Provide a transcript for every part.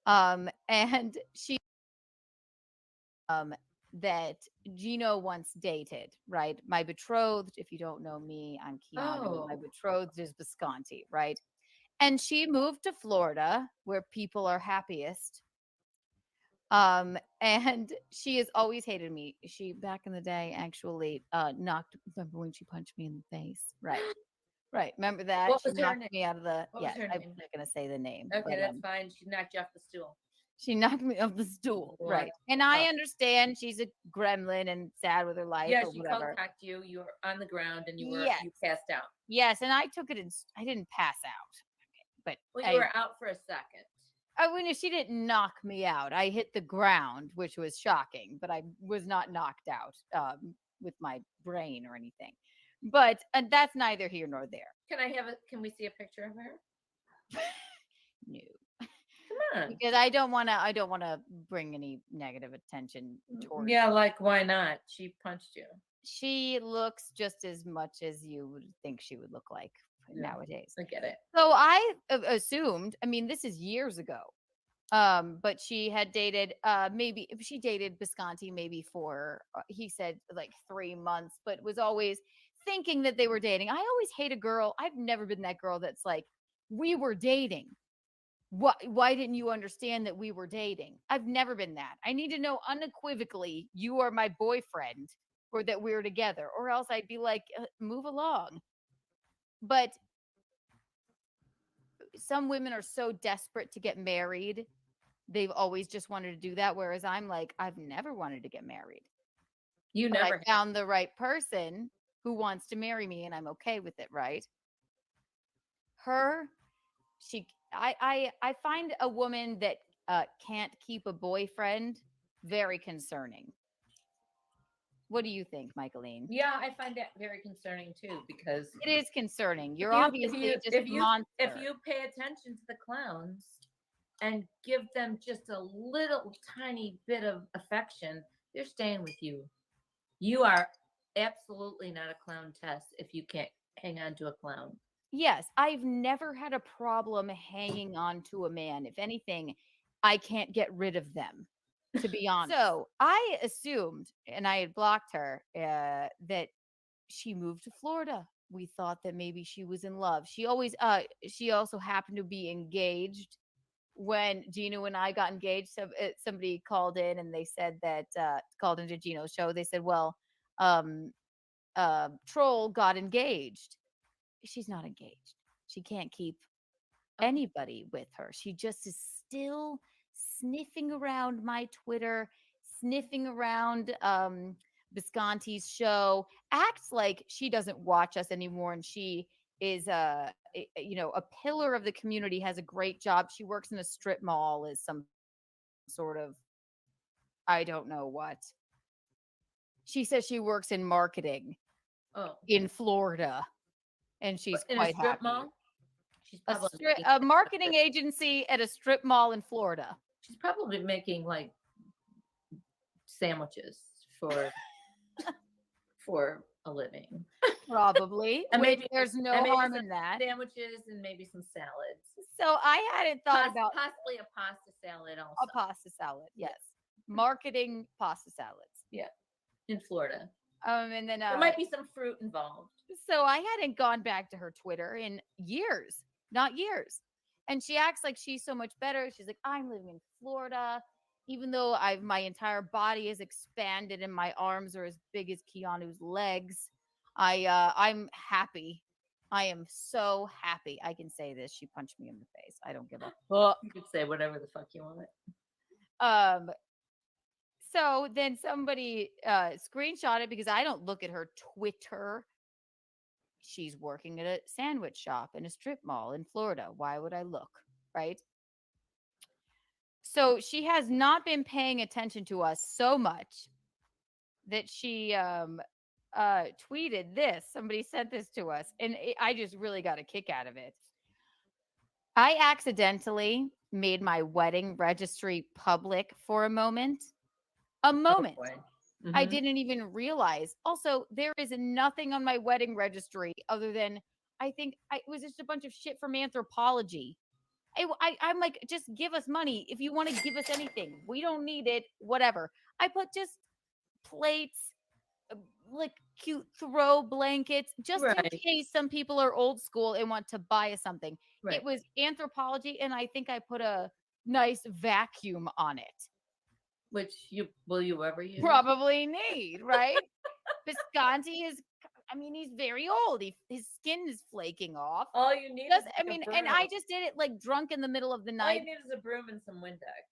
And she that Gino once dated, right? My betrothed, if you don't know me, I'm Keanu. My Oh, betrothed is Visconti, right? And she moved to Florida where people are happiest. And she has always hated me. She back in the day actually knocked, remember when she punched me in the face? Right. Right. Remember that? what She was her knocked name? me out of the, What was yes, her I'm name? not gonna say the name, Okay, but that's fine. She knocked you off the stool. she knocked me off the stool. What Right. And the I fuck? understand she's a gremlin and sad with her life Yeah, or she cold whatever. cocked you. You were on the ground and Yes. you passed out. Yes. And I took it in, I didn't pass out, but Well, you I, were out for a second. when she didn't knock me out, I hit the ground, which was shocking, but I was not knocked out with my brain or anything. But that's neither here nor there. Can I have a? Can we see a picture of her? No, Come on. because I don't want to. I don't want to bring any negative attention towards. Yeah, like why not? She punched you. She looks just as much as you would think she would look like Yeah, nowadays. I get it. So I assumed. I mean, this is years ago. But she had dated maybe she dated Bisconti maybe for he said like 3 months, but was always thinking that they were dating. I always hate a girl. I've never been that girl that's like, we were dating. Why didn't you understand that we were dating? I've never been that. I need to know unequivocally you are my boyfriend or that we're together, or else I'd be like, move along. But some women are so desperate to get married, they've always just wanted to do that, whereas I'm like, I've never wanted to get married, You but I never have. found the right person who wants to marry me and I'm okay with it, right? Her, she I find a woman that can't keep a boyfriend very concerning. What do you think, Michaeline? Yeah, I find that very concerning too because It is concerning. if You're you if obviously you just if a you if monster. you pay attention to the clowns and give them just a little tiny bit of affection, they're staying with you. You are absolutely not a clown test if you can't hang on to a clown. Yes, I've never had a problem hanging on to a man. If anything, I can't get rid of them, to be honest. So I assumed, and I had blocked her, that she moved to Florida. We thought that maybe she was in love. She also happened to be engaged when Gino and I got engaged. Somebody called in and they said that, called into Gino's show. They said, well, um, Troll got engaged. She's not engaged. She can't keep Oh, anybody with her. She just is still sniffing around my Twitter, sniffing around Visconti's show, acts like she doesn't watch us anymore and she is a pillar of the community, has a great job. She works in a strip mall as some sort of, I don't know what. She says she works in marketing oh, in Florida and but she's in a quite strip happy. mall, she's probably making A marketing agency at a strip mall in Florida. she's probably making like sandwiches for for a living, Probably, and which maybe there's and no maybe harm some in that. sandwiches and maybe some salads. So I hadn't thought about Possibly a pasta salad a also. pasta salad. Yeah, Yes. Marketing pasta salads. yeah. In Florida, And then there might be some fruit involved. so I hadn't gone back to her Twitter in years, not years. And she acts like she's so much better. She's like, I'm living in Florida, even though I've my entire body is expanded and my arms are as big as Keanu's legs. I'm happy. I am so happy. I can say this. She punched me in the face. I don't give a fuck. You could say whatever the fuck you want. Um, so then somebody screenshot it because I don't look at her Twitter. She's working at a sandwich shop in a strip mall in Florida. Why would I look? Right. So she has not been paying attention to us so much that she tweeted this. Somebody sent this to us, and I just really got a kick out of it. I accidentally made my wedding registry public for a moment. A Oh moment. boy. I Mm-hmm. didn't even realize. Also, there is nothing on my wedding registry other than I think it was just a bunch of shit from anthropology. I'm like, just give us money if you want to give us anything. We don't need it, whatever. I put just plates, uh, like cute throw blankets, just in Right. case some people are old school and want to buy us something. It Right. was anthropology, and I think I put a nice vacuum on it. Which you will you ever use? Probably need, right? Visconti is, I mean, he's very old. His skin is flaking off. All you need Just, is I like a mean, and broom. I just did it like drunk in the middle of the All night. you need is a broom and some Windex.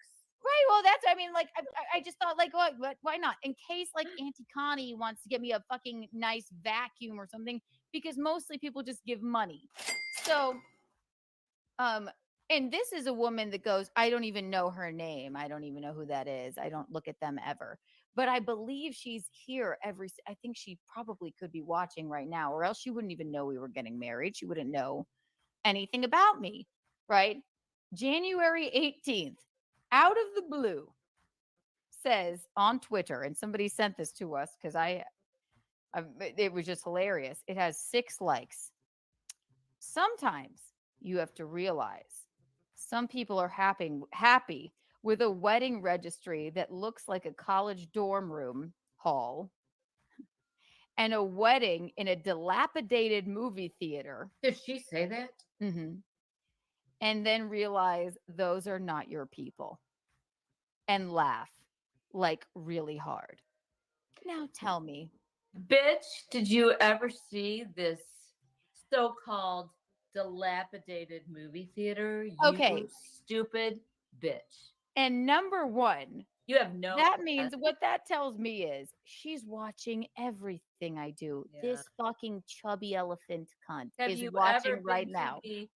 Right. Well, that's, I mean, like, I just thought, like, what, why not? In case, like, Auntie Connie wants to get me a fucking nice vacuum or something, because mostly people just give money. So, um, and this is a woman that goes, I don't even know her name. I don't even know who that is. I don't look at them ever. But I believe she's here I think she probably could be watching right now, or else she wouldn't even know we were getting married. She wouldn't know anything about me, right? January 18th, out of the blue, says on Twitter, and somebody sent this to us because it was just hilarious. It has 6 likes. Sometimes you have to realize some people are happy with a wedding registry that looks like a college dorm room hall and a wedding in a dilapidated movie theater. Did she say that? hmm And then realize those are not your people and laugh like really hard. Now tell me. Bitch, did you ever see this so-called dilapidated movie theater? You Okay. stupid bitch. And number one, You have no that sense. means what that tells me is she's watching everything I do. This Yeah. fucking chubby elephant cunt Have is you ever watching been right to now. the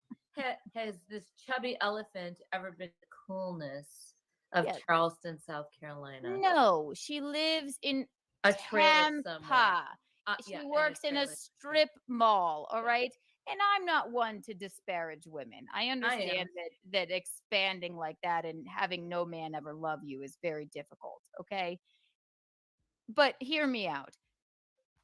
has this chubby elephant ever been to the coolness of Yeah. Charleston, South Carolina? No, she lives in A trailer somewhere. Tampa. Yeah, She in a works in a trailer. strip mall, all Yeah, right? And I'm not one to disparage women. I I am. understand that expanding like that and having no man ever love you is very difficult, okay? But hear me out.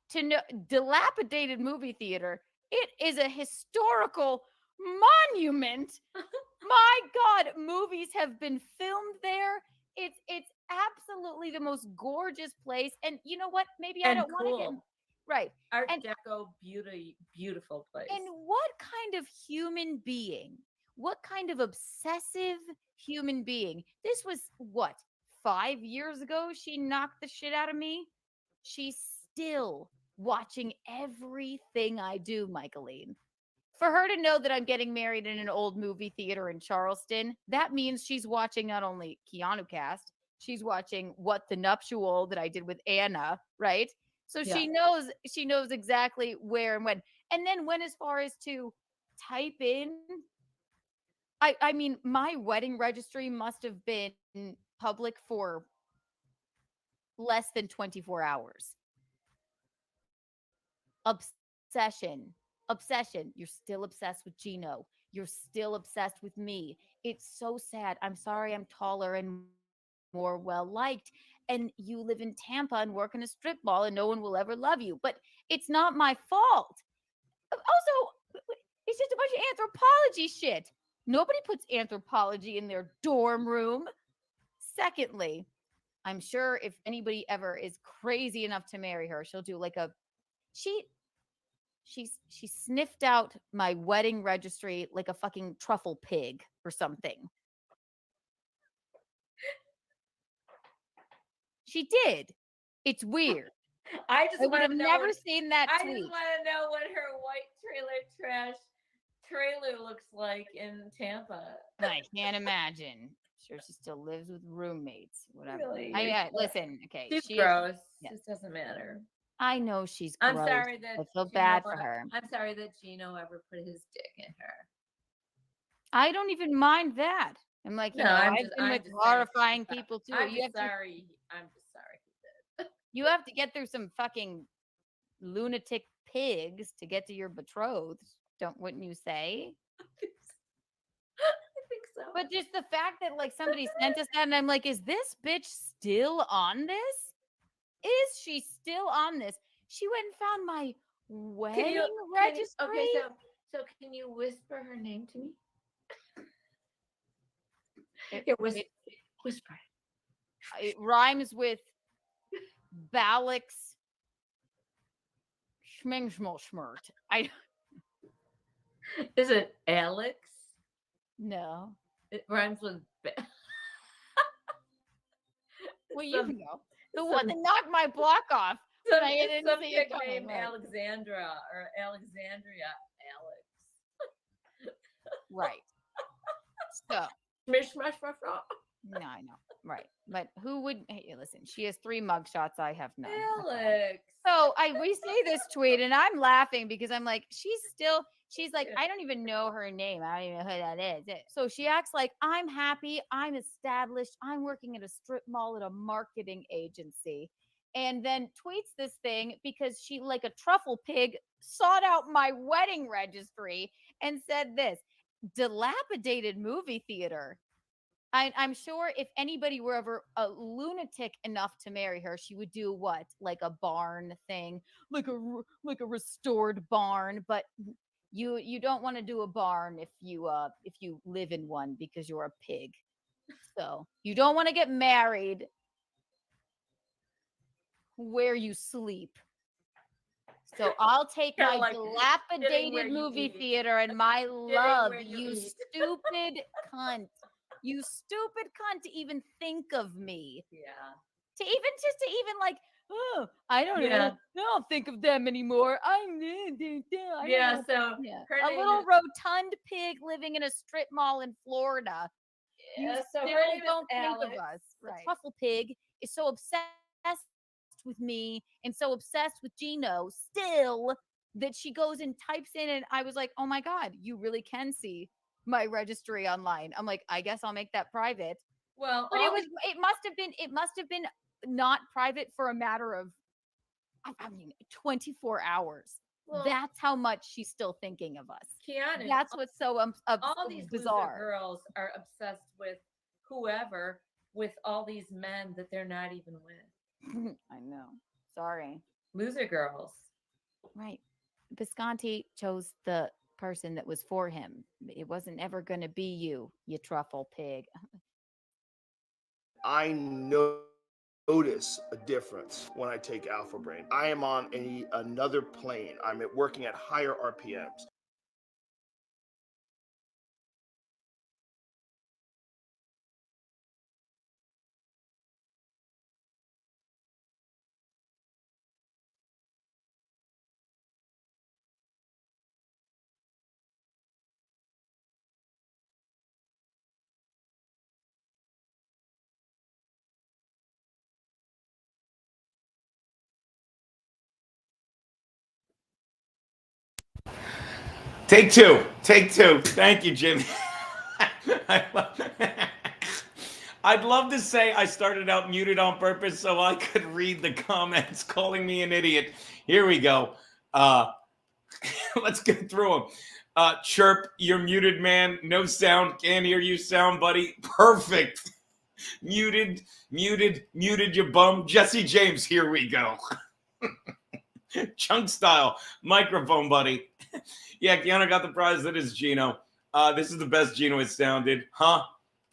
To know dilapidated movie theater, it is a historical monument. My God, movies have been filmed there. It's absolutely the most gorgeous place. And you know what? Maybe I And don't want to get cool. right. Art And Deco beauty, beautiful and place. what kind of human being? What kind of obsessive human being? This was what, 5 years ago? She knocked the shit out of me. She's still watching everything I do, Michaeline. For her to know that I'm getting married in an old movie theater in Charleston, that means she's watching not only Keanu Cast, she's watching What the Nuptial that I did with Anna, right? So Yeah. she knows exactly where and when. And then when as far as to type in, I mean my wedding registry must have been public for less than 24 hours. Obsession. Obsession. You're still obsessed with Gino. You're still obsessed with me. It's so sad. I'm sorry I'm taller and more well liked. And you live in Tampa and work in a strip mall and no one will ever love you. But it's not my fault. Also, it's just a bunch of anthropology shit. Nobody puts anthropology in their dorm room. Secondly, I'm sure if anybody ever is crazy enough to marry her, she'll do like a she she sniffed out my wedding registry like a fucking truffle pig or something. She did. It's weird. I I just would want have to know never what seen that I just tweet. want to know what her white trailer trash trailer looks like in Tampa. I can't imagine. Sure, she still lives with roommates. Whatever. Really, I you're listen. Okay, she's she is. gross. Yeah, It doesn't matter. I know she's I'm gross. sorry I that feel Gino. bad for her. I'm sorry that Gino ever put his dick in her. I don't even mind that. I'm like, No, I've been with I'm just saying. horrifying people too. I'm just sorry. I'm just sorry. You have to get through some fucking lunatic pigs to get to your betrothed. Don't wouldn't you say? I think so. But just the fact that like somebody sent us that, and I'm like, is this bitch still on this? Is she still on this? She went and found my Can you? wedding Can you? registry. Okay, so can you whisper her name to me? It was whisper. It rhymes with Balix Schmingschmolschmert. Is it Alex? No. It rhymes with. Well, you Some- know. The one that knocked my block off. Some, I didn't some see it chick coming, named right. Alexandra or Alexandria Alex. Right. So, Mish, mash, mash, mash. no, I know. Right. But who would, hey, listen, she has 3 mugshots. I have none. Alex. So we say this tweet and I'm laughing because I'm like, she's like, I don't even know her name. I don't even know who that is. So she acts like I'm happy. I'm established. I'm working at a strip mall at a marketing agency. And then tweets this thing because she, like a truffle pig, sought out my wedding registry and said this: dilapidated movie theater. I'm sure if anybody were ever a lunatic enough to marry her, she would do what, like a barn thing, like a restored barn. But you don't want to do a barn if you live in one because you're a pig. So you don't want to get married where you sleep. So I'll take Kinda my like shitting where dilapidated you movie eat. theater and my Shitting love, where you you eat. stupid cunt. You stupid cunt to even think of me. Yeah. To even like, oh, I don't Yeah. know. I don't think of them anymore. I Yeah. don't know. So Yeah. her A name little is. rotund pig living in a strip mall in Florida. You So her still name is don't think Alex. of us. The Right. truffle pig is so obsessed with me and so obsessed with Gino still that she goes and types in, and I was like, oh my God, you really can see my registry online. I'm like, I guess I'll make that private. Well, But it must have been not private for a matter of, I mean, 24 hours. Well, That's how much she's still thinking of us. Keanu. That's what's so All these bizarre. loser girls are obsessed with whoever, with all these men that they're not even with. I know. Sorry. Loser girls. Right. Visconti chose the person that was for him. It wasn't ever going to be you, you truffle pig. I notice a difference when I take Alpha Brain. I am on another plane. I'm working at higher RPMs. Take two. Take two. Thank you, Jimmy. I'd love to say I started out muted on purpose so I could read the comments calling me an idiot. Here we go. Let's get through them. Chirp, you're muted, man. No sound. Can't hear you sound, buddy. Perfect. Muted, you bum. Jesse James, here we go. Chunk style. Microphone, buddy. Yeah, Keanu got the prize. That is Gino. This is the best Gino has sounded. Huh?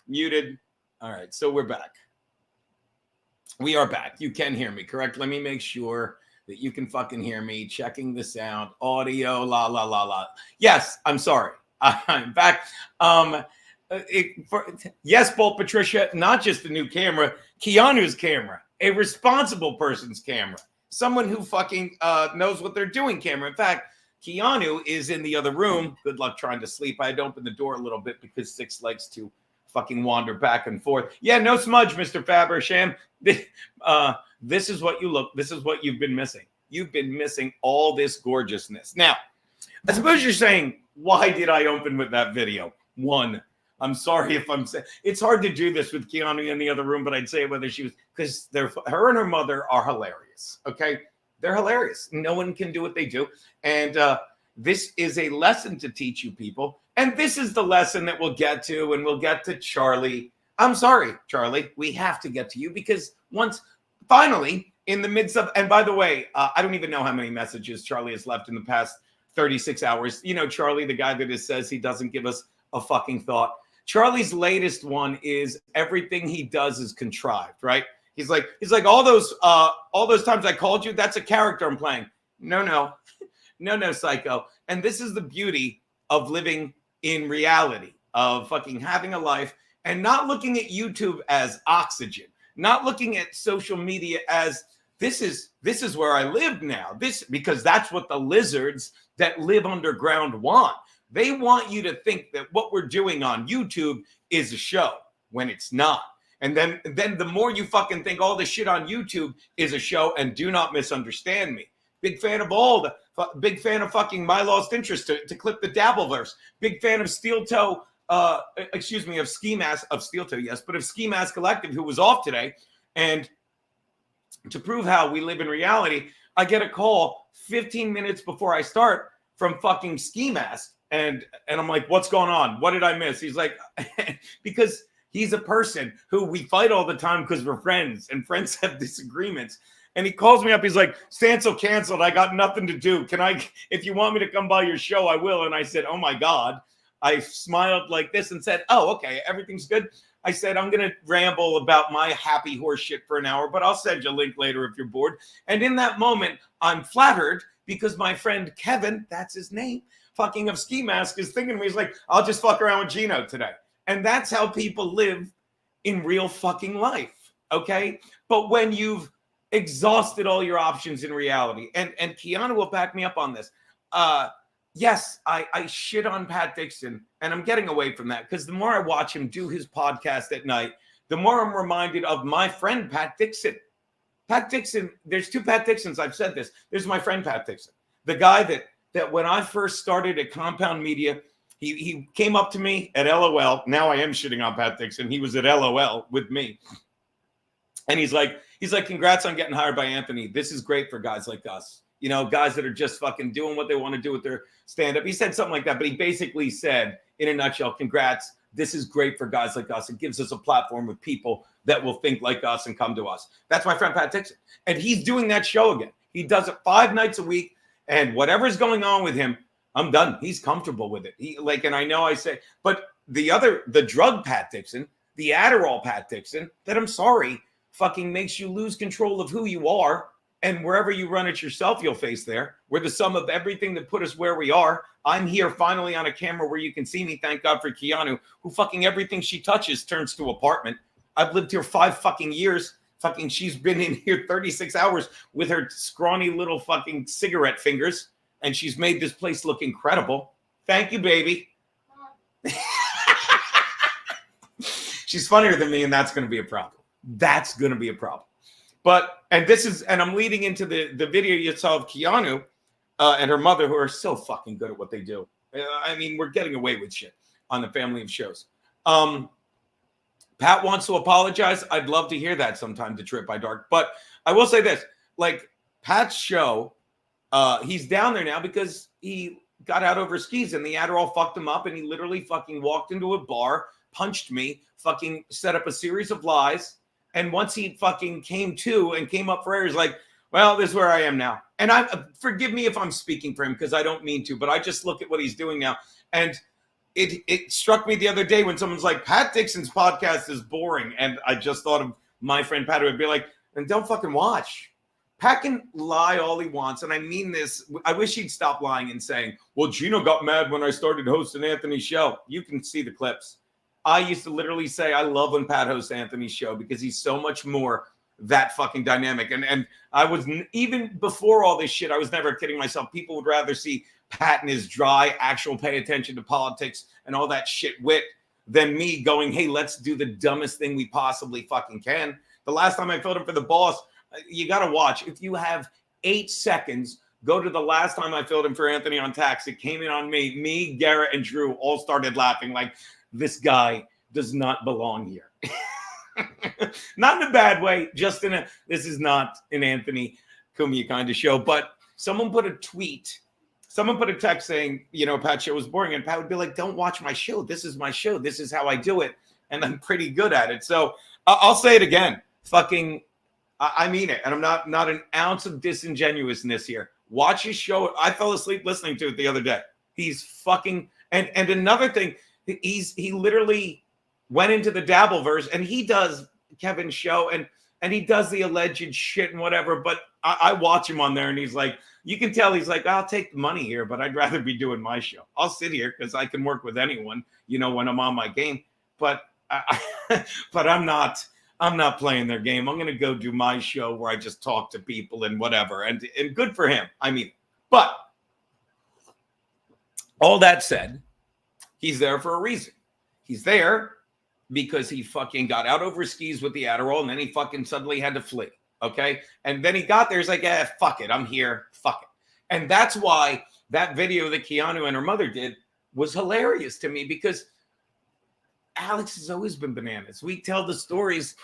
Muted. All right, so we're back. We are back. You can hear me, correct? Let me make sure that you can fucking hear me. Checking the sound. Audio, la, la, la, la. Yes, I'm sorry. I'm back. Yes, Bolt Patricia, not just a new camera, Keanu's camera, a responsible person's camera, someone who fucking knows what they're doing camera. In fact, Keanu is in the other room. Good luck trying to sleep. I had to open the door a little bit because Six likes to fucking wander back and forth. Yeah, no smudge, Mr. Fabersham. This is what you look. This is what you've been missing. You've been missing all this gorgeousness. Now, I suppose you're saying, why did I open with that video? One, I'm sorry if I'm saying it's hard to do this with Keanu in the other room, but I'd say whether she was, because her and her mother are hilarious. Okay. They're hilarious. No one can do what they do. And this is a lesson to teach you people. And this is the lesson that we'll get to, and we'll get to Charlie. I'm sorry, Charlie. We have to get to you because once, finally, in the midst of, and by the way, I don't even know how many messages Charlie has left in the past 36 hours. You know, Charlie, the guy that says he doesn't give us a fucking thought. Charlie's latest one is everything he does is contrived, right? He's like all those times I called you, that's a character I'm playing. No, psycho. And this is the beauty of living in reality, of fucking having a life and not looking at YouTube as oxygen, not looking at social media as this is where I live now. Because that's what the lizards that live underground want. They want you to think that what we're doing on YouTube is a show when it's not. And then the more you fucking think all the shit on YouTube is a show, and do not misunderstand me. Big fan of fucking My Lost Interest to clip the Dabbleverse. Big fan of Steel Toe, of Ski Mask, of Steel Toe, yes, but of Ski Mask Collective, who was off today. And to prove how we live in reality, I get a call 15 minutes before I start from fucking Ski Mask. And I'm like, what's going on? What did I miss? He's like, because he's a person who we fight all the time because we're friends, and friends have disagreements. And he calls me up. He's like, Stancil canceled. I got nothing to do. If you want me to come by your show, I will. And I said, oh my God. I smiled like this and said, oh, okay, everything's good. I said, I'm going to ramble about my happy horse shit for an hour, but I'll send you a link later if you're bored. And in that moment, I'm flattered because my friend Kevin, that's his name, fucking of Ski Mask, is thinking to me, he's like, I'll just fuck around with Gino today. And that's how people live in real fucking life, okay? But when you've exhausted all your options in reality, and Keanu will back me up on this, yes, I shit on Pat Dixon, and I'm getting away from that because the more I watch him do his podcast at night, the more I'm reminded of my friend Pat Dixon. Pat Dixon, there's two Pat Dixons, I've said this. There's my friend Pat Dixon, the guy that when I first started at Compound Media, he came up to me at LOL. Now I am shitting on Pat Dixon. He was at LOL with me. And he's like, congrats on getting hired by Anthony. This is great for guys like us. You know, guys that are just fucking doing what they want to do with their stand-up. He said something like that, but he basically said, in a nutshell, congrats. This is great for guys like us. It gives us a platform with people that will think like us and come to us. That's my friend Pat Dixon. And he's doing that show again. He does it 5 nights a week. And whatever's going on with him, I'm done. He's comfortable with it. And I know I say, but the drug Pat Dixon, the Adderall Pat Dixon, that I'm sorry, fucking makes you lose control of who you are. And wherever you run it yourself, you'll face there. We're the sum of everything that put us where we are. I'm here finally on a camera where you can see me. Thank God for Keanu, who fucking everything she touches turns to apartment. I've lived here 5 fucking years. Fucking she's been in here 36 hours with her scrawny little fucking cigarette fingers. And she's made this place look incredible. Thank you, baby. She's funnier than me, and that's going to be a problem. That's going to be a problem. But, and I'm leading into the video you saw of Keanu and her mother, who are so fucking good at what they do. I mean, we're getting away with shit on the family of shows. Pat wants to apologize. I'd love to hear that sometime to Trip by Dark. But I will say this, like Pat's show, he's down there now because he got out over skis and the Adderall fucked him up, and he literally fucking walked into a bar, punched me, fucking set up a series of lies. And once he fucking came to and came up for air, he's like, well, this is where I am now. And forgive me if I'm speaking for him because I don't mean to, but I just look at what he's doing now. And it struck me the other day when someone's like, Pat Dixon's podcast is boring. And I just thought of my friend Pat, who would be like, then don't fucking watch. Pat can lie all he wants. And I mean this. I wish he'd stop lying and saying, well, Gino got mad when I started hosting Anthony's show. You can see the clips. I used to literally say, I love when Pat hosts Anthony's show because he's so much more that fucking dynamic. And I was, even before all this shit, I was never kidding myself. People would rather see Pat and his dry, actual pay attention to politics and all that shit wit than me going, hey, let's do the dumbest thing we possibly fucking can. The last time I filled in for the boss, you got to watch. If you have 8 seconds, go to the last time I filled in for Anthony on Tax. It came in on me. Me, Garrett, and Drew all started laughing like, this guy does not belong here. Not in a bad way, just in this is not an Anthony Cumia kind of show. But someone put a text saying, Pat's show was boring. And Pat would be like, don't watch my show. This is my show. This is how I do it. And I'm pretty good at it. So I'll say it again. Fucking, I mean it. And I'm not an ounce of disingenuousness here. Watch his show. I fell asleep listening to it the other day. He's fucking, and another thing, He literally went into the Dabbleverse, and he does Kevin's show, and he does the alleged shit and whatever. But I watch him on there, and he's like, you can tell he's like, I'll take the money here, but I'd rather be doing my show. I'll sit here because I can work with anyone, when I'm on my game. But but I'm not playing their game. I'm gonna go do my show where I just talk to people and whatever. And good for him. I mean, but all that said, he's there for a reason. He's there because he fucking got out over skis with the Adderall, and then he fucking suddenly had to flee. Okay. And then he got there. He's like, fuck it. I'm here. Fuck it. And that's why that video that Keanu and her mother did was hilarious to me, because Alex has always been bananas. We tell the stories.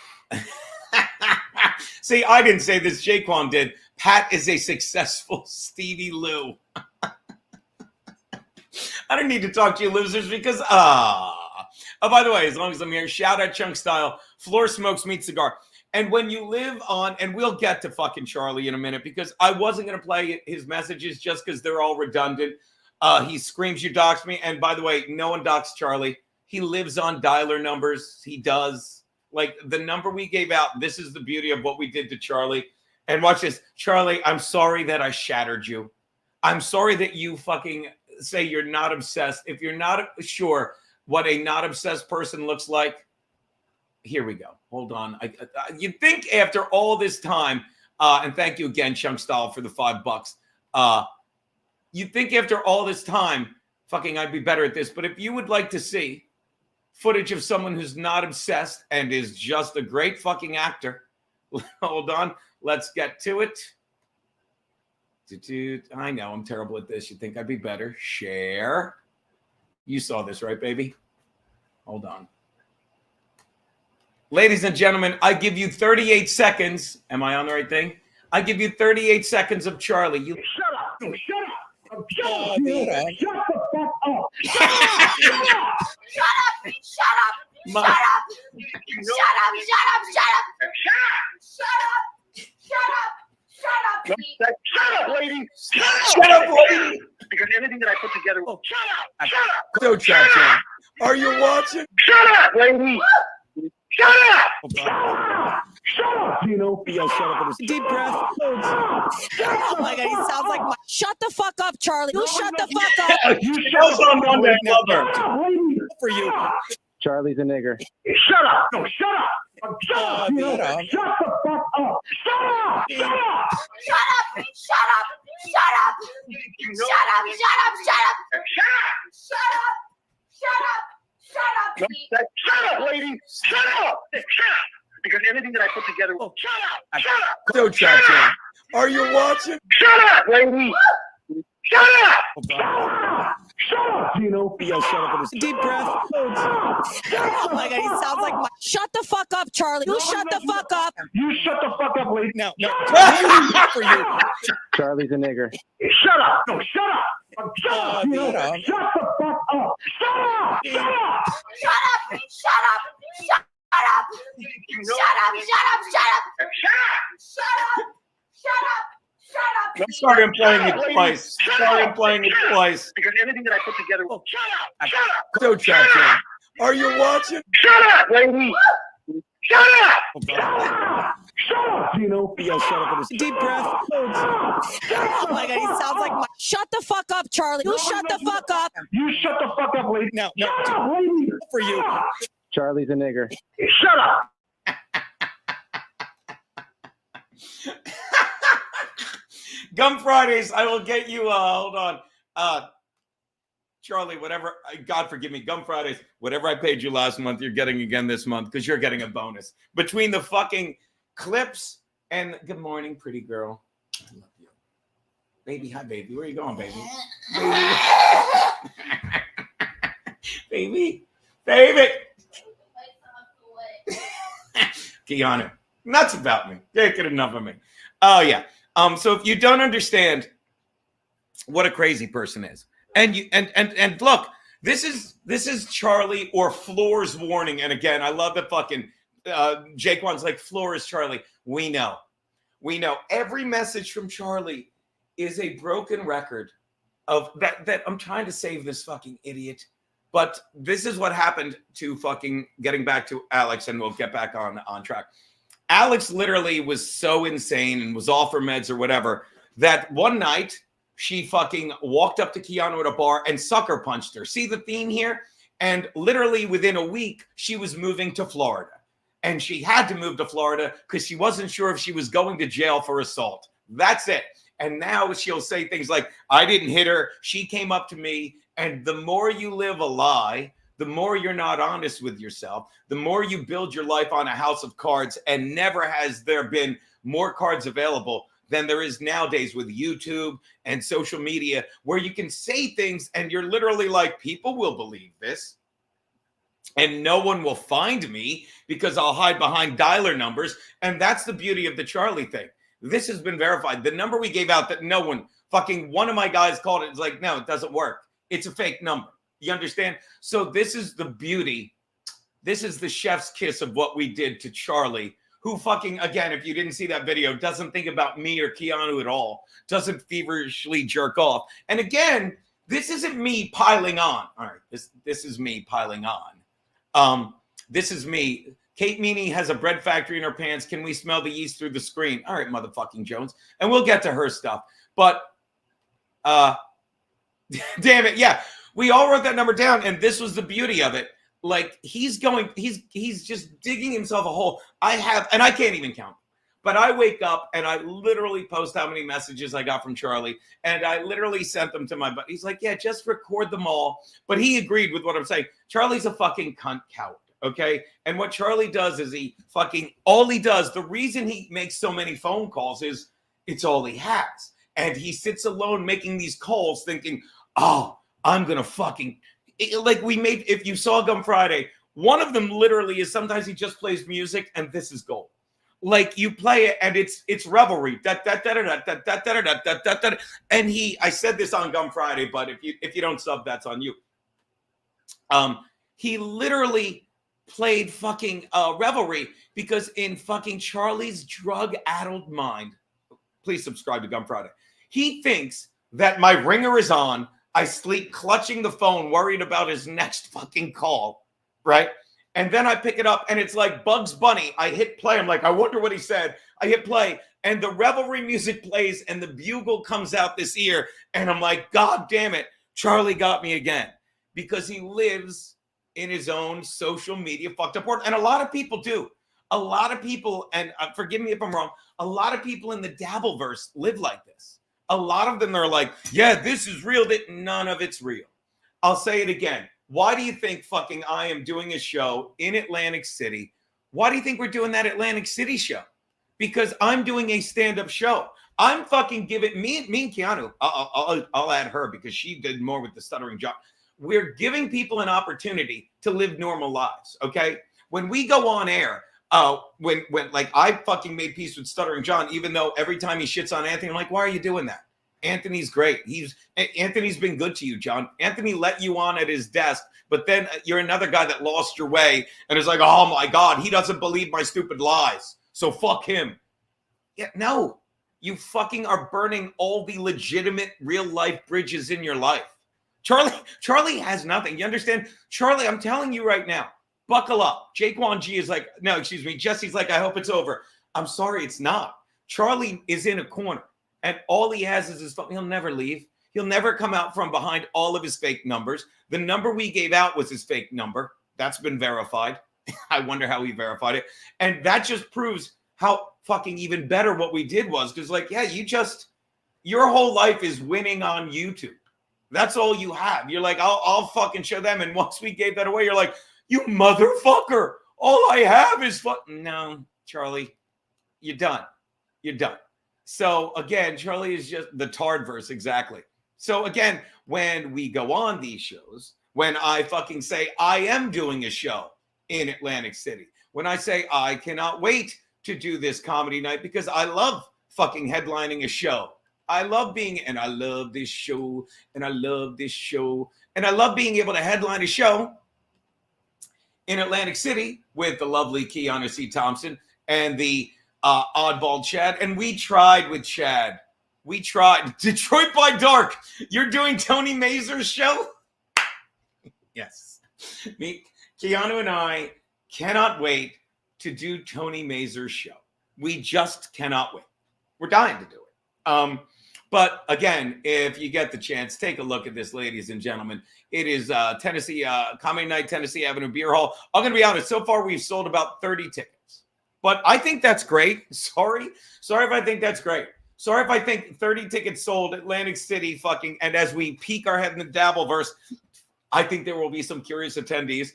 See, I didn't say this. Jaquan did. Pat is a successful Stevie Lou. I don't need to talk to you losers because, oh, by the way, as long as I'm here, shout out Chunk Style, Floor Smokes Meat Cigar. And when you live on, and we'll get to fucking Charlie in a minute, because I wasn't going to play his messages just because they're all redundant. He screams you dox me. And by the way, no one doxed Charlie. He lives on dialer numbers. He does. Like the number we gave out, this is the beauty of what we did to Charlie. And watch this. Charlie, I'm sorry that I shattered you. I'm sorry that you fucking say you're not obsessed. If you're not sure what a not obsessed person looks like, here we go. Hold on. You'd think after all this time, and thank you again, Chunk Style, for the $5. You'd think after all this time, fucking I'd be better at this. But if you would like to see footage of someone who's not obsessed and is just a great fucking actor, hold on. Let's get to it. I know I'm terrible at this. You think I'd be better? Share. You saw this, right, baby? Hold on. Ladies and gentlemen, I give you 38 seconds. Am I on the right thing? I give you 38 seconds of Charlie. You Shut up! No, shut up! Shut up! Shut the fuck up! Shut up! Shut up! Shut up! Shut up! My- Shut up! Shut up! Shut up! Shut up! Shut up! Shut up! Shut up! Shut up, lady! Shut up, lady! Because anything that I put together will shut up! Shut up! So chat room. Are you watching? Shut up, lady! Shut up! Shut up, Gino! Yo, shut up. Deep breath. Oh my God, he sounds like shut the fuck up, Charlie. You shut the fuck up. Show's on Monday, lover. For you. Charlie's a nigger. Shut up! No, shut up! Shut up! Gino, shut the fuck up! Shut up! Shut up! Shut up! Shut up! Shut up! Shut up! Shut up! Shut up! Shut up! Shut up! Shut up! Shut up! Shut up, lady! Shut up! Shut up! Because anything that I put together will shut up! Shut up! So chat room. Are you watching? Shut up, lady! Shut up! Shut up, Gino! Yo, shut up. Deep breath. Oh my God, he sounds like shut the fuck up, Charlie. You shut the fuck up. You shut the fuck up, lady! No. For you. Charlie's a nigger. Shut up! No, shut up! Shut up! Gino, shut the fuck up! Shut up! Shut up! Shut up! Shut up! Shut up! Shut up! Shut up! Shut up! Shut up! Shut up! Shut up! Sorry, I'm playing it twice. Sorry, I'm playing it twice. Because anything that I put together will shut up! Shut up! So chat room. Are you watching? Shut up, lady! Shut up! Shut up, Gino! Yo, shut up. Deep breath. Oh my God, he sounds like shut the fuck up, Charlie. You shut the fuck up. You shut the fuck up, lady! No. Shut up, lady! For you. Charlie's a nigger. Shut up! Gum Fridays, I will get you, hold on. Charlie, whatever, God forgive me, Gum Fridays, whatever I paid you last month, you're getting again this month because you're getting a bonus. Between the fucking clips and good morning, pretty girl. I love you. Baby, hi, baby. Where are you going, baby? Baby. Keanu, nuts about me. Can't get enough of me. Oh, yeah. So if you don't understand what a crazy person is, and look, this is Charlie or Floor's warning. And again, I love that fucking Jaquan's like, Floor is Charlie. We know every message from Charlie is a broken record of that I'm trying to save this fucking idiot, But this is what happened to fucking getting back to Alex, and we'll get back on track. Alex literally was so insane and was off her meds or whatever that one night she fucking walked up to Keanu at a bar and sucker punched her. See the theme here? And literally within a week, she was moving to Florida. And she had to move to Florida because she wasn't sure if she was going to jail for assault. That's it. And now she'll say things like, I didn't hit her. She came up to me. And the more you live a lie, the more you're not honest with yourself, the more you build your life on a house of cards. And never has there been more cards available than there is nowadays with YouTube and social media, where you can say things and you're literally like, people will believe this. And no one will find me because I'll hide behind dialer numbers. And that's the beauty of the Charlie thing. This has been verified. The number we gave out that no one, fucking one of my guys called it. It's like, no, it doesn't work. It's a fake number. You understand? So this is the beauty. This is the chef's kiss of what we did to Charlie, who fucking, again, if you didn't see that video, doesn't think about me or Keanu at all, doesn't feverishly jerk off. And again, this isn't me piling on. All right, this is me piling on. This is me. Kate Meanie has a bread factory in her pants. Can we smell the yeast through the screen? All right, motherfucking Jones. And we'll get to her stuff. But, damn it, yeah. We all wrote that number down, and this was the beauty of it. Like, he's just digging himself a hole. And I can't even count. But I wake up, and I literally post how many messages I got from Charlie. And I literally sent them to my buddy. He's like, yeah, just record them all. But he agreed with what I'm saying. Charlie's a fucking cunt coward. Okay. And what Charlie does is all he does, the reason he makes so many phone calls is it's all he has. And he sits alone making these calls thinking, oh, I'm going to fucking, like we made, if you saw Gum Friday, one of them literally is sometimes he just plays music and this is gold. Like you play it and it's revelry. And I said this on Gum Friday, but if you don't sub, that's on you. He literally played fucking revelry because in fucking Charlie's drug-addled mind, please subscribe to Gum Friday, he thinks that my ringer is on, I sleep clutching the phone, worried about his next fucking call, right? And then I pick it up and it's like Bugs Bunny. I hit play. I'm like, I wonder what he said. I hit play and the revelry music plays and the bugle comes out this ear. And I'm like, God damn it. Charlie got me again because he lives in his own social media fucked up world. And a lot of people do. A lot of people, and forgive me if I'm wrong, a lot of people in the Dabbleverse live like this. A lot of them are like, yeah, this is real. That none of it's real. I'll say it again. Why do you think fucking I am doing a show in Atlantic City? Why do you think we're doing that Atlantic City show? Because I'm doing a stand-up show. I'm fucking giving me and Keanu. I'll add her because she did more with the stuttering John. We're giving people an opportunity to live normal lives. Okay, when we go on air, when like I fucking made peace with Stuttering John, even though every time he shits on Anthony, I'm like, why are you doing that? Anthony's great. Anthony's been good to you, John. Anthony let you on at his desk, but then you're another guy that lost your way and is like, oh my God, he doesn't believe my stupid lies. So fuck him. Yeah, no, you fucking are burning all the legitimate real life bridges in your life. Charlie has nothing. You understand? Charlie, I'm telling you right now, buckle up. Jake Wan G is like, no, excuse me. Jesse's like, I hope it's over. I'm sorry, it's not. Charlie is in a corner. And all he has is his phone. He'll never leave. He'll never come out from behind all of his fake numbers. The number we gave out was his fake number. That's been verified. I wonder how he verified it. And that just proves how fucking even better what we did was. Because like, yeah, your whole life is winning on YouTube. That's all you have. You're like, I'll fucking show them. And once we gave that away, you're like, you motherfucker. All I have is No, Charlie, you're done. You're done. So again, Charlie is just the Tardverse, exactly. So again, when we go on these shows, when I fucking say I am doing a show in Atlantic City, when I say I cannot wait to do this comedy night because I love fucking headlining a show. I love and I love this show, and I love this show, and I love being able to headline a show in Atlantic City with the lovely Keanu C. Thompson and the oddball Chad. And we tried with Chad. We tried. Detroit by Dark. You're doing Tony Mazur's show? Yes. Keanu and I cannot wait to do Tony Mazur's show. We just cannot wait. We're dying to do it. But again, if you get the chance, take a look at this, ladies and gentlemen. It is Tennessee, Comedy Night, Tennessee Avenue Beer Hall. I'm going to be honest. So far, we've sold about 30 tickets. But I think that's great. Sorry if I think that's great. Sorry if I think 30 tickets sold, Atlantic City fucking, and as we peek our head in the Dabbleverse, I think there will be some curious attendees.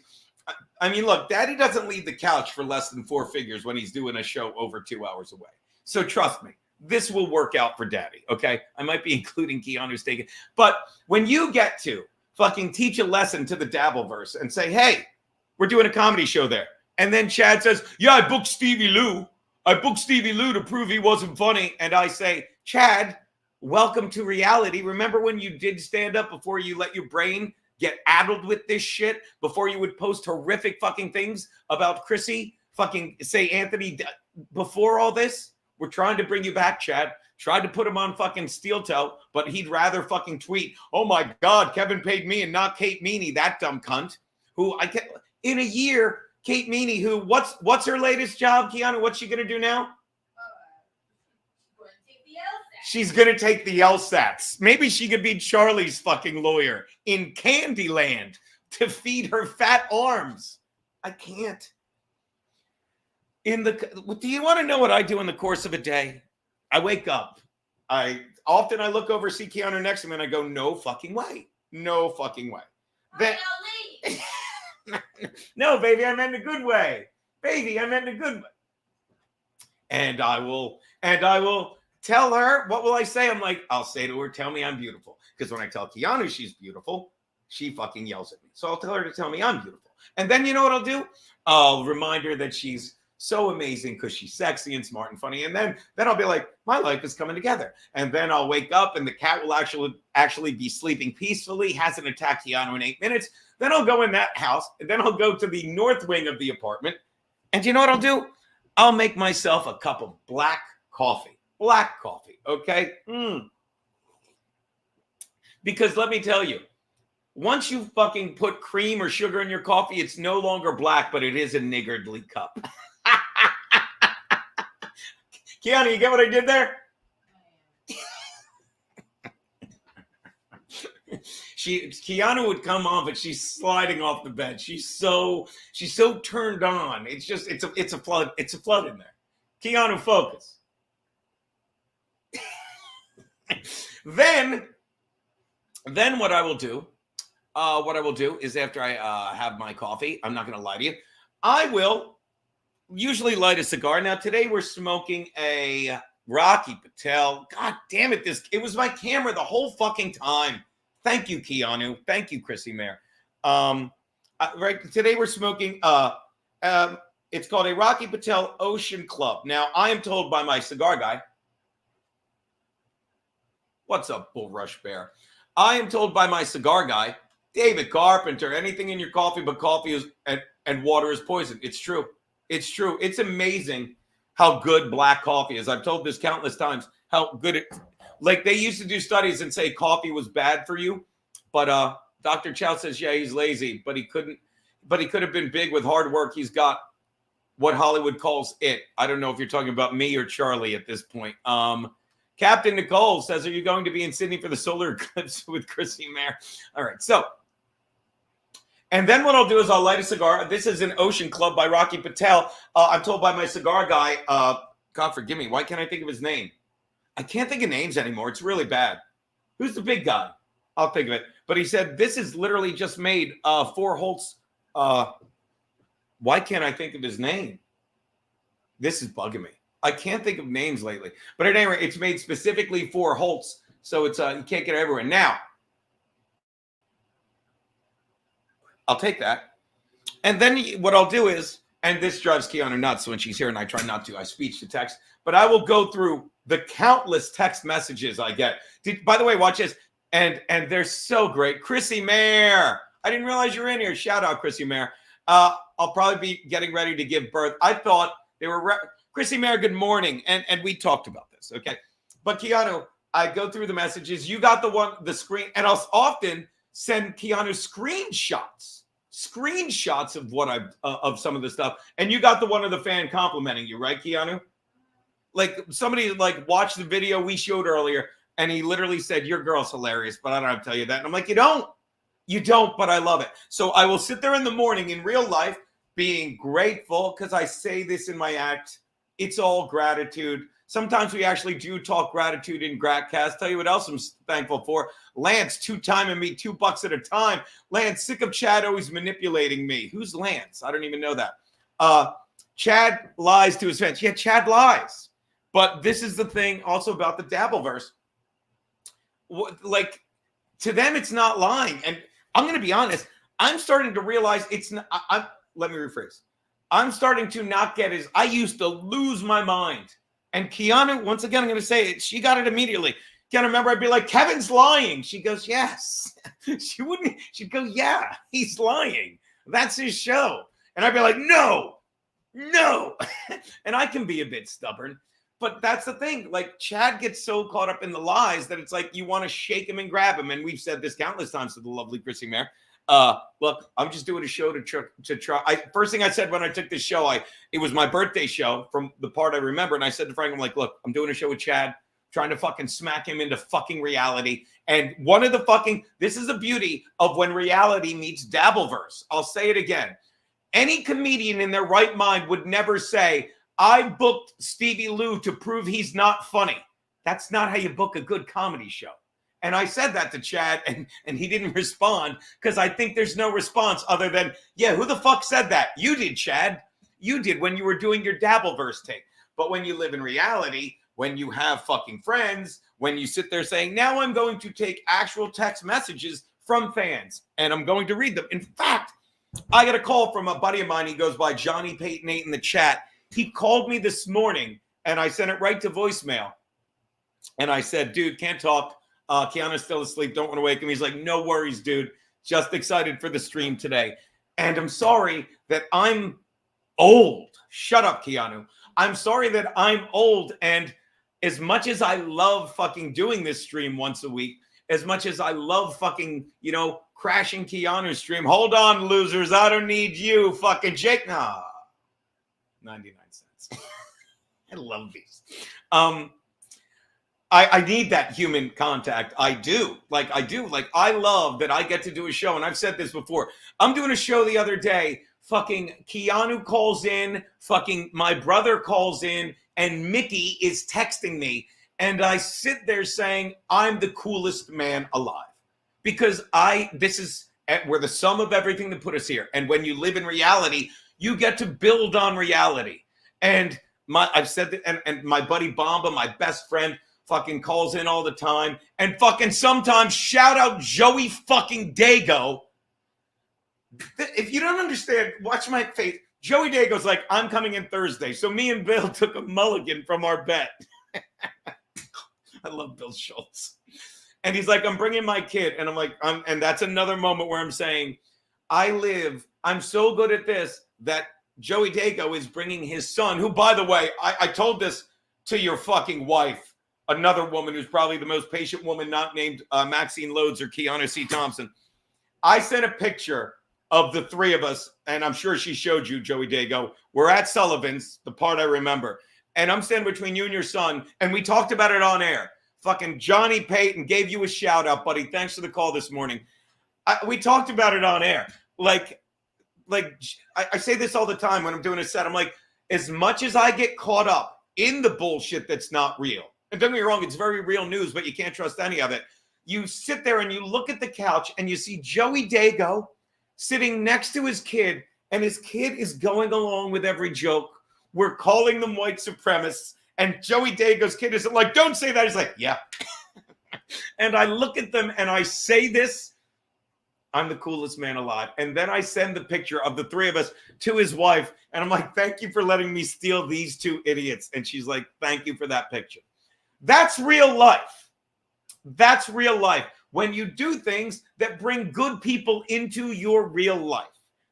I mean, look, Daddy doesn't leave the couch for less than 4 figures when he's doing a show over 2 hours away. So trust me, this will work out for Daddy, okay? I might be including Keanu's taking. But when you get to fucking teach a lesson to the Dabbleverse and say, hey, we're doing a comedy show there. And then Chad says, yeah, I booked Stevie Lou. I booked Stevie Lou to prove he wasn't funny. And I say, Chad, welcome to reality. Remember when you did stand up before you let your brain get addled with this shit, before you would post horrific fucking things about Chrissy, fucking say Anthony before all this? We're trying to bring you back, Chad. Tried to put him on fucking steel toe, but he'd rather fucking tweet, oh my God, Kevin paid me and not Kate Meanie, that dumb cunt. Who I can't, in a year, Kate Meanie, who, what's her latest job, Keanu? What's she going to do now? She's going to take the LSATs. Maybe she could be Charlie's fucking lawyer in Candyland to feed her fat arms. I can't. Do you want to know what I do in the course of a day? I wake up. I look over, see Keanu next to me, and I go, no fucking way. No fucking way. Then, no, baby, I meant in a good way. Baby, I meant in a good way. And I will tell her, what will I say? I'm like, I'll say to her, tell me I'm beautiful. Because when I tell Keanu she's beautiful, she fucking yells at me. So I'll tell her to tell me I'm beautiful. And then you know what I'll do? I'll remind her that she's so amazing because she's sexy and smart and funny. And then I'll be like, my life is coming together. And then I'll wake up and the cat will actually be sleeping peacefully, hasn't attacked Keanu in 8 minutes. Then I'll go in that house. And then I'll go to the north wing of the apartment. And you know what I'll do? I'll make myself a cup of black coffee. Black coffee, okay? Because let me tell you, once you fucking put cream or sugar in your coffee, it's no longer black, but it is a niggardly cup. Keanu, you get what I did there? Keanu would come on, but she's sliding off the bed. She's so turned on. It's a flood in there. Keanu, focus. Then what I will do is after I have my coffee, I'm not going to lie to you, I will usually light a cigar. Now today we're smoking a Rocky Patel. God damn it, it was my camera the whole fucking time. Thank you, Keanu. Thank you, Chrissy Mayer. Right today we're smoking. It's called a Rocky Patel Ocean Club. Now I am told by my cigar guy. What's up, Bullrush Bear? I am told by my cigar guy, David Carpenter, anything in your coffee but coffee is and water is poison. It's true. It's true. It's amazing how good black coffee is. I've told this countless times how good it. Like they used to do studies and say coffee was bad for you, but Dr. Chow says, yeah, he's lazy, but he couldn't. But he could have been big with hard work. He's got what Hollywood calls it. I don't know if you're talking about me or Charlie at this point. Captain Nicole says, are you going to be in Sydney for the solar eclipse with Chrissy Mayer? All right. So, and then what I'll do is I'll light a cigar. This is an Ocean Club by Rocky Patel. I'm told by my cigar guy, God forgive me, why can't I think of his name? I can't think of names anymore. It's really bad. Who's the big guy? I'll think of it. But he said, this is literally just made 4 Holtz. Why can't I think of his name? This is bugging me. I can't think of names lately. But at any rate, it's made specifically for Holtz. So it's you can't get it everywhere. Now, I'll take that. And then what I'll do is, and this drives Keanu nuts when she's here, and I try not to. I speech to text. But I will go through the countless text messages I get. By the way, watch this. And they're so great. Chrissy Mayer. I didn't realize you were in here. Shout out, Chrissy Mayer. I'll probably be getting ready to give birth. I thought they were... Chrissy Mayer, good morning. And we talked about this, okay? But Keanu, I go through the messages. You got the screen. And I'll often, send Keanu screenshots of what I've of some of the stuff. And you got the one of the fan complimenting you, right, Keanu? Like somebody like watched the video we showed earlier, and he literally said, "Your girl's hilarious," but I don't have to tell you that. And I'm like, you don't, but I love it. So I will sit there in the morning in real life being grateful, because I say this in my act. It's all gratitude. Sometimes we actually do talk gratitude in Gratcast. Tell you what else I'm thankful for. Lance, two-timing me $2 at a time. Lance, sick of Chad always manipulating me. Who's Lance? I don't even know that. Chad lies to his fans. Yeah, Chad lies. But this is the thing also about the Dabbleverse. Like, to them, it's not lying. And I'm going to be honest. I'm starting to realize it's not. Let me rephrase. I'm starting to not get as. I used to lose my mind. And Keanu, once again, I'm going to say it. She got it immediately. Can't remember. I'd be like, Kevin's lying. She goes, yes. She wouldn't. She'd go, yeah, he's lying. That's his show. And I'd be like, no. And I can be a bit stubborn. But that's the thing. Like, Chad gets so caught up in the lies that it's like you want to shake him and grab him. And we've said this countless times to the lovely Chrissy Mayer. Look, I'm just doing a show to try. First thing I said when I took this show, it was my birthday show from the part I remember. And I said to Frank, I'm like, look, I'm doing a show with Chad, trying to fucking smack him into fucking reality. And one of the this is the beauty of when reality meets Dabbleverse. I'll say it again. Any comedian in their right mind would never say, I booked Stevie Lou to prove he's not funny. That's not how you book a good comedy show. And I said that to Chad, and he didn't respond, because I think there's no response other than, yeah, who the fuck said that? You did, Chad. You did when you were doing your Dabbleverse take. But when you live in reality, when you have fucking friends, when you sit there saying, now I'm going to take actual text messages from fans, and I'm going to read them. In fact, I got a call from a buddy of mine. He goes by Johnny Payton 8 in the chat. He called me this morning, and I sent it right to voicemail. And I said, dude, can't talk. Keanu's still asleep. Don't want to wake him. He's like, no worries, dude. Just excited for the stream today. And I'm sorry that I'm old. Shut up, Keanu. I'm sorry that I'm old. And as much as I love fucking doing this stream once a week, as much as I love fucking, crashing Keanu's stream. Hold on, losers. I don't need you, fucking Jake. Nah. 99 cents. I love these. I need that human contact. I do. Like, I love that I get to do a show. And I've said this before. I'm doing a show the other day. Fucking Keanu calls in. Fucking my brother calls in. And Mickey is texting me. And I sit there saying, I'm the coolest man alive. Because this is we're the sum of everything that put us here. And when you live in reality, you get to build on reality. And I've said that, and my buddy Bomba, my best friend, fucking calls in all the time, and fucking sometimes shout out Joey fucking Dago. If you don't understand, watch my face. Joey Dago's like, I'm coming in Thursday. So me and Bill took a mulligan from our bet. I love Bill Schultz. And he's like, I'm bringing my kid. And I'm like, and that's another moment where I'm saying, I'm so good at this that Joey Dago is bringing his son, who, by the way, I told this to your fucking wife. Another woman who's probably the most patient woman, not named Maxine Lodes or Keanu C. Thompson. I sent a picture of the three of us, and I'm sure she showed you, Joey Dago. We're at Sullivan's, the part I remember. And I'm standing between you and your son, and we talked about it on air. Fucking Johnny Payton gave you a shout out, buddy. Thanks for the call this morning. We talked about it on air. Like I say this all the time when I'm doing a set. I'm like, as much as I get caught up in the bullshit that's not real, and don't get me wrong, it's very real news, but you can't trust any of it. You sit there and you look at the couch and you see Joey Dago sitting next to his kid, and his kid is going along with every joke. We're calling them white supremacists. And Joey Dago's kid isn't like, don't say that. He's like, yeah. And I look at them and I say this, I'm the coolest man alive. And then I send the picture of the three of us to his wife. And I'm like, thank you for letting me steal these two idiots. And she's like, thank you for that picture. That's real life. That's real life. When you do things that bring good people into your real life.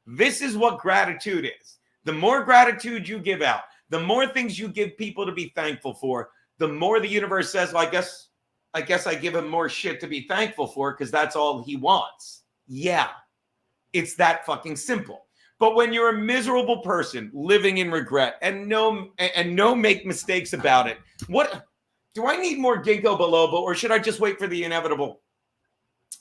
This is what gratitude is. The more gratitude you give out, the more things you give people to be thankful for, the more the universe says, well, I guess I guess I give him more shit to be thankful for because that's all he wants. Yeah, it's that fucking simple. But when you're a miserable person living in regret and no make mistakes about it, what do I need more ginkgo biloba, or should I just wait for the inevitable?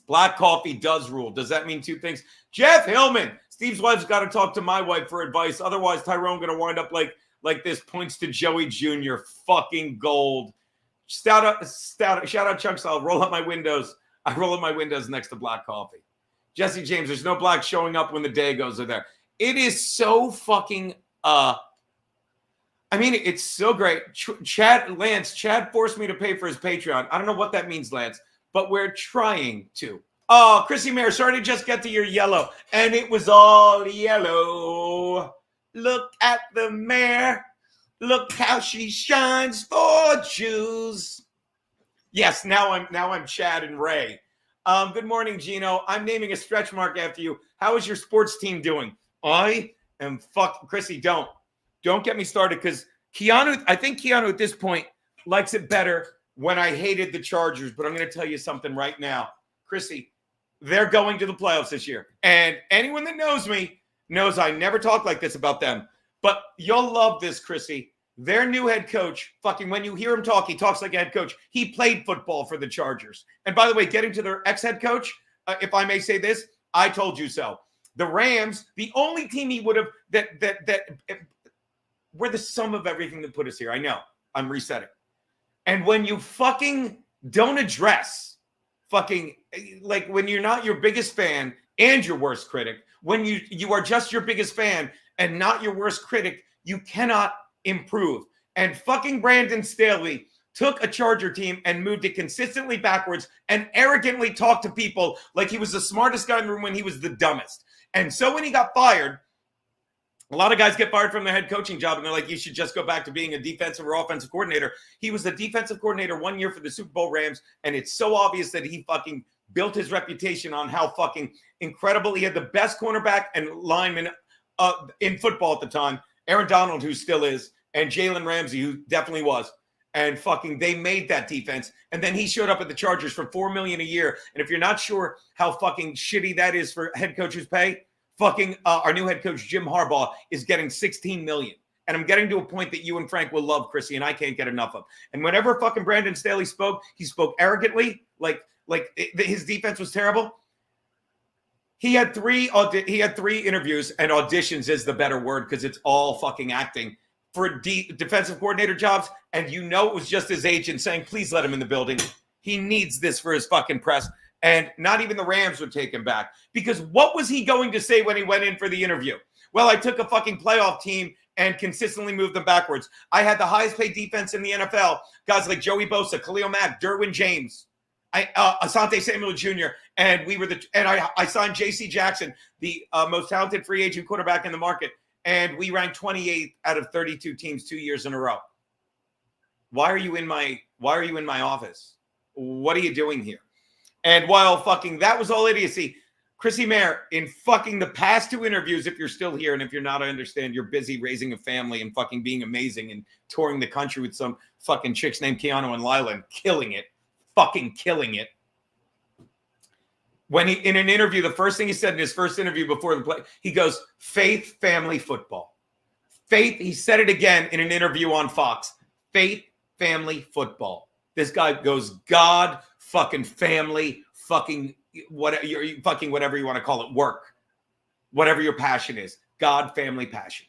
Black coffee does rule. Does that mean two things? Jeff Hillman, Steve's wife's got to talk to my wife for advice. Otherwise, Tyrone going to wind up like this. Points to Joey Jr. Fucking gold. Shout out Chuck Style. Roll up my windows. I roll up my windows next to black coffee. Jesse James, there's no black showing up when the Dagos are there. It is so fucking, it's so great. Chad forced me to pay for his Patreon. I don't know what that means, Lance, but we're trying to. Oh, Chrissy Mayer, sorry to just get to your yellow. And it was all yellow. Look at the mare. Look how she shines for Jews. Yes, now I'm Chad and Ray. Good morning, Gino. I'm naming a stretch mark after you. How is your sports team doing? I am Chrissy, don't get me started, because I think Keanu at this point likes it better when I hated the Chargers, but I'm going to tell you something right now. Chrissy, they're going to the playoffs this year. And anyone that knows me knows I never talk like this about them. But you'll love this, Chrissy. Their new head coach, when you hear him talk, he talks like a head coach. He played football for the Chargers. And by the way, getting to their ex-head coach, if I may say this, I told you so. The Rams, the only team he would have that we're the sum of everything that put us here. I know. I'm resetting. And when you fucking don't address when you're not your biggest fan and your worst critic, when you are just your biggest fan and not your worst critic, you cannot improve. And fucking Brandon Staley took a Charger team and moved it consistently backwards and arrogantly talked to people like he was the smartest guy in the room when he was the dumbest. And so when he got fired, a lot of guys get fired from their head coaching job and they're like, you should just go back to being a defensive or offensive coordinator. He was the defensive coordinator 1 year for the Super Bowl Rams, and it's so obvious that he fucking built his reputation on how fucking incredible. He had the best cornerback and lineman in football at the time, Aaron Donald, who still is, and Jalen Ramsey, who definitely was. And fucking they made that defense. And then he showed up at the Chargers for $4 million a year. And if you're not sure how fucking shitty that is for head coaches' pay, our new head coach, Jim Harbaugh, is getting $16 million. And I'm getting to a point that you and Frank will love, Chrissy, and I can't get enough of. And whenever fucking Brandon Staley spoke, he spoke arrogantly, like his defense was terrible. He had three interviews, and auditions is the better word because it's all fucking acting, for defensive coordinator jobs. And it was just his agent saying, please let him in the building. He needs this for his fucking press. And not even the Rams would take him back. Because what was he going to say when he went in for the interview? Well, I took a fucking playoff team and consistently moved them backwards. I had the highest paid defense in the NFL. Guys like Joey Bosa, Khalil Mack, Derwin James, Asante Samuel Jr., and I signed J.C. Jackson, the most talented free agent quarterback in the market, and we ranked 28th out of 32 teams 2 years in a row. Why are you in my office? What are you doing here? And while fucking that was all idiocy, Chrissy Mayer, in fucking the past two interviews, if you're still here, and if you're not, I understand you're busy raising a family and fucking being amazing and touring the country with some fucking chicks named Keanu and Lila and killing it. Fucking killing it. When in an interview, the first thing he said in his first interview before the play, he goes, faith, family, football. Faith, he said it again in an interview on Fox. Faith, family, football. This guy goes, God, fucking family, fucking whatever you want to call it, work. Whatever your passion is. God, family, passion.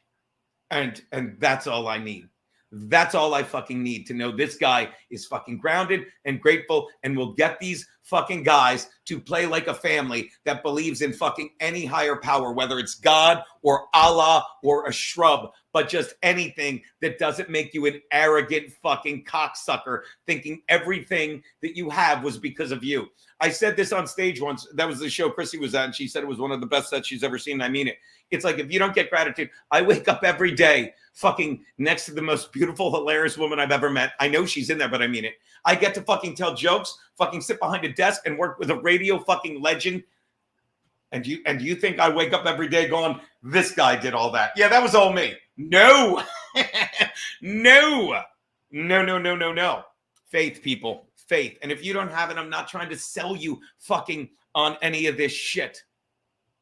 And that's all I need. That's all I fucking need to know this guy is fucking grounded and grateful and will get these fucking guys to play like a family that believes in fucking any higher power, whether it's God or Allah or a shrub, but just anything that doesn't make you an arrogant fucking cocksucker thinking everything that you have was because of you. I said this on stage once. That was the show Chrissy was at, and she said it was one of the best sets she's ever seen. And I mean it. It's like, if you don't get gratitude, I wake up every day fucking next to the most beautiful, hilarious woman I've ever met. I know she's in there, but I mean it. I get to fucking tell jokes, fucking sit behind a desk and work with a radio fucking legend. And you think I wake up every day going, this guy did all that? Yeah, that was all me. No. No. Faith, people. faith. And if you don't have it, I'm not trying to sell you fucking on any of this shit.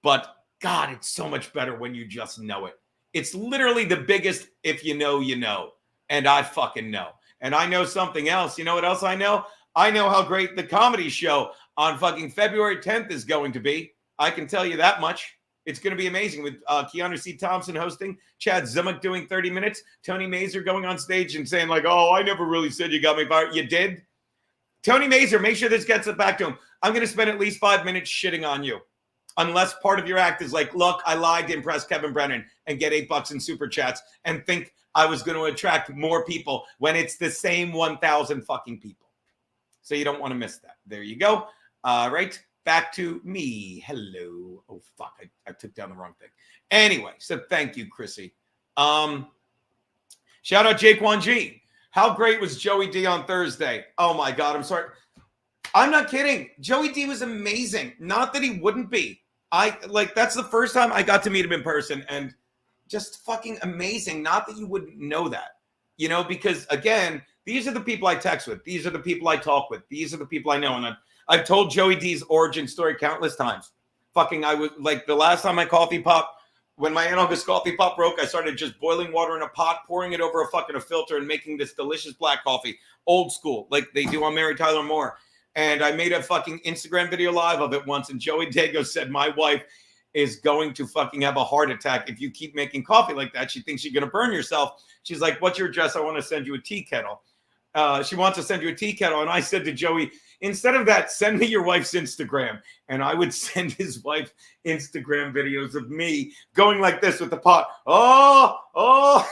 But God, it's so much better when you just know it. It's literally the biggest if you know, you know. And I fucking know. And I know something else. You know what else I know? I know how great the comedy show on fucking February 10th is going to be. I can tell you that much. It's going to be amazing with Keanu C. Thompson hosting, Chad Zumach doing 30 minutes, Tony Mazur going on stage and saying like, oh, I never really said you got me fired. You did? Tony Mazur, make sure this gets it back to him. I'm going to spend at least 5 minutes shitting on you. Unless part of your act is like, look, I lied to impress Kevin Brennan and get $8 in super chats and think I was going to attract more people when it's the same 1,000 fucking people. So you don't want to miss that. There you go. Right. Back to me. Hello. Oh, fuck. I took down the wrong thing. Anyway, so thank you, Chrissy. Shout out Jaquan G. How great was Joey D on Thursday? Oh, my God. I'm sorry. I'm not kidding. Joey D was amazing. Not that he wouldn't be. That's the first time I got to meet him in person and just fucking amazing. Not that you wouldn't know that, you know, because again, these are the people I text with. These are the people I talk with. These are the people I know. And I've told Joey D's origin story countless times. Fucking, I was like the last time my coffee pot, when my Aunt August coffee pot broke, I started just boiling water in a pot, pouring it over a filter and making this delicious black coffee, old school, like they do on Mary Tyler Moore. And I made a fucking Instagram video live of it once. And Joey Dago said, my wife is going to fucking have a heart attack if you keep making coffee like that. She thinks you're going to burn yourself. She's like, what's your address? I want to send you a tea kettle. She wants to send you a tea kettle. And I said to Joey, instead of that, send me your wife's Instagram. And I would send his wife Instagram videos of me going like this with the pot. Oh.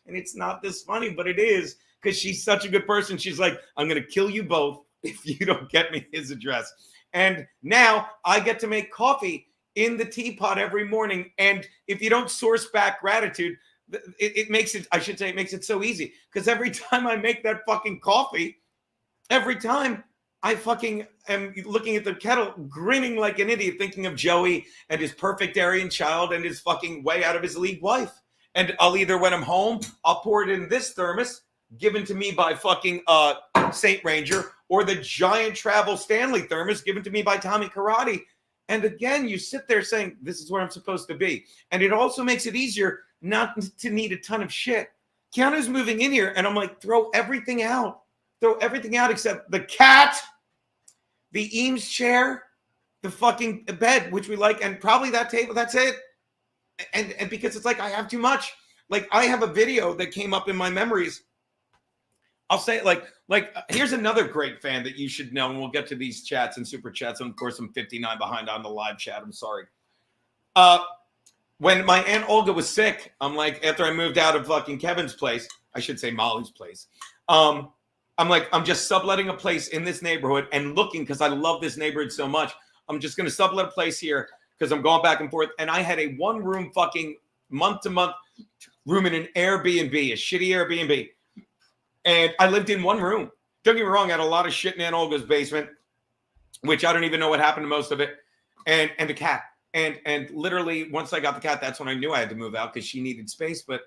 And it's not this funny, but it is. Because she's such a good person. She's like, I'm going to kill you both if you don't get me his address. And now I get to make coffee in the teapot every morning. And if you don't source back gratitude, it makes it, I should say, it makes it so easy. Because every time I make that fucking coffee, every time I fucking am looking at the kettle, grinning like an idiot, thinking of Joey and his perfect Aryan child and his fucking way out of his league wife. And I'll either, when I'm home, I'll pour it in this thermos, given to me by fucking Saint Ranger, or the giant travel Stanley thermos given to me by Tommy Karate. And again, you sit there saying, this is where I'm supposed to be. And it also makes it easier not to need a ton of shit. Keanu's moving in here, and I'm like, throw everything out. Throw everything out except the cat, the Eames chair, the fucking bed, which we like, and probably that table. That's it. And because it's like, I have too much. Like, I have a video that came up in my memories. I'll say it like here's another great fan that you should know, and we'll get to these chats and super chats. And of course, I'm 59 behind on the live chat. I'm sorry. When my Aunt Olga was sick, I'm like, after I moved out of fucking Kevin's place, I should say Molly's place. I'm like, I'm just subletting a place in this neighborhood and looking, because I love this neighborhood so much. I'm just going to sublet a place here because I'm going back and forth. And I had a 1-room fucking month-to-month room in an Airbnb, a shitty Airbnb. And I lived in 1 room. Don't get me wrong, I had a lot of shit in Aunt Olga's basement, which I don't even know what happened to most of it, and a cat. And literally, once I got the cat, that's when I knew I had to move out because she needed space. But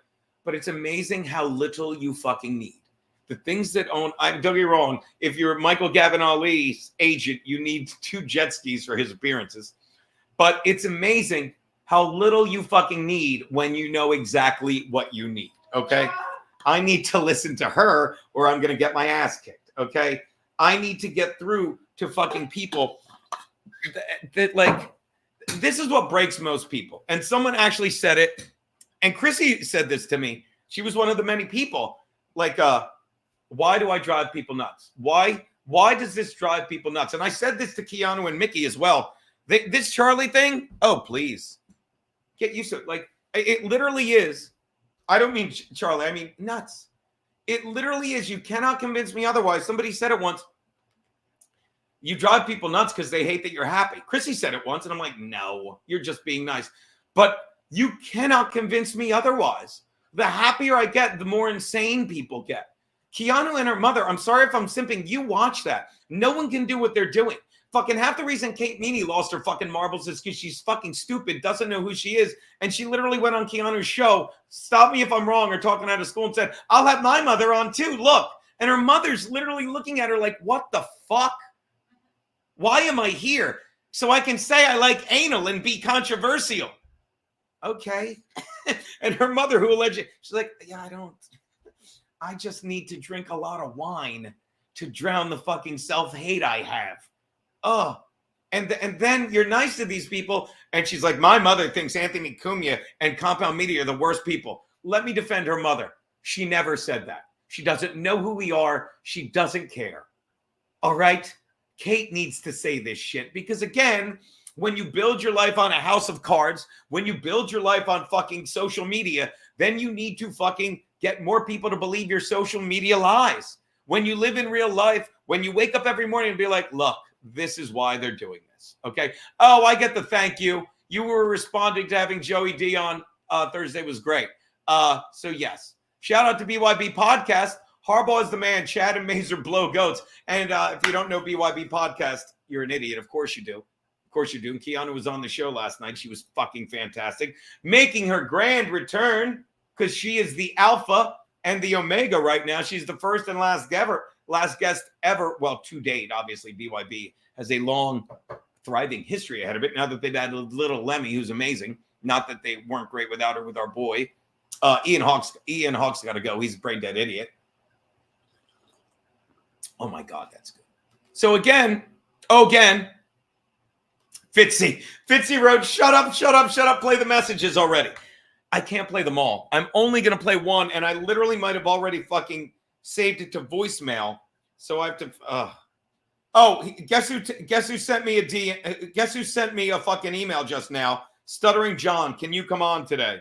it's amazing how little you fucking need. The things that own, don't get me wrong, if you're Michael Gavin Ali's agent, you need 2 jet skis for his appearances. But it's amazing how little you fucking need when you know exactly what you need, okay? I need to listen to her or I'm going to get my ass kicked, okay? I need to get through to fucking people that like, this is what breaks most people. And someone actually said it, and Chrissy said this to me. She was one of the many people. Like, why do I drive people nuts? Why does this drive people nuts? And I said this to Keanu and Mickey as well. This Charlie thing, oh, please. Get used to it. Like, it literally is. I don't mean Charlie, I mean nuts. It literally is. You cannot convince me otherwise. Somebody said it once. You drive people nuts because they hate that you're happy. Chrissy said it once, and I'm like, no, you're just being nice. But you cannot convince me otherwise. The happier I get, the more insane people get. Keanu and her mother, I'm sorry if I'm simping, you watch that. No one can do what they're doing. Fucking half the reason Kate Meanie lost her fucking marbles is because she's fucking stupid, doesn't know who she is. And she literally went on Keanu's show, stop me if I'm wrong, or talking out of school and said, I'll have my mother on too. Look, And her mother's literally looking at her like, what the fuck? Why am I here? So I can say I like anal and be controversial. Okay. And her mother, who allegedly, she's like, yeah, I just need to drink a lot of wine to drown the fucking self-hate I have. Oh, and then you're nice to these people. And she's like, my mother thinks Anthony Cumia and Compound Media are the worst people. Let me defend her mother. She never said that. She doesn't know who we are. She doesn't care. All right? Kate needs to say this shit because, again, when you build your life on a house of cards, when you build your life on fucking social media, then you need to fucking get more people to believe your social media lies. When you live in real life, when you wake up every morning and be like, look, this is why they're doing this. Okay. Oh, I get the thank you. You were responding to having Joey D on Thursday was great. So yes, shout out to BYB Podcast. Harbaugh is the man. Chad and Mazer blow goats. And if you don't know BYB Podcast, you're an idiot. Of course you do. Of course you do. And Keanu was on the show last night. She was fucking fantastic, making her grand return because she is the alpha and the omega right now. She's the first and last guest ever. Well, to date, obviously, BYB has a long, thriving history ahead of it. Now that they've had a little Lemmy, who's amazing. Not that they weren't great without her with our boy. Ian Hawk's got to go. He's a brain dead idiot. Oh, my God, that's good. So, again, Fitzy wrote, shut up, play the messages already. I can't play them all. I'm only going to play one, and I literally might have already fucking saved it to voicemail. So I have to, guess who sent me guess who sent me a fucking email just now? Stuttering John, can you come on today?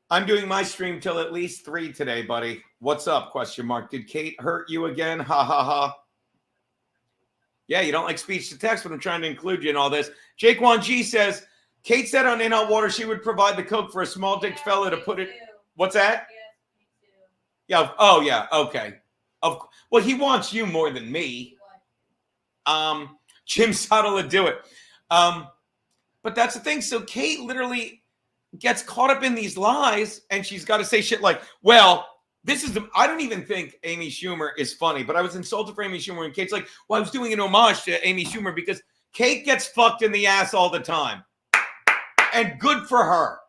I'm doing my stream till at least 3 today, buddy. What's up? Question mark. Did Kate hurt you again? Ha ha ha. Yeah, you don't like speech to text, but I'm trying to include you in all this. Jake Wan G says, Kate said on In Hot Water she would provide the coke for a small dick fella to put it. What's that? Yeah. Oh, yeah. Okay. Well, he wants you more than me. Jim Suttle would do it. But that's the thing. So Kate literally gets caught up in these lies, and she's got to say shit like, well, I don't even think Amy Schumer is funny, but I was insulted for Amy Schumer, and Kate's like, well, I was doing an homage to Amy Schumer because Kate gets fucked in the ass all the time. And good for her.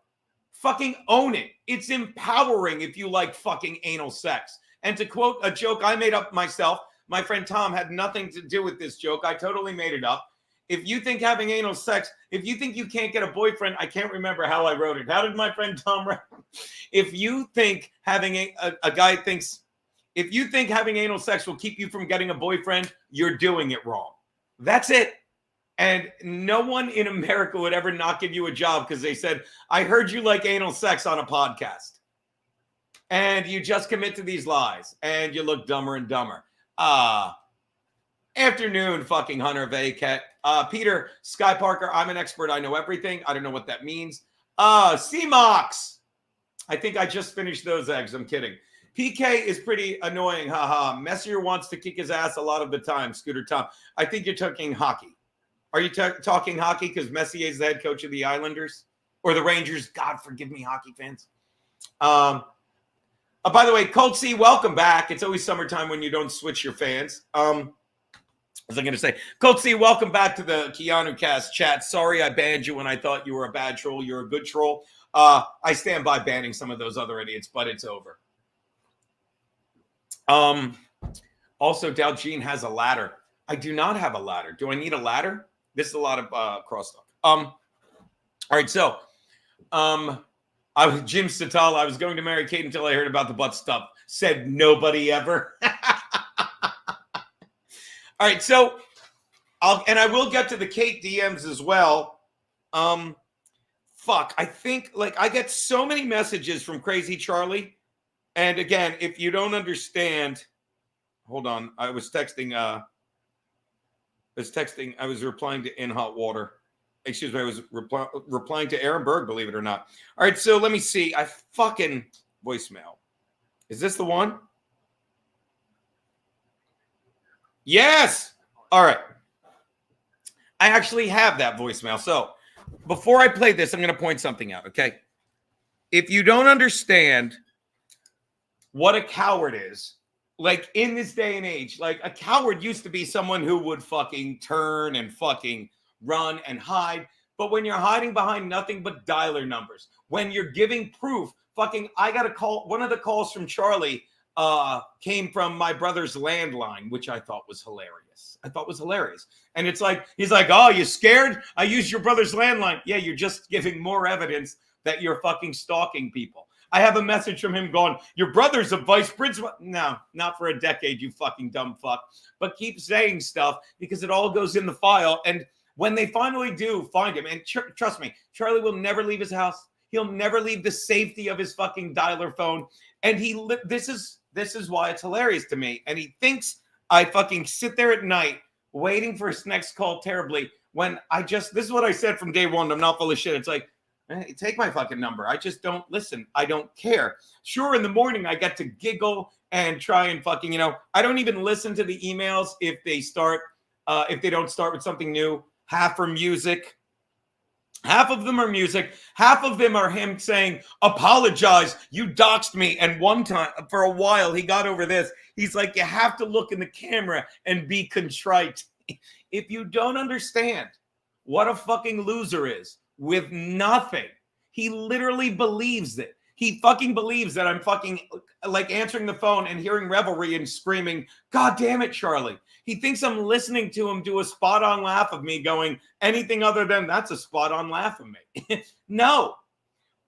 Fucking own it. It's empowering if you like fucking anal sex. And to quote a joke I made up myself, my friend Tom had nothing to do with this joke. I totally made it up. If you think having anal sex, if you think you can't get a boyfriend, I can't remember how I wrote it. How did my friend Tom write it? If you think having if you think having anal sex will keep you from getting a boyfriend, you're doing it wrong. That's it. And no one in America would ever not give you a job because they said, I heard you like anal sex on a podcast. And you just commit to these lies and you look dumber and dumber. Afternoon, fucking Hunter Vayket. Peter, Sky Parker, I'm an expert. I know everything. I don't know what that means. C-Mox. I think I just finished those eggs. I'm kidding. PK is pretty annoying. Haha. Messier wants to kick his ass a lot of the time. Scooter Tom. I think you're talking hockey. Are you talking hockey because Messier is the head coach of the Islanders or the Rangers? God, forgive me, hockey fans. By the way, Colt C, welcome back. It's always summertime when you don't switch your fans. As I'm going to say, Colt C, welcome back to the Keanu Cast chat. Sorry I banned you when I thought you were a bad troll. You're a good troll. I stand by banning some of those other idiots, but it's over. Also, Dalgene has a ladder. I do not have a ladder. Do I need a ladder? This is a lot of crosstalk. All right, so I was Jim Satala. I was going to marry Kate until I heard about the butt stuff. Said nobody ever. All right, so I will get to the Kate DMs as well. I think I get so many messages from Crazy Charlie. And again, if you don't understand, hold on. I was replying to In Hot Water. Excuse me, I was replying to Aaron Berg, believe it or not. All right, so let me see. I fucking voicemail. Is this the one? Yes. All right. I actually have that voicemail. So before I play this, I'm going to point something out, okay? If you don't understand what a coward is. Like in this day and age, like a coward used to be someone who would fucking turn and fucking run and hide. But when you're hiding behind nothing but dialer numbers, when you're giving proof, fucking, I got a call. One of the calls from Charlie came from my brother's landline, which I thought was hilarious. And it's like, he's like, oh, you scared? I used your brother's landline. Yeah, you're just giving more evidence that you're fucking stalking people. I have a message from him going, your brother's a vice principal. No, not for a decade, you fucking dumb fuck. But keep saying stuff because it all goes in the file. And when they finally do find him, and trust me, Charlie will never leave his house. He'll never leave the safety of his fucking dialer phone. And this is why it's hilarious to me. And he thinks I fucking sit there at night waiting for his next call terribly when this is what I said from day one. I'm not full of shit. It's like, hey, take my fucking number. I just don't listen. I don't care. Sure, in the morning, I get to giggle and try and fucking, I don't even listen to the emails if they don't start with something new. Half are music. Half of them are music. Half of them are him saying, apologize, you doxed me. And one time, for a while, he got over this. He's like, you have to look in the camera and be contrite. If you don't understand what a fucking loser is, with nothing. He literally believes it. He fucking believes that I'm fucking like answering the phone and hearing revelry and screaming, God damn it, Charlie. He thinks I'm listening to him do a spot on laugh of me going anything other than that's a spot on laugh of me. No.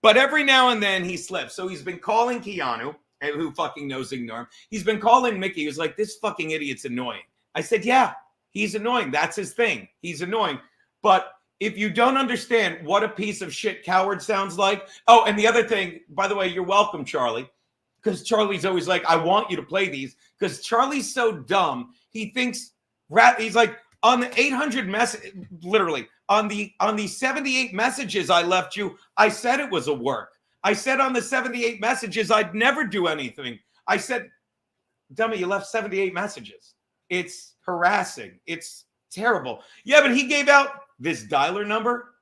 But every now and then he slips. So he's been calling Keanu, who fucking knows ignore him. He's been calling Mickey, who's like, this fucking idiot's annoying. I said, yeah, he's annoying. That's his thing. He's annoying. But if you don't understand what a piece of shit coward sounds like. Oh, and the other thing, by the way, you're welcome, Charlie. Because Charlie's always like, I want you to play these. Because Charlie's so dumb. He thinks, he's like, on the 800 message, literally, on the 78 messages I left you, I said it was a work. I said on the 78 messages, I'd never do anything. I said, dummy, you left 78 messages. It's harassing. It's terrible. Yeah, but he gave out this dialer number?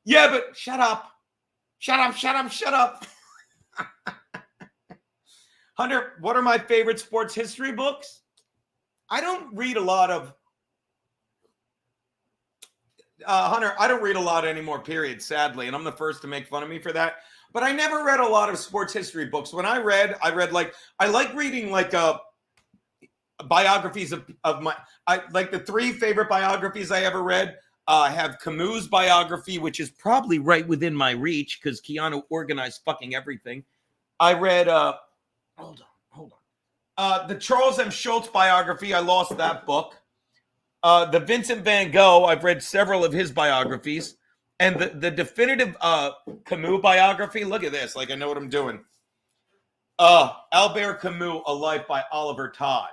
Yeah, but shut up. Hunter, what are my favorite sports history books? I don't read a lot of Hunter, I don't read a lot anymore, period, sadly. And I'm the first to make fun of me for that. But I never read a lot of sports history books. When I read like, I like reading like biographies of my, like the 3 favorite biographies I ever read. I have Camus' biography, which is probably right within my reach because Keanu organized fucking everything. I read, hold on. The Charles M. Schultz biography, I lost that book. The Vincent van Gogh, I've read several of his biographies. And the definitive Camus biography, look at this, like I know what I'm doing. Albert Camus, A Life by Oliver Todd.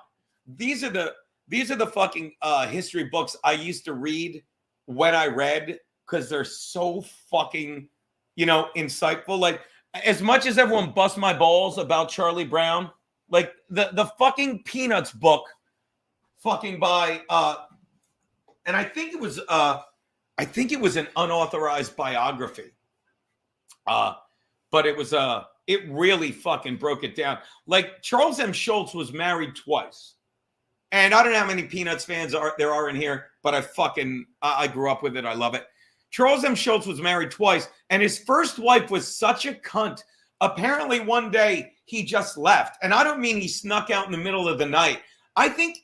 These are the fucking history books I used to read when I read because they're so fucking, insightful. Like, as much as everyone busts my balls about Charlie Brown, like the fucking Peanuts book, fucking by, and I think it was an unauthorized biography, but it was it really fucking broke it down. Like Charles M. Schultz was married twice. And I don't know how many Peanuts fans there are in here, but I grew up with it. I love it. Charles M. Schultz was married twice, and his first wife was such a cunt. Apparently, one day he just left. And I don't mean he snuck out in the middle of the night. I think,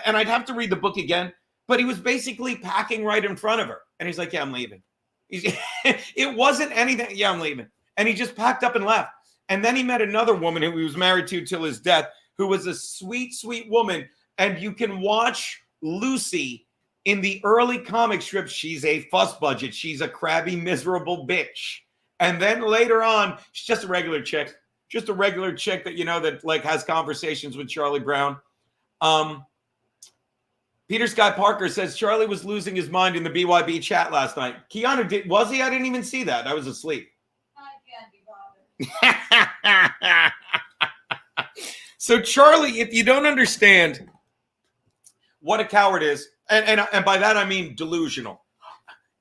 and I'd have to read the book again, but he was basically packing right in front of her. And he's like, yeah, I'm leaving. It wasn't anything. Yeah, I'm leaving. And he just packed up and left. And then he met another woman who he was married to till his death, who was a sweet, sweet woman. And you can watch Lucy in the early comic strips. She's a fuss budget. She's a crabby, miserable bitch. And then later on, she's just a regular chick. Just a regular chick that, that like has conversations with Charlie Brown. Peter Scott Parker says Charlie was losing his mind in the BYB chat last night. Keanu, was he? I didn't even see that. I was asleep. I can't be bothered. So Charlie, if you don't understand what a coward is, and by that I mean delusional.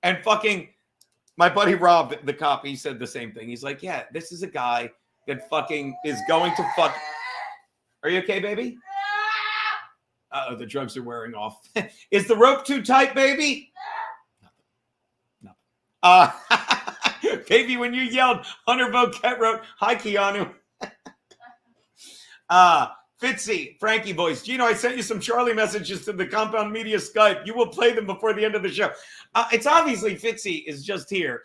And fucking my buddy Rob, the cop, he said the same thing. He's like, yeah, this is a guy that fucking is going to fuck. Are you okay, baby? Uh-oh, the drugs are wearing off. Is the rope too tight, baby? No. Baby, when you yelled, Hunter Boquette wrote, hi, Keanu. Fitzy, Frankie voice. Gino, I sent you some Charlie messages to the Compound Media Skype. You will play them before the end of the show. It's obviously Fitzy is just here.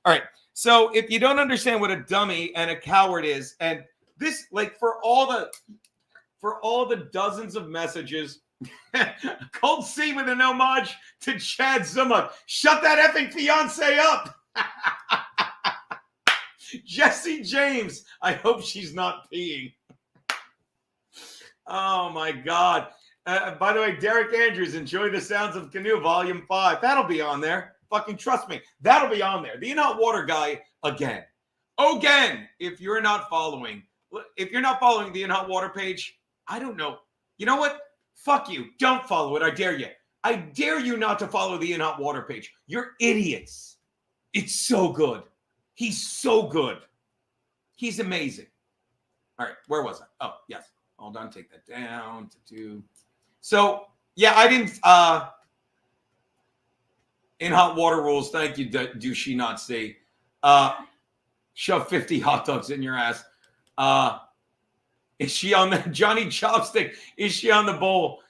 All right. So if you don't understand what a dummy and a coward is, and this, like, for all the dozens of messages, Cold C with an homage to Chad Zuma. Shut that effing fiance up. Jesse James. I hope she's not peeing. Oh my God. By the way, Derek Andrews, Enjoy the Sounds of Canoe, Volume 5. That'll be on there. Fucking trust me. That'll be on there. The In Hot Water guy again. Again. If you're not following the In Hot Water page, I don't know. You know what? Fuck you. Don't follow it. I dare you. I dare you not to follow the In Hot Water page. You're idiots. It's so good. He's so good. He's amazing. All right. Where was I? Oh, yes. Hold on. Take that down to 2. So, yeah, I didn't. In Hot Water rules. Thank you, Do She Not See. Shove 50 hot dogs in your ass. Is she on the Johnny Chopstick? Is she on the bowl?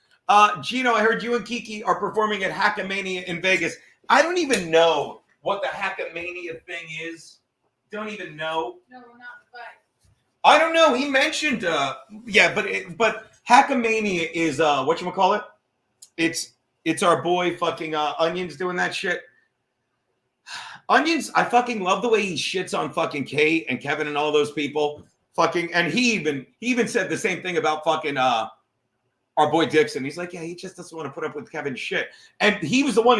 Gino, I heard you and Kiki are performing at Hackamania in Vegas. I don't even know what the Hackamania thing is. Don't even know. No, we're not fight. I don't know. He mentioned, but Hackamania is whatchamacallit? It's our boy fucking Onions doing that shit. Onions, I fucking love the way he shits on fucking Kate and Kevin and all those people. Fucking, and he even said the same thing about fucking our boy Dixon. He's like, yeah, he just doesn't want to put up with Kevin's shit. And he was the one.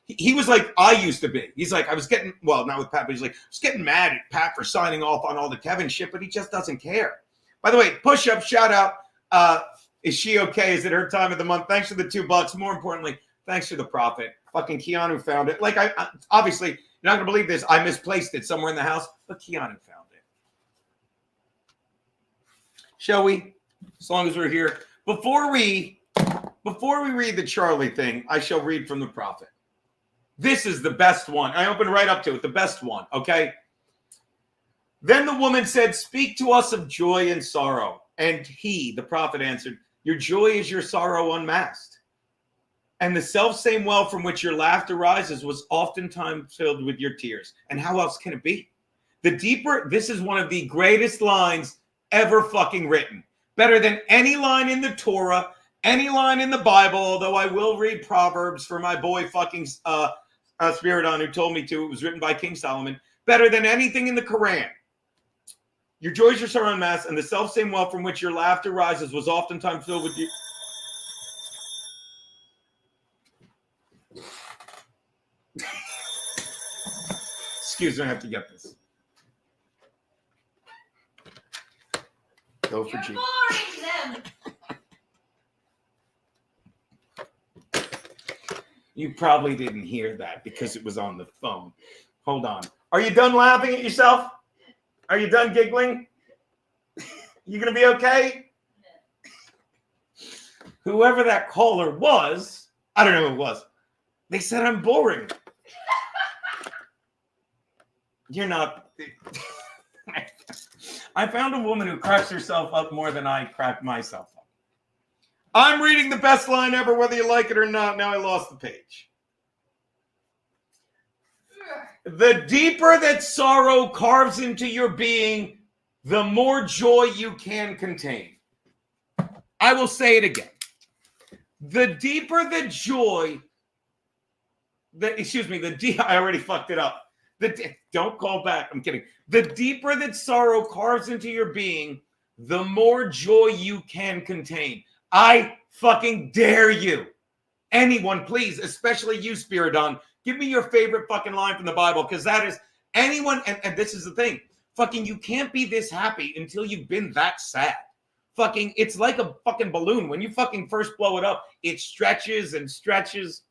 He was like, I used to be. He's like, I was getting, well, not with Pat, but he's like, I was getting mad at Pat for signing off on all the Kevin shit, but he just doesn't care. By the way, push up, shout out. Is she okay? Is it her time of the month? Thanks for the $2. More importantly, thanks for the profit. Fucking Keanu found it. Like, I obviously, you're not gonna believe this. I misplaced it somewhere in the house, but Keanu found it. Shall we? As long as we're here. Before we read the Charlie thing, I shall read from the prophet. This is the best one. I opened right up to it. The best one, okay? Then the woman said, speak to us of joy and sorrow. And he, the prophet, answered, your joy is your sorrow unmasked. And the selfsame well from which your laughter rises was oftentimes filled with your tears. And how else can it be? The deeper, this is one of the greatest lines ever fucking written. Better than any line in the Torah, any line in the Bible, although I will read Proverbs for my boy fucking Spiridon, who told me to. It was written by King Solomon. Better than anything in the Quran. Your joys are sorrow unmasked, and the selfsame well from which your laughter rises was oftentimes filled with you. Excuse me, I have to get this. Go for G. You probably didn't hear that because it was on the phone. Hold on. Are you done laughing at yourself? Are you done giggling? You gonna be okay? Whoever that caller was, I don't know who it was. They said I'm boring. You're not. I found a woman who cracks herself up more than I crack myself up. I'm reading the best line ever, whether you like it or not. Now I lost the page. The deeper that sorrow carves into your being, the more joy you can contain. I will say it again. The deeper the joy, I already fucked it up. Don't call back. I'm kidding. The deeper that sorrow carves into your being, the more joy you can contain. I fucking dare you. Anyone, please, especially you, Spiridon, give me your favorite fucking line from the Bible, because that is anyone, and this is the thing. Fucking, you can't be this happy until you've been that sad. Fucking, it's like a fucking balloon. When you fucking first blow it up, it stretches and stretches.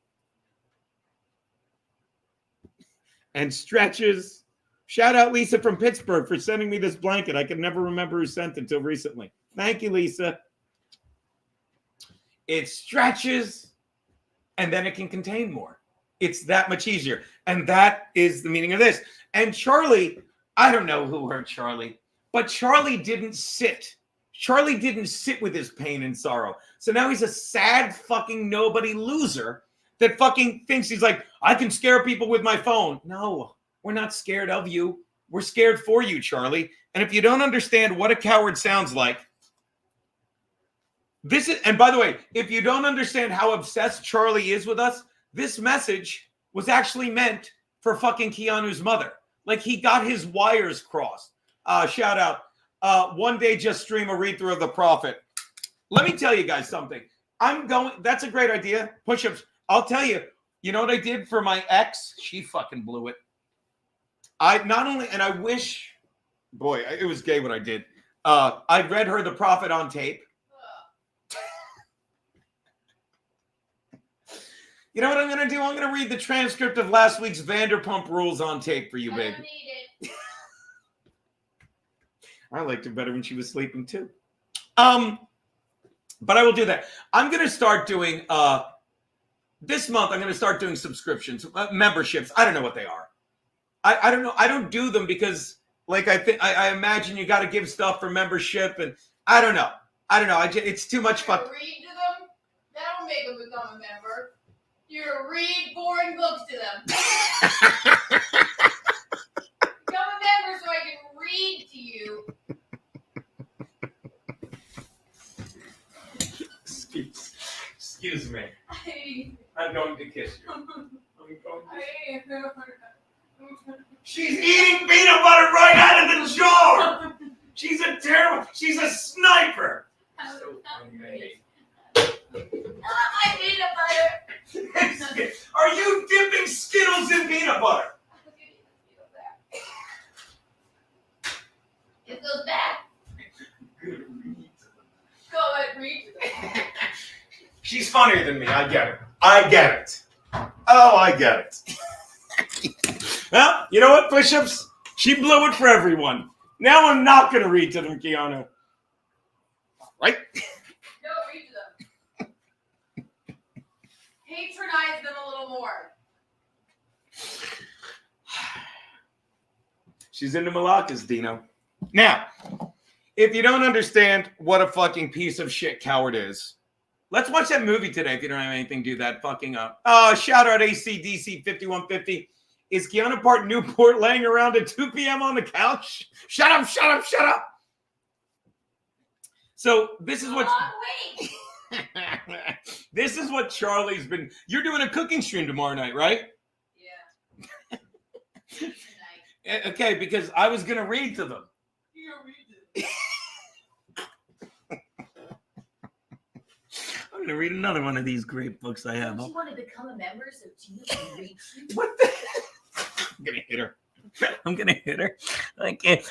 And stretches. Shout out Lisa from Pittsburgh for sending me this blanket. I can never remember who sent it until recently. Thank you, Lisa. It stretches and then it can contain more. It's that much easier. And that is the meaning of this. And Charlie, I don't know who hurt Charlie, but Charlie didn't sit. Charlie didn't sit with his pain and sorrow. So now he's a sad fucking nobody loser that fucking thinks he's like, I can scare people with my phone. No, we're not scared of you. We're scared for you, Charlie. And if you don't understand what a coward sounds like, this is, and by the way, if you don't understand how obsessed Charlie is with us, this message was actually meant for fucking Keanu's mother. Like he got his wires crossed. Shout out. One day just stream a read through of The Prophet. Let me tell you guys something. That's a great idea. Push-ups. I'll tell you, you know what I did for my ex? She fucking blew it. I wish, boy, it was gay what I did. I read her The Prophet on tape. You know what I'm going to do? I'm going to read the transcript of last week's Vanderpump Rules on tape for you, babe. I need it. I liked her better when she was sleeping too. But I will do that. I'm going to start doing, this month, I'm going to start doing subscriptions, memberships. I don't know what they are. I don't know. I don't do them because, like, I imagine you got to give stuff for membership, and I don't know. It's too much fun. Read to them. That'll make them become a member. You read boring books to them. Become a member so I can read to you. Excuse me. I'm going to kiss you. She's eating peanut butter right out of the jar. She's a sniper. So funny. My peanut butter. Are you dipping Skittles in peanut butter? It goes back. Go ahead, read. She's funnier than me. I get it. Oh, I get it. Well, you know what, Push-ups? She blew it for everyone. Now I'm not going to read to them, Keanu. Right? No, read to them. Patronize them a little more. She's into malakas, Dino. Now, if you don't understand what a fucking piece of shit coward is, let's watch that movie today if you don't have anything to do that fucking up. Shout out ACDC 5150. Is Keanu Part Newport laying around at 2 p.m. on the couch? Shut up. So this is what... Wait. This is what Charlie's been... You're doing a cooking stream tomorrow night, right? Yeah. Okay, because I was going to read to them. You're read I'm going to read another one of these great books I have. Don't you want to become a member so Tina can read you? What the... I'm going to hit her. Okay.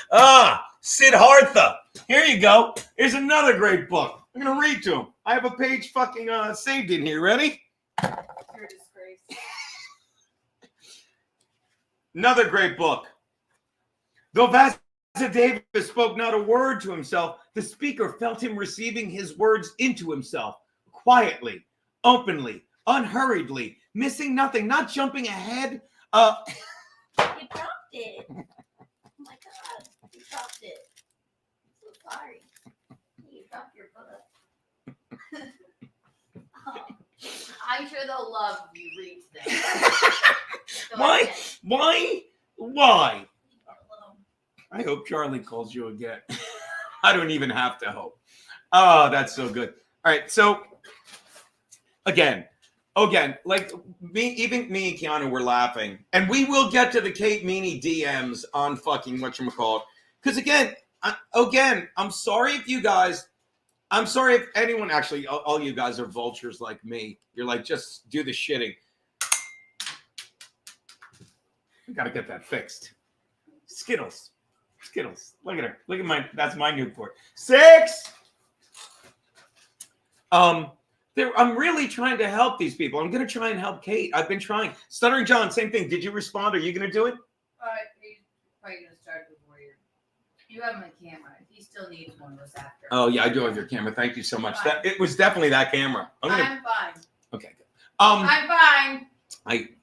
Siddhartha. Here you go. Here's another great book. I'm going to read to him. I have a page fucking saved in here. Ready? You're a disgrace. Another great book. Though Vasudeva spoke not a word to himself, the speaker felt him receiving his words into himself, quietly, openly, unhurriedly, missing nothing, not jumping ahead. You dropped it. Oh my God. You dropped it. I'm so sorry. You dropped your book. Oh, I'm sure they'll love you read to them. Why? I hope Charlie calls you again. I don't even have to hope. Oh, that's so good. All right, so again, like even me and Keanu were laughing, and we will get to the Kate Meanie DMs on fucking whatchamacallit. Because again, I'm sorry if you guys, I'm sorry if anyone, actually, all you guys are vultures like me. You're like, just do the shitting. We gotta get that fixed. Skittles. Look at her. Look at that's my Newport. 6. I'm really trying to help these people. I'm going to try and help Kate. I've been trying. Stuttering John, same thing. Did you respond? Are you going to do it? He's probably going to start before you. You have my camera. If he still needs one, was after. Oh yeah, I do have your camera. Thank you so much. That it was definitely that camera. I'm fine. Okay. Good. I'm fine.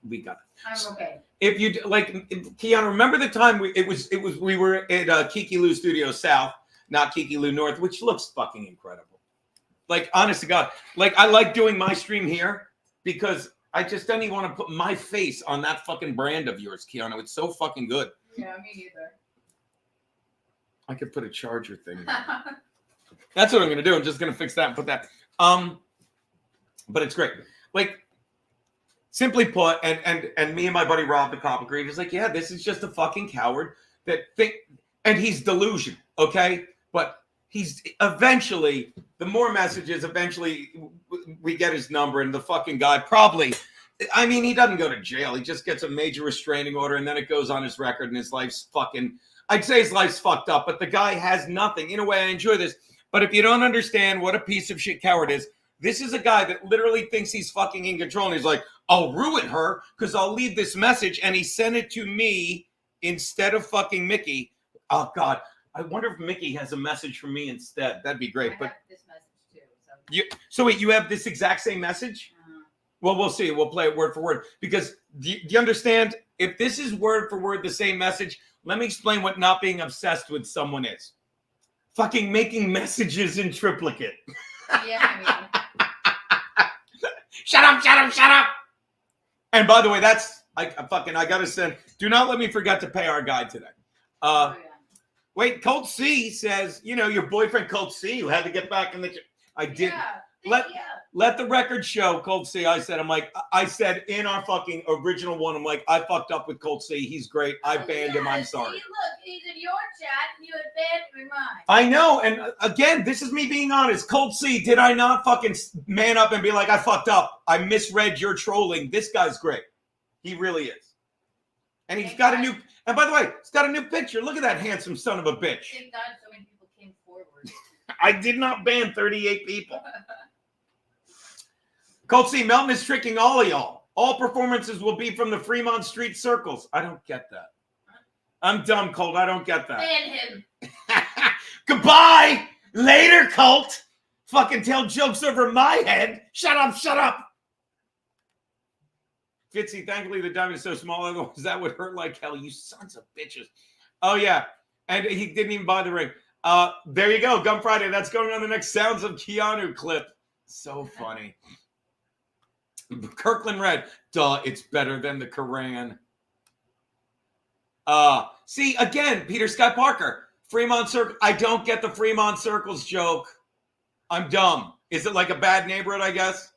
We got it. I'm okay. If you like, Keanu, remember the time we were at Kiki Lou Studio South, not Kiki Lou North, which looks fucking incredible. Like, honest to God, like I like doing my stream here because I just don't even want to put my face on that fucking brand of yours, Keanu. It's so fucking good. Yeah, me neither. I could put a charger thing. That's what I'm gonna do. I'm just gonna fix that and put that. But it's great. Like, simply put, and me and my buddy Rob the cop agreed. He's like, yeah, this is just a fucking coward that and he's delusional, okay? But he's eventually, the more messages, eventually we get his number, and the fucking guy probably, I mean, he doesn't go to jail. He just gets a major restraining order, and then it goes on his record, and his life's fucking, I'd say his life's fucked up, but the guy has nothing. In a way, I enjoy this. But if you don't understand what a piece of shit coward is, this is a guy that literally thinks he's fucking in control, and he's like, I'll ruin her because I'll leave this message, and he sent it to me instead of fucking Mickey. Oh, God. I wonder if Mickey has a message from me instead. That'd be great. I But have this message too. so wait, you have this exact same message? Well, we'll see. We'll play it word for word. Because do you understand? If this is word for word the same message, let me explain what not being obsessed with someone is. Fucking making messages in triplicate. Yeah, I mean. Shut up, shut up, shut up. And by the way, that's, I got to send, do not let me forget to pay our guy today. Oh, yeah. Wait, Colt C says, you know, your boyfriend Colt C, who had to get back in the, I did. Yeah. Let the record show, Colt C. I said in our fucking original one, I'm like, I fucked up with Colt C. He's great. I banned him. I'm sorry. See, look, he's in your chat, and you had banned him in mine. I know. And again, this is me being honest. Colt C, did I not fucking man up and be like, I fucked up? I misread your trolling. This guy's great. He really is. And he's got a new, and by the way, he's got a new picture. Look at that handsome son of a bitch. Thank God so many people came forward. I did not ban 38 people. Colt C, Melton is tricking all of y'all. All performances will be from the Fremont Street circles. I don't get that. I'm dumb, Colt. I don't get that. Ban him. Goodbye. Later, Colt. Fucking tell jokes over my head. Shut up, shut up. Fitzy, thankfully the diamond is so small, otherwise that would hurt like hell. You sons of bitches. Oh, yeah. And he didn't even buy the ring. There you go. Gun Friday. That's going on the next Sounds of Keanu clip. So funny. Kirkland Red. Duh, it's better than the Koran. See, again, Peter Scott Parker. Fremont Circle. I don't get the Fremont Circles joke. I'm dumb. Is it like a bad neighborhood, I guess?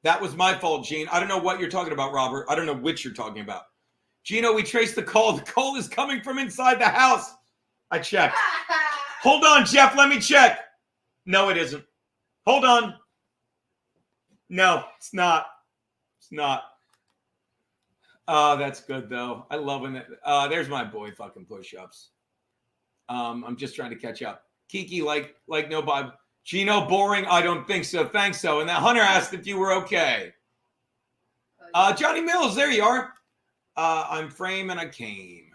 That was my fault, Gene. I don't know what you're talking about, Robert. I don't know which you're talking about. Gino, we traced the call. The call is coming from inside the house. I checked. Hold on, Jeff. Let me check. No, it isn't. Hold on. No, it's not. It's not. Oh, that's good, though. I love it. There's my boy fucking push-ups. I'm just trying to catch up. Kiki, like no Bob. Gino, boring? I don't think so. Thanks, so. And that Hunter asked if you were okay. Johnny Mills, there you are. I'm frame and I came.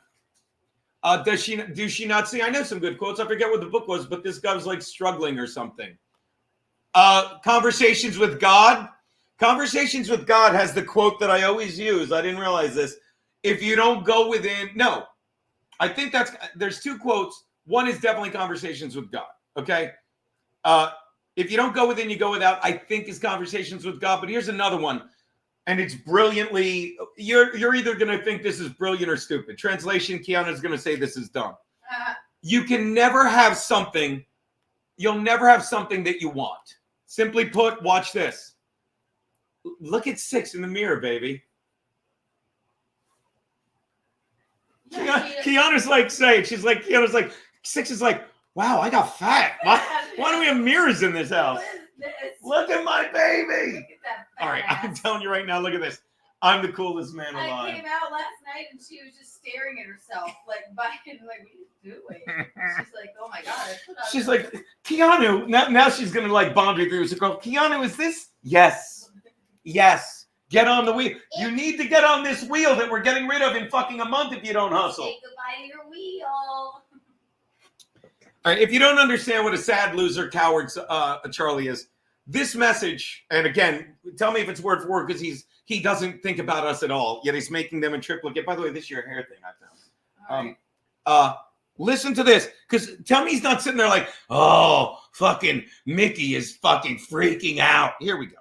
Do she not see? I know some good quotes. I forget what the book was, but this guy was like struggling or something. Conversations with God. Conversations with God has the quote that I always use. I didn't realize this. If you don't go within, no. I think there's two quotes. One is definitely Conversations with God. Okay. If you don't go within, you go without, I think is Conversations with God. But here's another one. And it's brilliantly, you're either going to think this is brilliant or stupid. Translation, Keanu's going to say this is dumb. You can never have something, you'll never have something that you want. Simply put, watch this. Look at 6 in the mirror, baby. Keanu's like saying, Keanu's like, 6 is like, wow, I got fat. Why do we have mirrors in this house? Look at my baby. Look at that. All right, I'm telling you right now, look at this. I'm the coolest man I alive. came out last night and she was just staring at herself, like, what are you doing? She's like, oh my God. She's like, Keanu. Now she's going to like bond with you. She's going, Keanu, is this? Yes. Get on the wheel. You need to get on this wheel that we're getting rid of in fucking a month if you don't hustle. Say goodbye to your wheel. All right, if you don't understand what a sad loser, coward Charlie is, this message, and again, tell me if it's word for word, because he doesn't think about us at all, yet he's making them in triplicate. By the way, this is your hair thing I found. Listen to this, because tell me he's not sitting there like, oh, fucking Mickey is fucking freaking out. Here we go.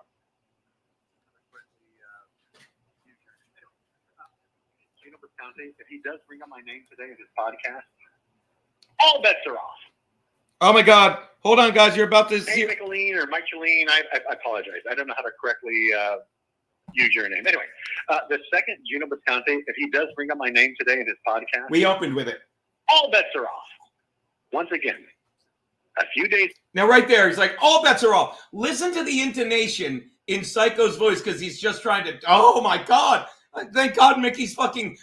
If he does bring up my name today in his podcast, all bets are off. Oh my God. Hold on, guys. You're about to see. Hey, Micheline or Micheline, I apologize. I don't know how to correctly use your name. Anyway, the second Gino Bisconte, if he does bring up my name today in his podcast, We opened with it. all bets are off. Once again, a few days. Now, right there, he's like, all bets are off. Listen to the intonation in Psycho's voice, because he's just trying to, oh my God. Thank God Mickey's fucking,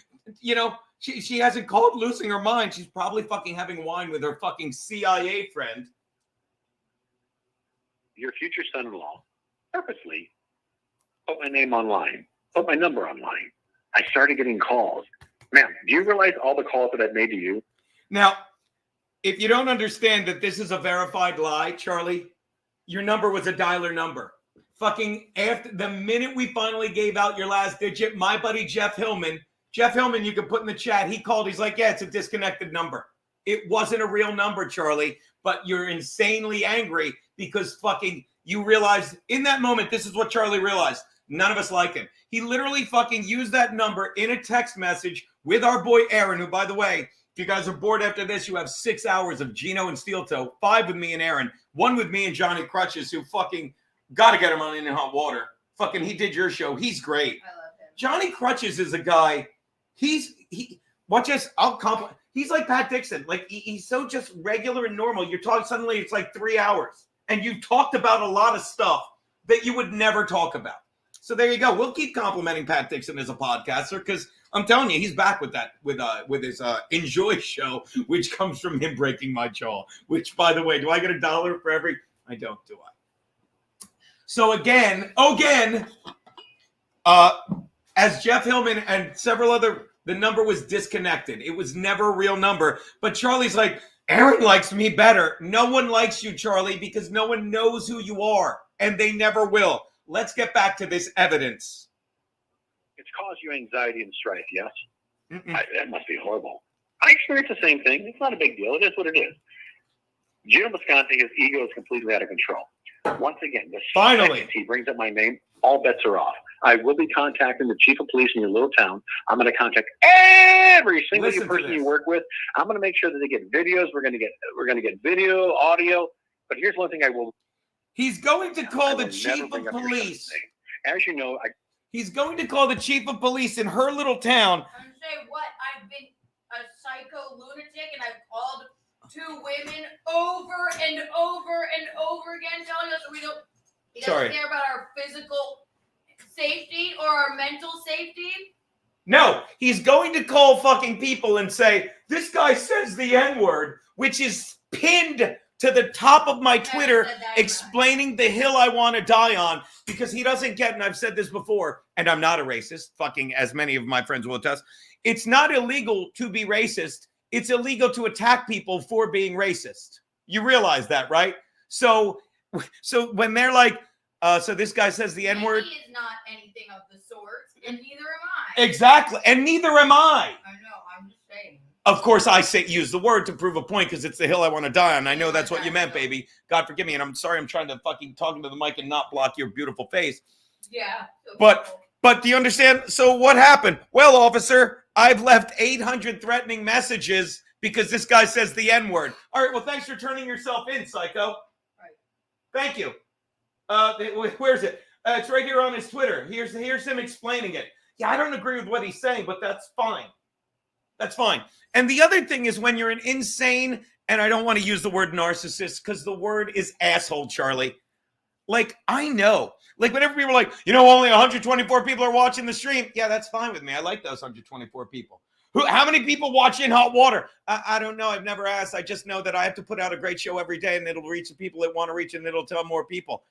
she hasn't called losing her mind. She's probably fucking having wine with her fucking CIA friend. Your future son-in-law purposely put my name online, put my number online. I started getting calls. Ma'am, do you realize all the calls that I've made to you? Now, if you don't understand that this is a verified lie, Charlie, your number was a dialer number. Fucking after the minute we finally gave out your last digit, my buddy Jeff Hillman, you can put in the chat, he called, he's like, yeah, it's a disconnected number. It wasn't a real number, Charlie, but you're insanely angry because fucking you realized in that moment, this is what Charlie realized. None of us like him. He literally fucking used that number in a text message with our boy Aaron, who, by the way, if you guys are bored after this, you have 6 hours of Gino and Steel Toe, 5 with me and Aaron, 1 with me and Johnny Crutches, who fucking got to get him on In Hot Water. Fucking, he did your show. He's great. I love him. Johnny Crutches is a guy. Watch this. I'll compliment. He's like Pat Dixon. Like he's so just regular and normal. You're talking suddenly, it's like 3 hours, and you've talked about a lot of stuff that you would never talk about. So there you go. We'll keep complimenting Pat Dixon as a podcaster because I'm telling you, he's back with that with his Enjoy show, which comes from him breaking my jaw. Which, by the way, do I get $1 for every? I don't, do I? So again, as Jeff Hillman and several other, the number was disconnected. It was never a real number. But Charlie's like, Aaron likes me better. No one likes you, Charlie, because no one knows who you are, and they never will. Let's get back to this evidence. It's caused you anxiety and strife, yes? That must be horrible. I experienced the same thing. It's not a big deal. It is what it is. Gino Bisconte, his ego is completely out of control. Once again, the Finally, second he brings up my name, all bets are off. I will be contacting the chief of police in your little town. I'm going to contact every single person you work with. I'm going to make sure that they get videos. We're going to get video, audio. But here's one thing I will. He's going to call the chief of police. As you know, he's going to call the chief of police in her little town. I'm going to say what? I've been a psycho lunatic and I've called 2 women over and over and over again telling us he doesn't care about our physical safety or our mental safety. No, he's going to call fucking people and say, this guy says the N-word, which is pinned to the top of my Twitter explaining the hill I want to die on, because he doesn't get, and I've said this before, and I'm not a racist, fucking as many of my friends will attest, it's not illegal to be racist. It's illegal to attack people for being racist. You realize that, right? So when they're like, so this guy says the N-word. He is not anything of the sort, and neither am I. Exactly, and neither am I. I know, I'm just saying. Of course, I use the word to prove a point because it's the hill I want to die on. I know that's what you meant, baby. God forgive me, and I'm sorry I'm trying to fucking talk into the mic and not block your beautiful face. Yeah. But do you understand? So what happened? Well, officer, I've left 800 threatening messages because this guy says the N-word. All right, well, thanks for turning yourself in, psycho. Right. Thank you. Where's it? It's right here on his Twitter. Here's him explaining it. Yeah, I don't agree with what he's saying, but that's fine. That's fine. And the other thing is when you're an insane, and I don't want to use the word narcissist because the word is asshole, Charlie. Like, I know. Like, whenever people are like, only 124 people are watching the stream. Yeah, that's fine with me. I like those 124 people. How many people watch In Hot Water? I don't know. I've never asked. I just know that I have to put out a great show every day, and it'll reach the people that want to reach, and it'll tell more people.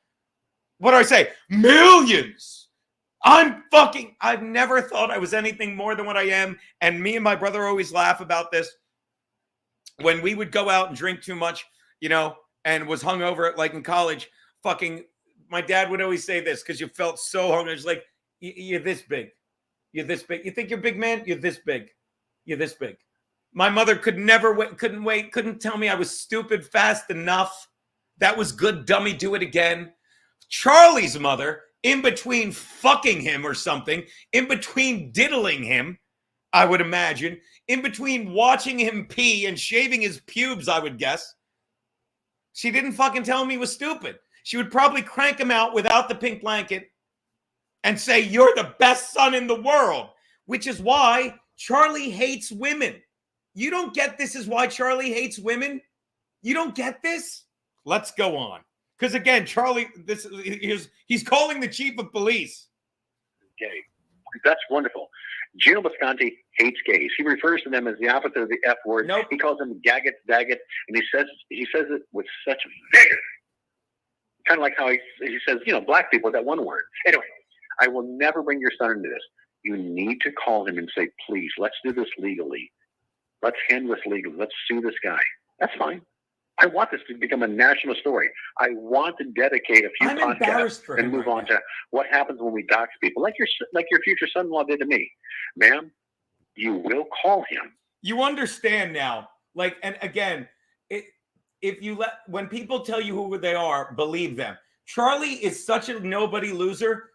What do I say? Millions. I've never thought I was anything more than what I am. And me and my brother always laugh about this. When we would go out and drink too much, and was hungover, like in college, my dad would always say this because you felt so hungry. It's like, you're this big. You're this big. You think you're big, man? You're this big. You're this big. My mother couldn't tell me I was stupid fast enough. That was good, dummy, do it again. Charlie's mother, in between fucking him or something, in between diddling him, I would imagine, in between watching him pee and shaving his pubes, I would guess, she didn't fucking tell him he was stupid. She would probably crank him out without the pink blanket and say, you're the best son in the world, which is why Charlie hates women. You don't get this is why Charlie hates women? You don't get this? Let's go on. Because again, Charlie, he's calling the chief of police. Gay. That's wonderful. Gino Bisconti hates gays. He refers to them as the opposite of the F word. Nope. He calls them gaggets, daggets, and he says it with such vigor. Kind of like how he says, black people with that one word. Anyway, I will never bring your son into this. You need to call him and say, please, let's do this legally. Let's handle this legally. Let's sue this guy. That's fine. I want this to become a national story. I want to dedicate a few podcasts and move on to what happens when we dox people, like your future son-in-law did to me. Ma'am, you will call him. You understand now. And again, when people tell you who they are, believe them. Charlie is such a nobody loser.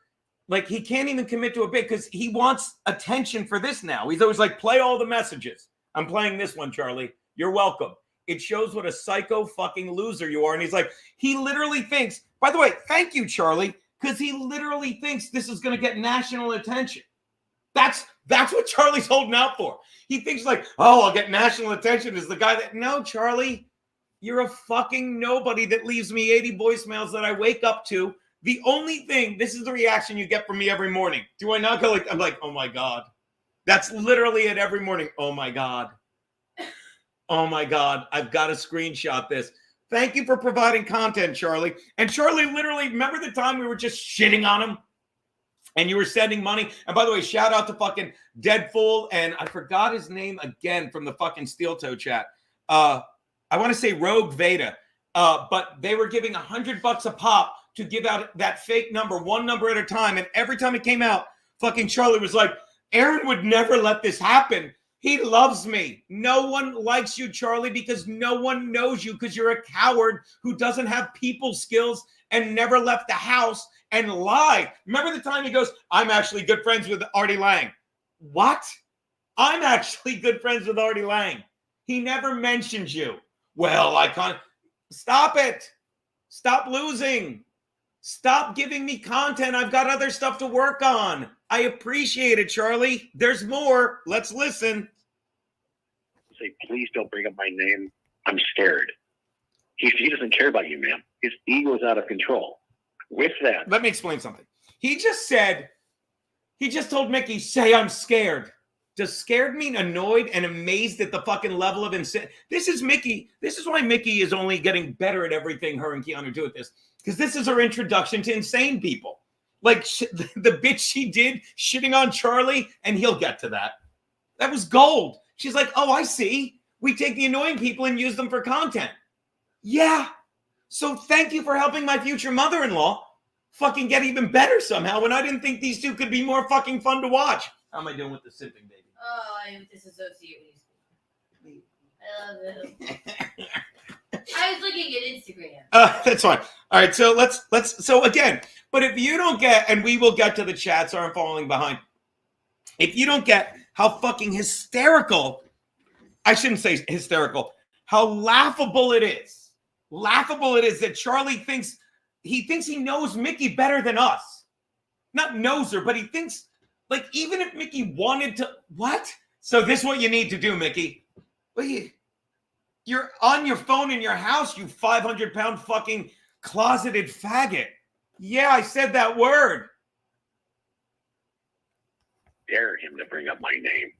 He can't even commit to a bit because he wants attention for this now. He's always like, play all the messages. I'm playing this one, Charlie. You're welcome. It shows what a psycho fucking loser you are. And he's like, he literally thinks, by the way, thank you, Charlie, because he literally thinks this is going to get national attention. That's what Charlie's holding out for. He thinks I'll get national attention as the guy that, no, Charlie, you're a fucking nobody that leaves me 80 voicemails that I wake up to. The only thing, this is the reaction you get from me every morning. Do I not go I'm like, oh my God. That's literally it every morning. Oh my God. Oh my God, I've got to screenshot this. Thank you for providing content, Charlie. And Charlie, literally, remember the time we were just shitting on him? And you were sending money? And by the way, shout out to fucking Deadfool. And I forgot his name again from the fucking Steel Toe chat. I want to say Rogue Veda. But they were giving $100 a pop to give out that fake number, one number at a time. And every time it came out, fucking Charlie was like, Aaron would never let this happen. He loves me. No one likes you, Charlie, because no one knows you because you're a coward who doesn't have people skills and never left the house and lied. Remember the time he goes, I'm actually good friends with Artie Lang. What? I'm actually good friends with Artie Lang. He never mentions you. Well, I can't. Stop it. Stop losing. Stop giving me content. I've got other stuff to work on. I appreciate it, Charlie. There's more. Let's listen. Say, please don't bring up my name. I'm scared. He doesn't care about you, ma'am. His ego is out of control. With that, let me explain something. He just told Mickey, say I'm scared. Does scared mean annoyed and amazed at the fucking level of insanity? This is Mickey. This is why Mickey is only getting better at everything her and Keanu do at this. Because this is her introduction to insane people. The bitch she did shitting on Charlie, and he'll get to that. That was gold. She's like, oh, I see. We take the annoying people and use them for content. Yeah. So thank you for helping my future mother-in-law fucking get even better somehow when I didn't think these two could be more fucking fun to watch. How am I doing with the sipping, baby? Oh, I disassociate with you. I love it. I was looking at Instagram. That's fine. All right, so let's so again, but if you don't get, and we will get to the chat, so I'm falling behind. If you don't get how fucking hysterical, I shouldn't say hysterical, how laughable it is that Charlie thinks he knows Mickey better than us. Not knows her, but he thinks, even if Mickey wanted to, what? So this is what you need to do, Mickey. You're on your phone in your house, you 500-pound fucking closeted faggot. Yeah, I said that word. Dare him to bring up my name.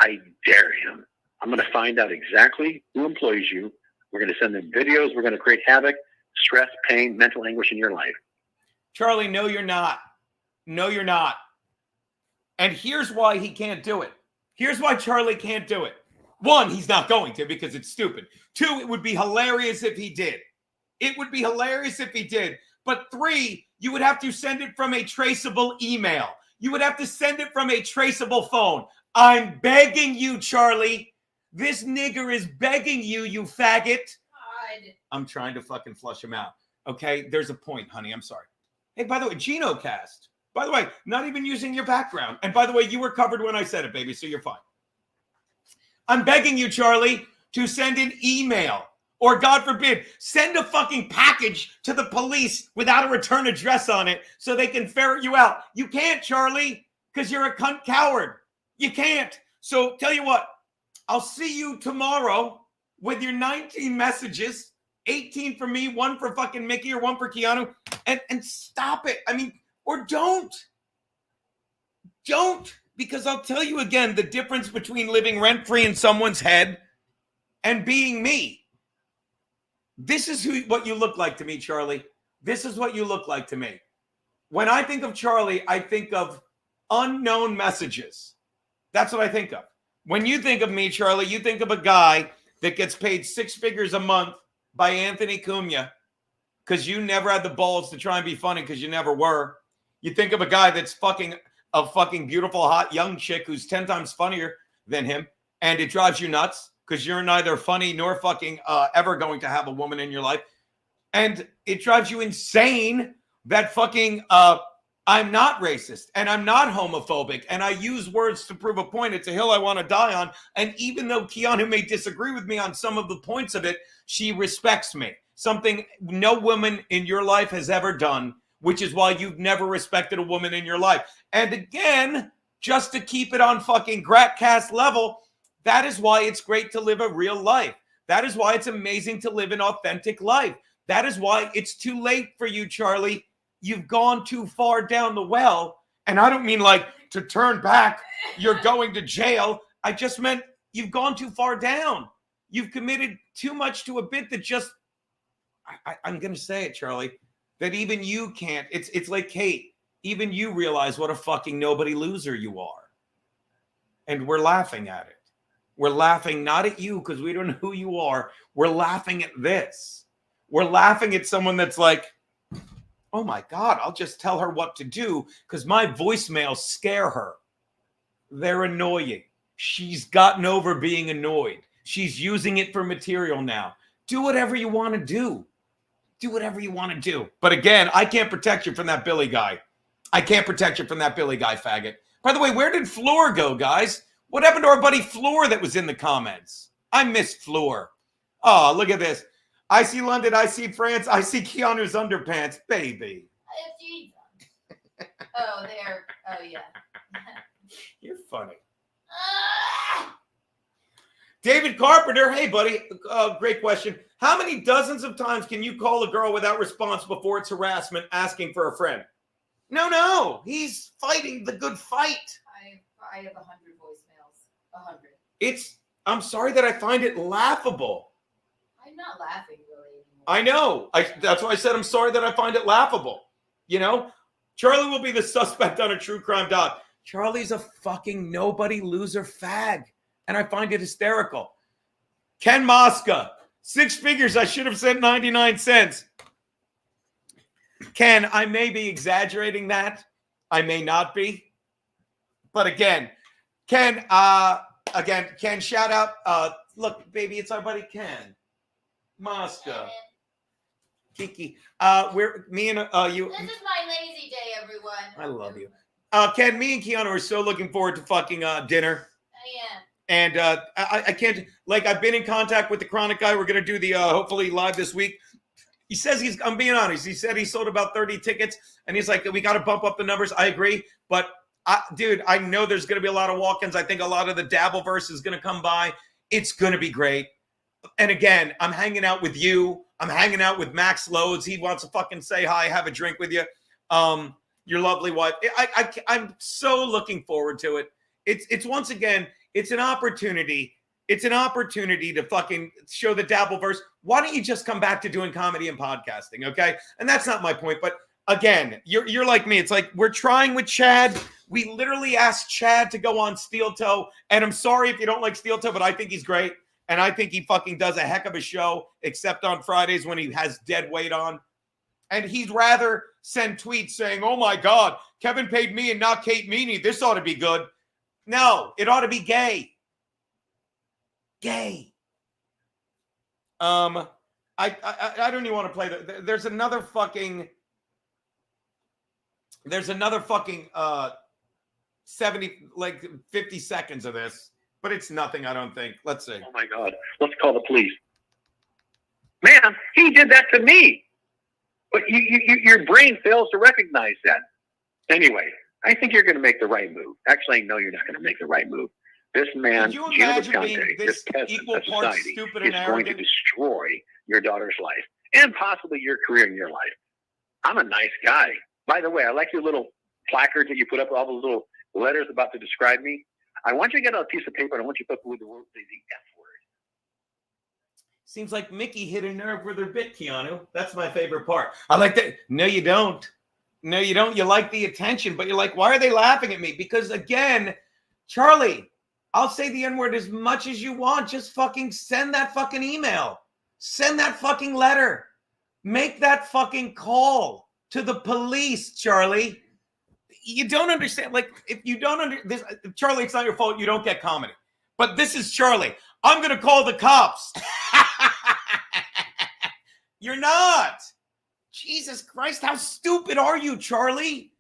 I dare him. I'm going to find out exactly who employs you. We're going to send them videos. We're going to create havoc, stress, pain, mental anguish in your life. Charlie, no, you're not. No, you're not. And here's why he can't do it. Here's why Charlie can't do it. One, he's not going to because it's stupid. Two, it would be hilarious if he did. It would be hilarious if he did. But three, you would have to send it from a traceable email. You would have to send it from a traceable phone. I'm begging you, Charlie. This nigger is begging you, you faggot. God. I'm trying to fucking flush him out. Okay, there's a point, honey. I'm sorry. Hey, by the way, GenoCast. By the way, not even using your background. And by the way, you were covered when I said it, baby, so you're fine. I'm begging you, Charlie, to send an email or, God forbid, send a fucking package to the police without a return address on it so they can ferret you out. You can't, Charlie, because you're a cunt coward. You can't. So tell you what, I'll see you tomorrow with your 19 messages, 18 for me, 1 for fucking Mickey or 1 for Keanu, and stop it. I mean, or don't. Don't. Because I'll tell you again, the difference between living rent-free in someone's head and being me. This is what you look like to me, Charlie. This is what you look like to me. When I think of Charlie, I think of unknown messages. That's what I think of. When you think of me, Charlie, you think of a guy that gets paid 6 figures a month by Anthony Cumia because you never had the balls to try and be funny because you never were. You think of a guy that's fucking a fucking beautiful, hot, young chick who's 10 times funnier than him, and it drives you nuts because you're neither funny nor fucking ever going to have a woman in your life. And it drives you insane that fucking I'm not racist and I'm not homophobic and I use words to prove a point. It's a hill I want to die on. And even though Keanu may disagree with me on some of the points of it, she respects me. Something no woman in your life has ever done, which is why you've never respected a woman in your life. And again, just to keep it on fucking Gratcast level, that is why it's great to live a real life. That is why it's amazing to live an authentic life. That is why it's too late for you, Charlie. You've gone too far down the well. And I don't mean like to turn back, you're going to jail. I just meant you've gone too far down. You've committed too much to a bit that just, I'm going to say it, Charlie, that even you can't. It's like Kate. Even you realize what a fucking nobody loser you are. And we're laughing at it. We're laughing not at you because we don't know who you are. We're laughing at this. We're laughing at someone that's like, oh my God, I'll just tell her what to do because my voicemails scare her. They're annoying. She's gotten over being annoyed. She's using it for material now. Do whatever you want to do. Do whatever you want to do. But again, I can't protect you from that Billy guy. I can't protect you from that Billy guy, faggot. By the way, where did Floor go, guys? What happened to our buddy Floor that was in the comments? I miss Floor. Oh, look at this. I see London, I see France, I see Keanu's underpants. Baby. I have jeans on. Oh, there. Oh, yeah. You're funny. David Carpenter, hey, buddy. Great question. How many dozens of times can you call a girl without response before it's harassment asking for a friend? No. He's fighting the good fight. I have 100 voicemails. 100. I'm sorry that I find it laughable. I'm not laughing really anymore. I know. That's why I said I'm sorry that I find it laughable. You know, Charlie will be the suspect on a true crime doc. Charlie's a fucking nobody loser fag. And I find it hysterical. Ken Mosca, 6 figures. I should have said 99 cents. Ken, I may be exaggerating that. I may not be. But again, Ken, Ken, shout out. Look, baby, it's our buddy Ken Mosca. Kiki. Me and you. This is my lazy day, everyone. I love you. Ken, me and Keanu are so looking forward to fucking dinner. I am. And I can't, like, I've been in contact with the Chronic guy. We're going to do the, hopefully live this week. He says I'm being honest. He said he sold about 30 tickets and he's like, we got to bump up the numbers. I agree. But dude, I know there's going to be a lot of walk-ins. I think a lot of the Dabbleverse is going to come by. It's going to be great. And again, I'm hanging out with you. I'm hanging out with Max Loads. He wants to fucking say hi, have a drink with you. Your lovely wife. I'm so looking forward to it. It's once again, it's an opportunity. It's an opportunity to fucking show the Dabbleverse. Why don't you just come back to doing comedy and podcasting, okay? And that's not my point, but again, you're like me. It's like we're trying with Chad. We literally asked Chad to go on Steel Toe, and I'm sorry if you don't like Steel Toe, but I think he's great, and I think he fucking does a heck of a show, except on Fridays when he has dead weight on. And he'd rather send tweets saying, "Oh my God, Kevin paid me and not Kate Meanie. This ought to be good." No, it ought to be gay. Gay. I don't even want to play that. There's another fucking 50 seconds of this, but it's nothing, I don't think. Let's see. Oh my God, let's call the police. Man, he did that to me. But your brain fails to recognize that. Anyway, I think you're going to make the right move. Actually, no, you're not going to make the right move. This man, Gino Debunking, being this peasant equal of parts society, stupid is and going to arrogant? destroy your daughter's life and possibly your career and your life. I'm a nice guy. By the way, I like your little placards that you put up, all those little letters about to describe me. I want you to get on a piece of paper and I want you to put the F word. Seems like Mickey hit a nerve with her bit, Keanu. That's my favorite part. I like that. No, you don't. No, you don't. You like the attention, but you're like, why are they laughing at me? Because again, Charlie, I'll say the N-word as much as you want. Just fucking send that fucking email. Send that fucking letter. Make that fucking call to the police, Charlie. You don't understand. Like, if you don't understand this, Charlie, it's not your fault. You don't get comedy. But this is Charlie. I'm going to call the cops. You're not. Jesus Christ, how stupid are you, Charlie?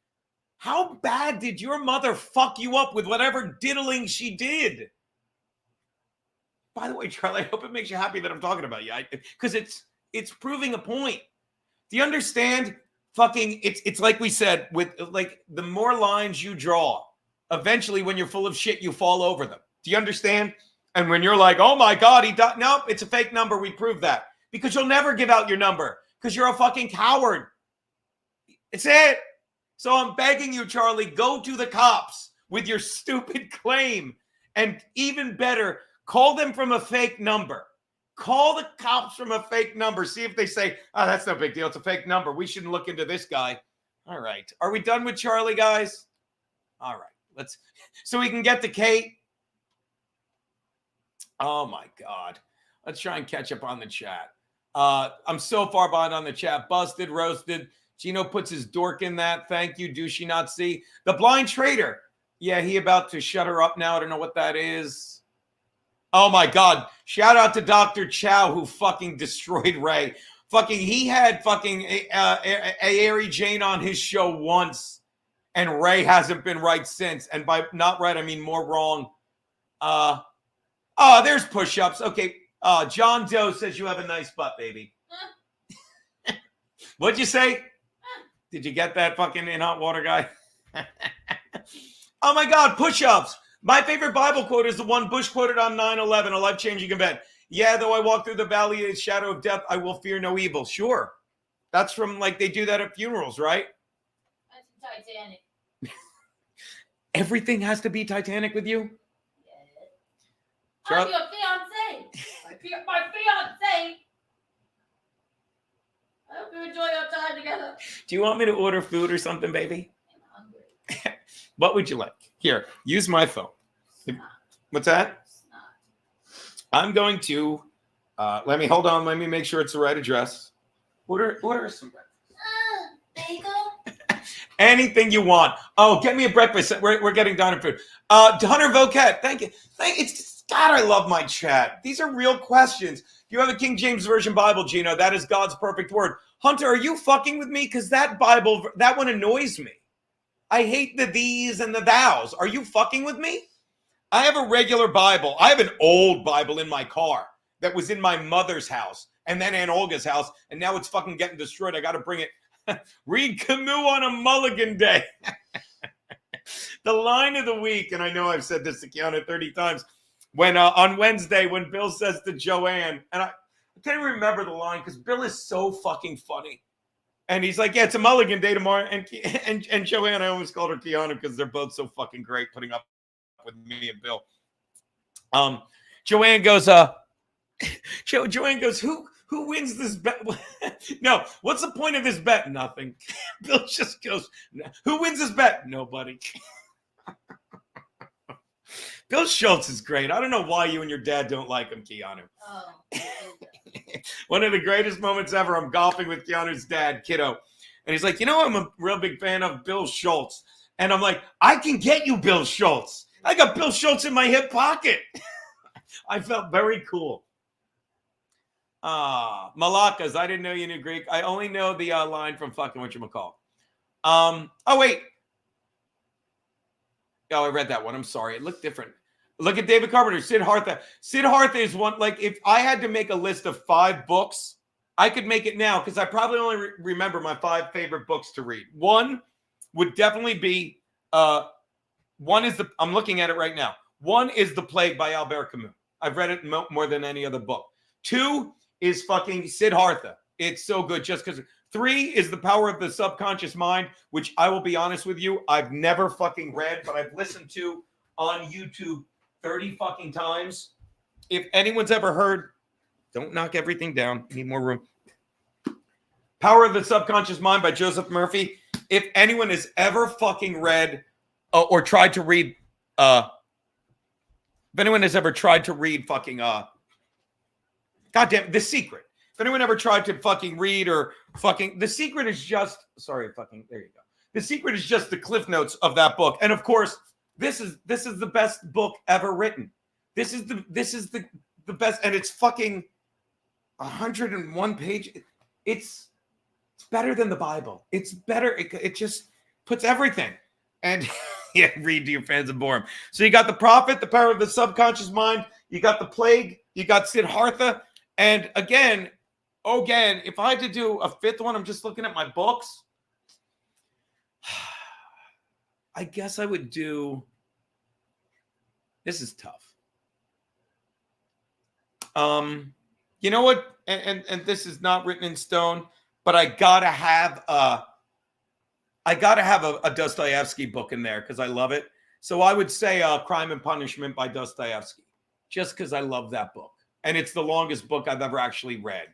How bad did your mother fuck you up with whatever diddling she did? By the way, Charlie, I hope it makes you happy that I'm talking about you, because it's proving a point. Do you understand? Fucking, it's like we said, with like the more lines you draw, eventually when you're full of shit, you fall over them. Do you understand? And when you're like, oh my God, he died. Nope, it's a fake number. We proved that. Because you'll never give out your number. Because you're a fucking coward. It's it. So I'm begging you, Charlie, go to the cops with your stupid claim. And even better, call them from a fake number. Call the cops from a fake number. See if they say, oh, that's no big deal. It's a fake number. We shouldn't look into this guy. All right. Are we done with Charlie, guys? All right. Let's, so we can get to Kate. Oh my God. Let's try and catch up on the chat. I'm so far behind on the chat. Busted, roasted. Gino puts his dork in that. Thank you. Do she not see? The blind trader. Yeah, he about to shut her up now. I don't know what that is. Oh my God. Shout out to Dr. Chow who fucking destroyed Ray. Fucking, he had fucking Ari Jane on his show once. And Ray hasn't been right since. And by not right, I mean more wrong. Oh, there's push-ups. Okay. John Doe says you have a nice butt, baby. What'd you say? Did you get that fucking in hot water guy? Oh my God, push-ups. My favorite Bible quote is the one Bush quoted on 9/11, a life-changing event. Yeah, though I walk through the valley of the shadow of death, I will fear no evil. Sure. That's from, like, they do that at funerals, right? That's Titanic. Everything has to be Titanic with you? I'm your fiance. My fiance. I hope you enjoy your time together. Do you want me to order food or something, baby? I'm hungry. What would you like? Here, use my phone. What's that? I'm going to, let me make sure it's the right address. Order some breakfast. Bagel? Anything you want. Oh, get me a breakfast. We're getting diner food. Hunter Voquette, thank you. God, I love my chat. These are real questions. You have a King James Version Bible, Gino. That is God's perfect word. Hunter, are you fucking with me? Because that Bible, that one annoys me. I hate the these and the thous. Are you fucking with me? I have a regular Bible. I have an old Bible in my car that was in my mother's house and then Aunt Olga's house, and now it's fucking getting destroyed. I got to bring it. Read Camus on a mulligan day. The line of the week, and I know I've said this to Keanu 30 times, when on Wednesday, when Bill says to Joanne, and I can't even remember the line because Bill is so fucking funny. And he's like, yeah, it's a mulligan day tomorrow. And Joanne, I almost called her Keanu because they're both so fucking great putting up with me and Bill. Joanne goes, Joanne goes, Who wins this bet? No, what's the point of this bet? Nothing. Bill just goes, who wins this bet? Nobody. Bill Schultz is great. I don't know why you and your dad don't like him, Keanu. Oh. One of the greatest moments ever. I'm golfing with Keanu's dad, Kiddo. And he's like, you know, I'm a real big fan of Bill Schultz. And I'm like, I can get you Bill Schultz. I got Bill Schultz in my hip pocket. I felt very cool. Malakas, I didn't know you knew Greek. I only know the line from fucking whatchamacall. Oh, wait. Oh, I read that one. I'm sorry. It looked different. Look at David Carpenter, Siddhartha. Siddhartha is one, like, if I had to make a list of 5 books, I could make it now because I probably only remember my 5 favorite books to read. One would definitely be, one is I'm looking at it right now. One is The Plague by Albert Camus. I've read it more than any other book. 2 is fucking Siddhartha. It's so good just because. 3 is The Power of the Subconscious Mind, which I will be honest with you, I've never fucking read, but I've listened to on YouTube 30 fucking times. If anyone's ever heard, don't knock everything down. Need more room. Power of the Subconscious Mind by Joseph Murphy. If anyone has ever fucking read or tried to read, if anyone has ever tried to read fucking, goddamn, The Secret. If anyone ever tried to fucking read or fucking, The Secret is just, sorry, fucking, there you go. The Secret is just the cliff notes of that book. And of course, this is the best book ever written. This is the best, and it's fucking 101 page. It's better than the Bible. It's better. It just puts everything. And yeah, read to your fans and bore them. So you got The Prophet, The Power of the Subconscious Mind. You got The Plague. You got Siddhartha. And again, if I had to do a 5th one, I'm just looking at my books. I guess I would do. This is tough. You know what? And this is not written in stone, but I gotta have a Dostoevsky book in there because I love it. So I would say Crime and Punishment by Dostoevsky, just because I love that book. And it's the longest book I've ever actually read.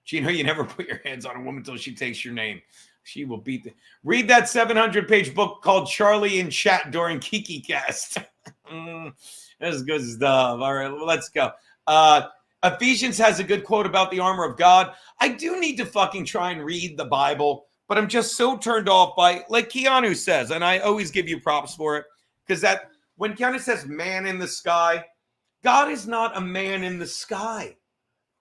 Gino, you never put your hands on a woman until she takes your name. She will beat the. Read that 700-page book called Charlie in Chat during Kiki Cast. That's good stuff. All right, well, let's go. Ephesians has a good quote about the armor of God. I do need to fucking try and read the Bible, but I'm just so turned off by, like Keanu says, and I always give you props for it, because that when Keanu says man in the sky, God is not a man in the sky.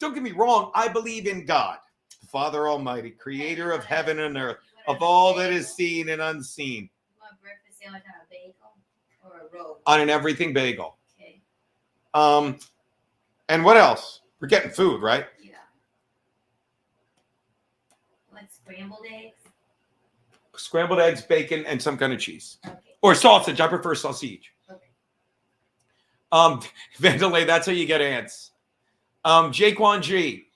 Don't get me wrong. I believe in God, the Father Almighty, creator of heaven and earth, of all that is seen and unseen. You want breakfast sandwich on a bagel or a roll? On an everything bagel. Okay. And what else? We're getting food, right? Yeah. Like scrambled eggs? Scrambled eggs, bacon, and some kind of cheese. Okay. Or sausage. I prefer sausage. Okay. Vandalay, that's how you get ants. Jaquan G.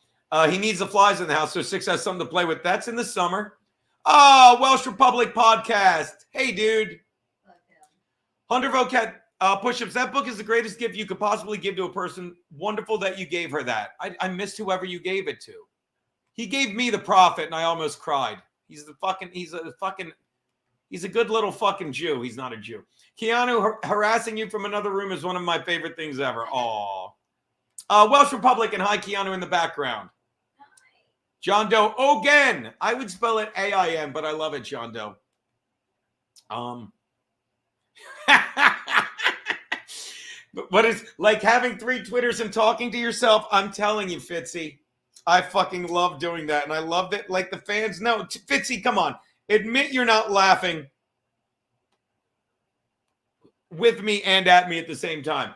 He needs the flies in the house, so 6 has something to play with. That's in the summer. Oh, Welsh Republic podcast. Hey, dude. Hunter Vocat push-ups. That book is the greatest gift you could possibly give to a person. Wonderful that you gave her that. I missed whoever you gave it to. He gave me The Prophet, and I almost cried. He's a good little fucking Jew. He's not a Jew. Keanu harassing you from another room is one of my favorite things ever. Aw. Welsh Republic and hi, Keanu in the background. John Doe, again. I would spell it A-I-N, but I love it, John Doe. What is like having 3 Twitters and talking to yourself? I'm telling you, Fitzy, I fucking love doing that. And I love that. Like the fans know. Fitzy, come on. Admit you're not laughing with me and at me at the same time.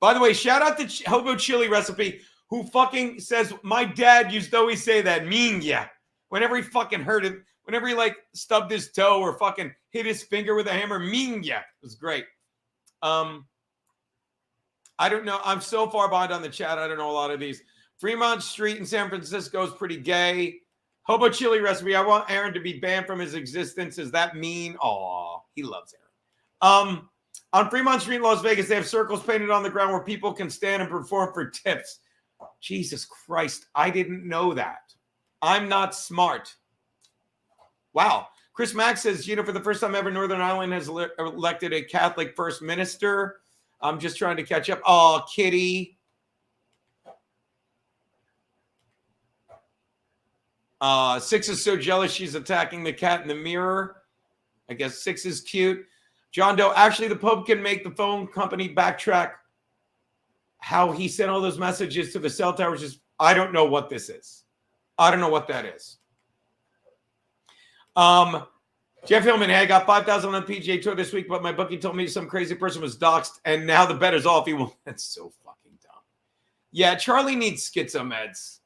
By the way, shout out to Hobo Chili Recipe, who fucking says, my dad used to always say that, minya, whenever he fucking heard it, whenever he like stubbed his toe or fucking hit his finger with a hammer, minya. It was great. I don't know. I'm so far behind on the chat. I don't know a lot of these. Fremont Street in San Francisco is pretty gay. Hobo Chili Recipe. I want Aaron to be banned from his existence. Is that mean? Aw, he loves Aaron. On Fremont Street in Las Vegas, they have circles painted on the ground where people can stand and perform for tips. Jesus Christ. I didn't know that. I'm not smart. Wow. Chris Mack says, for the first time ever, Northern Ireland has elected a Catholic first minister. I'm just trying to catch up. Oh, Kitty. Six is so jealous she's attacking the cat in the mirror. I guess Six is cute. John Doe, actually, the Pope can make the phone company backtrack how he sent all those messages to the cell towers. I don't know what this is. I don't know what that is. Jeff Hillman, hey, I got 5,000 on the PGA Tour this week, but my bookie told me some crazy person was doxxed, and now the bet is off. That's so fucking dumb. Yeah, Charlie needs schizo meds.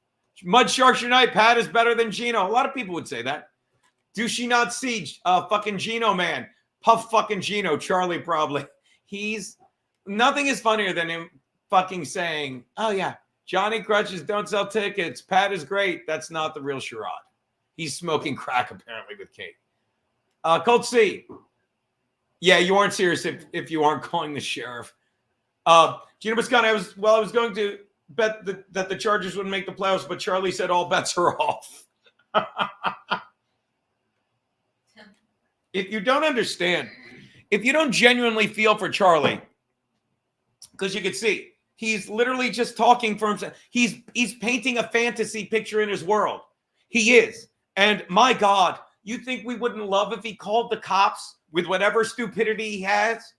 Mud Sharks Unite, Pat is better than Gino. A lot of people would say that. Do she not see fucking Gino, man? Puff fucking Gino, Charlie probably. Nothing is funnier than him fucking saying, oh yeah, Johnny Crutches don't sell tickets. Pat is great. That's not the real Sherrod. He's smoking crack apparently with Kate. Colt C. Yeah, you aren't serious if you aren't calling the sheriff. Gino Biscone, I was going to bet that the Chargers wouldn't make the playoffs, but Charlie said all bets are off. If you don't understand, if you don't genuinely feel for Charlie, because you can see he's literally just talking for himself. He's painting a fantasy picture in his world. He is. And my God, you think we wouldn't love if he called the cops with whatever stupidity he has?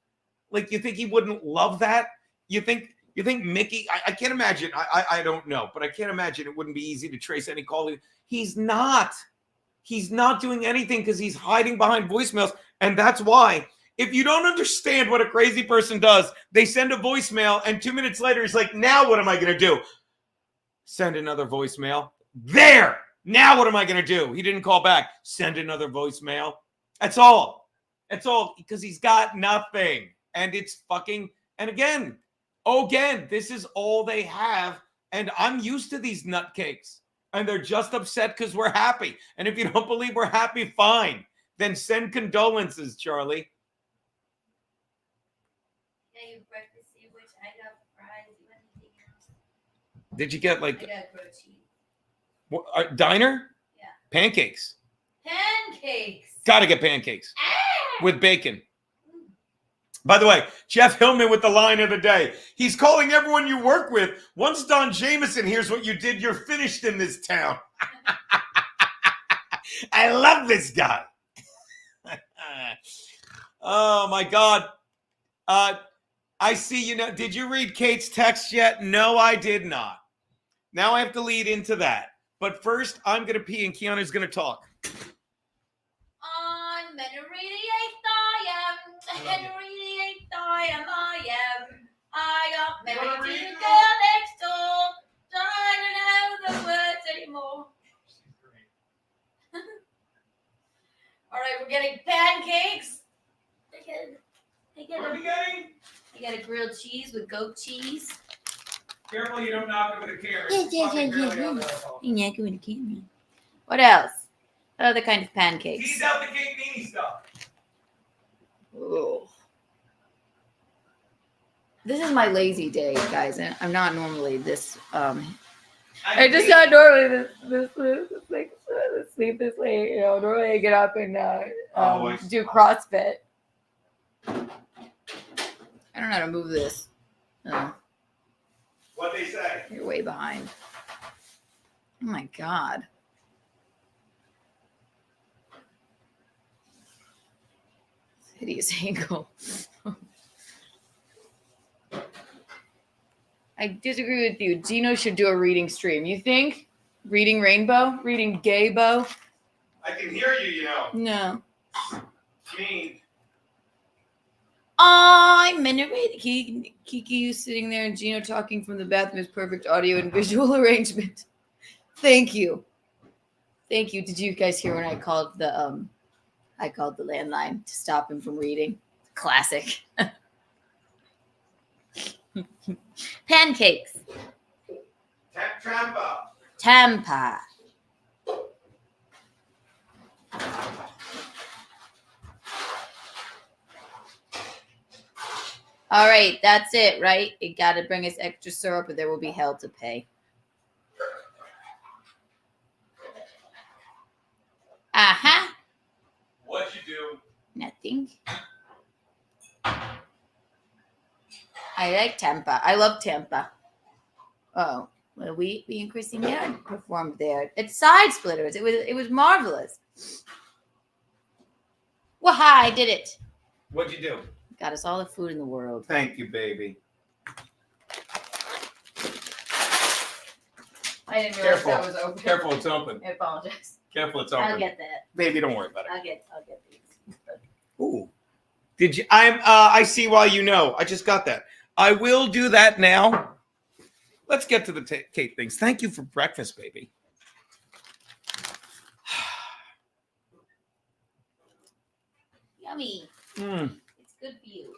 Like, you think he wouldn't love that? You think Mickey, I can't imagine. I don't know, but I can't imagine it wouldn't be easy to trace any call. He's not doing anything because he's hiding behind voicemails. And that's why, if you don't understand what a crazy person does, they send a voicemail and 2 minutes later, he's like, now what am I going to do? Send another voicemail. There. Now what am I going to do? He didn't call back. Send another voicemail. That's all. That's all, because he's got nothing. And it's fucking, and again, this is all they have. And I'm used to these nutcakes. And they're just upset because we're happy. And if you don't believe we're happy, fine. Then send condolences, Charlie. Yeah, you breakfast sandwich. I got fries. You want anything else? Did you get I like got grilled cheese. what, diner? Yeah. Pancakes. Pancakes. Gotta get pancakes with bacon. By the way, Jeff Hillman with the line of the day. He's calling everyone you work with. Once Don Jameson hears what you did, you're finished in this town. I love this guy. Oh, my God. I see, did you read Kate's text yet? No, I did not. Now I have to lead into that. But first, I'm going to pee and Keanu's going to talk. I'm I got married to the girl next door. Don't know the words anymore. All right, we're getting pancakes. What are we getting? I got a grilled cheese with goat cheese. Careful you don't knock over the camera. Yeah, give me the camera. What else? What other kind of pancakes? Tease out the Kate Meanie stuff. Oh. This is my lazy day, guys. I'm not normally this. I just not normally this sleep this late. Normally I get up and do CrossFit. I don't know how to move this. What they say? You're way behind. Oh my God. Hideous angle. I disagree with you. Gino should do a reading stream. You think? Reading Rainbow? Reading Gaybo? I can hear you, No. Mean. I'm venerated. Kiki sitting there and Gino talking from the bathroom is perfect audio and visual arrangement. Thank you. Thank you. Did you guys hear when I called the landline to stop him from reading? Classic. Pancakes. Tampa. All right, that's it, right? You got to bring us extra syrup or there will be hell to pay. Uh-huh. What'd you do? Nothing. I like Tampa. I love Tampa. Oh, well, we and Christina performed there. It's Side Splitters. It was marvelous. Well, hi, I did it. What'd you do? Got us all the food in the world. Thank you, baby. I didn't realize Careful. that was open. Careful, it's open. I apologize. Careful, it's open. I'll get that. Baby, don't worry about it. I'll get these. Ooh. Did you? I see why you know. I just got that. I will do that now. Let's get to the Kate things. Thank you for breakfast, baby. Yummy. Mm. It's good for you.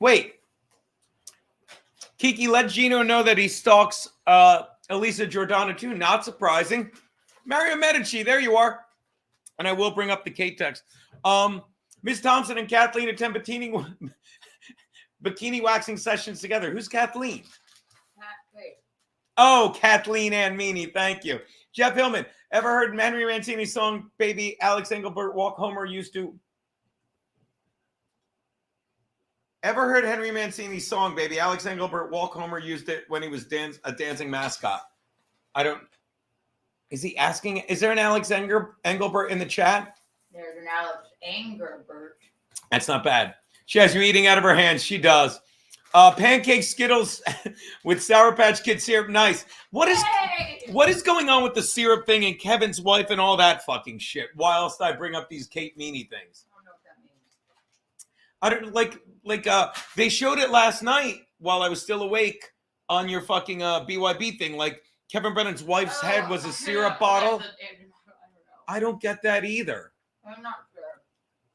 Wait. Kiki, let Gino know that he stalks Elisa Giordano too. Not surprising. Mario Medici, there you are. And I will bring up the Kate text. Ms. Thompson and Kathleen attend bikini waxing sessions together. Who's Kathleen? Oh, Kathleen and Meanie. Thank you. Jeff Hillman. Ever heard Henry Mancini's song, Baby Alex Engelbert Walk Homer used to? Ever heard Henry Mancini's song, Baby Alex Engelbert Walk Homer used it when he was a dancing mascot? I don't. Is he asking? Is there an Alex Engelbert in the chat? There's an Alex Engelbert. That's not bad. She has you eating out of her hands. She does. Pancake Skittles with Sour Patch Kid syrup. Nice. What is going on with the syrup thing and Kevin's wife and all that fucking shit? Whilst I bring up these Kate Meanie things. I don't know what that means. I don't like they showed it last night while I was still awake on your fucking BYB thing. Like Kevin Brennan's wife's head was a syrup bottle. I don't get that either. I'm not sure.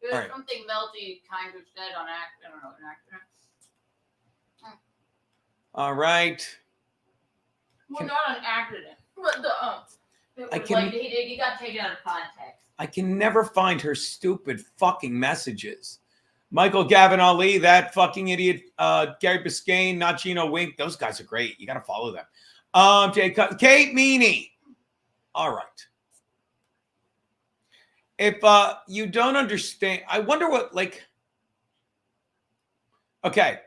There's something melty kind of said on accident. I don't know, an accident. All right. Well, not an accident. But it was like he got taken out of context. I can never find her stupid fucking messages. Michael Gavin Ali, that fucking idiot, Gary Biscayne, not Gino Wink. Those guys are great. You got to follow them. Kate Meanie. All right. If you don't understand, I wonder what, like, okay.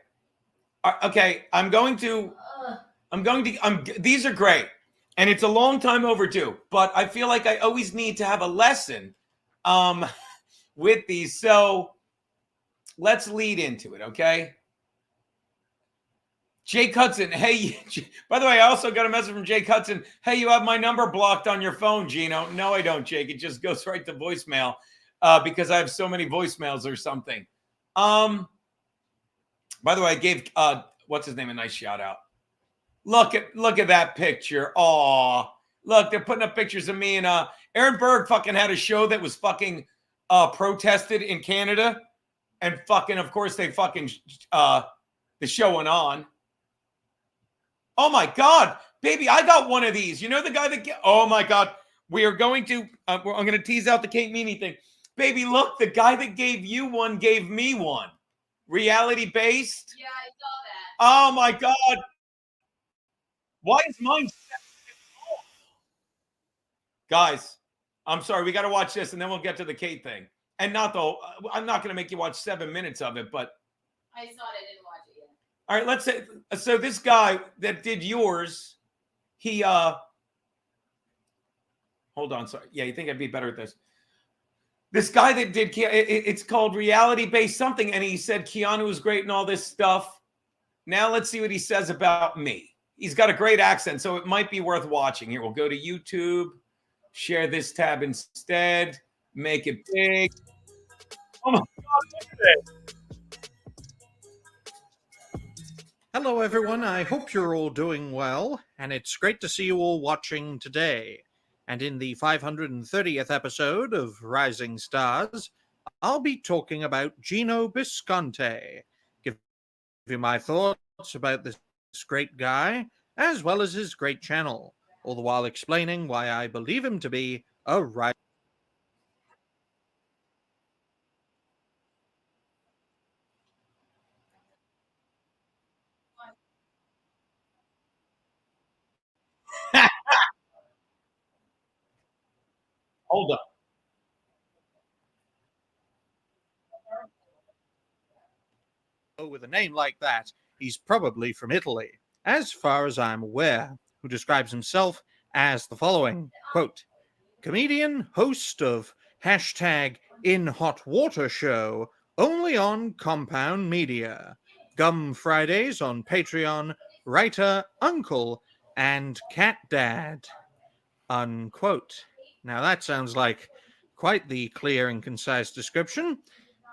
Okay, these are great. And it's a long time overdue, but I feel like I always need to have a lesson with these. So let's lead into it, okay? Jake Hudson, hey, by the way, I also got a message from Jake Hudson. Hey, you have my number blocked on your phone, Gino. No, I don't, Jake. It just goes right to voicemail because I have so many voicemails or something. By the way, I gave what's his name a nice shout out. Look at that picture. Aw, look, they're putting up pictures of me and Aaron Berg fucking had a show that was fucking protested in Canada, and fucking, of course, they fucking the show went on. Oh my God, baby, I got one of these. You know the guy that? Oh my God, we are going to. I'm going to tease out the Kate Meanie thing, baby. Look, the guy that gave you one gave me one. Reality based. Yeah, I saw that. Oh my God. Why is mine? Guys, I'm sorry. We got to watch this and then we'll get to the Kate thing. And not though, I'm not going to make you watch 7 minutes of it, but. I saw it. I didn't watch it yet. All right, let's say, so this guy that did yours, he, hold on. Sorry. Yeah, you think I'd be better at this. This guy that did, it's called reality based something. And he said Keanu was great and all this stuff. Now let's see what he says about me. He's got a great accent, so it might be worth watching. Here, we'll go to YouTube, share this tab instead, make it big. Oh my God, look at it. Hello, everyone. I hope you're all doing well, and it's great to see you all watching today. And in the 530th episode of Rising Stars, I'll be talking about Gino Bisconte, give you my thoughts about this great guy, as well as his great channel, all the while explaining why I believe him to be a right. Hold up. With a name like that, he's probably from Italy, as far as I'm aware, who describes himself as the following, quote, comedian, host of hashtag In Hot Water show, only on Compound Media, Gum Fridays on Patreon, writer, uncle, and cat dad, unquote. Now that sounds like quite the clear and concise description.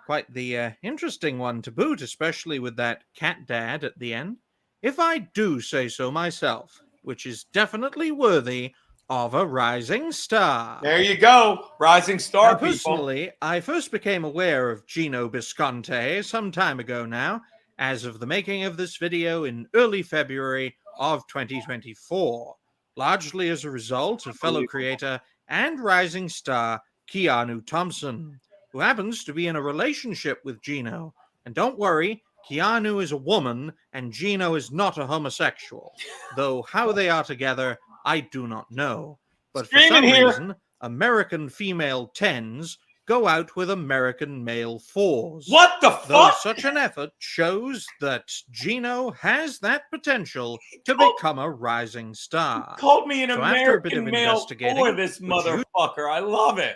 Quite the interesting one to boot, especially with that cat dad at the end, if I do say so myself, which is definitely worthy of a rising star. There you go. Rising star, Now, people. personally, I first became aware of Gino Bisconte some time ago now, as of the making of this video in early February of 2024, largely as a result of fellow creator and rising star Keanu Thompson, who happens to be in a relationship with Gino. And don't worry, Keanu is a woman and Gino is not a homosexual, though how they are together, I do not know. But for some reason, American female 10s go out with American male 4s. What the fuck? Though such an effort shows that Gino has that potential to become a rising star. Called me an So after a bit American of male investigating, for this motherfucker. I love it.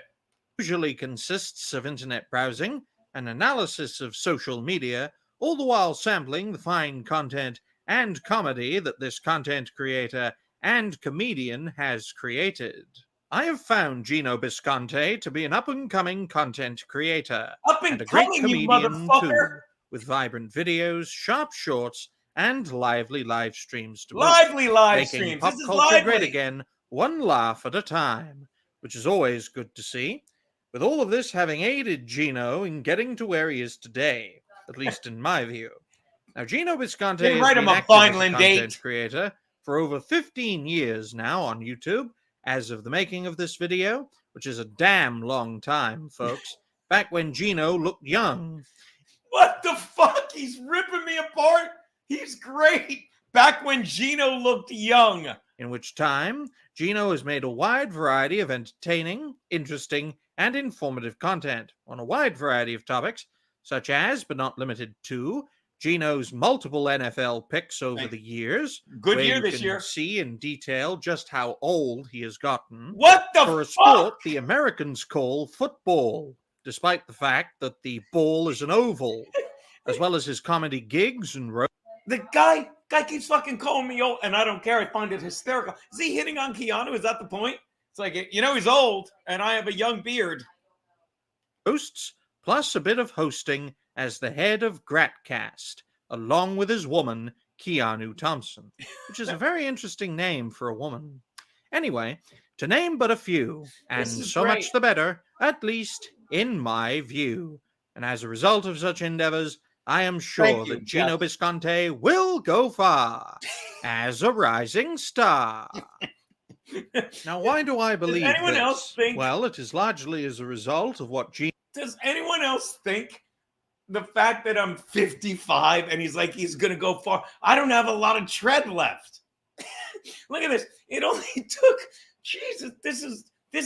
Usually consists of internet browsing and analysis of social media, all the while sampling the fine content and comedy that this content creator and comedian has created. I have found Gino Bisconte to be an up-and-coming content creator and a great comedian too, with vibrant videos, sharp shorts, and lively live streams to boot, Lively live making streams. pop This is culture lively. great again, one laugh at a time, which is always good to see. With all of this having aided Gino in getting to where he is today, at least in my view. Now, Gino Bisconte Didn't has write been him a active as a Vineland content date. creator for over 15 years now on YouTube, as of the making of this video, which is a damn long time, folks, back when Gino looked young. What the fuck? He's ripping me apart. He's great. Back when Gino looked young. In which time, Gino has made a wide variety of entertaining, interesting, and informative content on a wide variety of topics, such as, but not limited to, Gino's multiple NFL picks over the years. Good year you this can year. See in detail just how old he has gotten. What the For a fuck? sport the Americans call football, despite the fact that the ball is an oval, as well as his comedy gigs and The guy keeps fucking calling me old, and I don't care. I find it hysterical. Is he hitting on Keanu? Is that the point? It's like, you know, he's old, and I have a young beard. hosts, plus a bit of hosting as the head of Gratcast, along with his woman, Keanu Thompson, which is a very interesting name for a woman. Anyway, to name but a few, and so great. much the better, at least in my view. And as a result of such endeavors, I am sure Thank you, that Gino Jeff. Bisconte will go far as a rising star. Now, why do I believe anyone this? else think- Well, it is largely as a result of what Gino... Does anyone else think the fact that I'm 55 and he's like, he's going to go far? I don't have a lot of tread left. Look at this. It only took, Jesus, this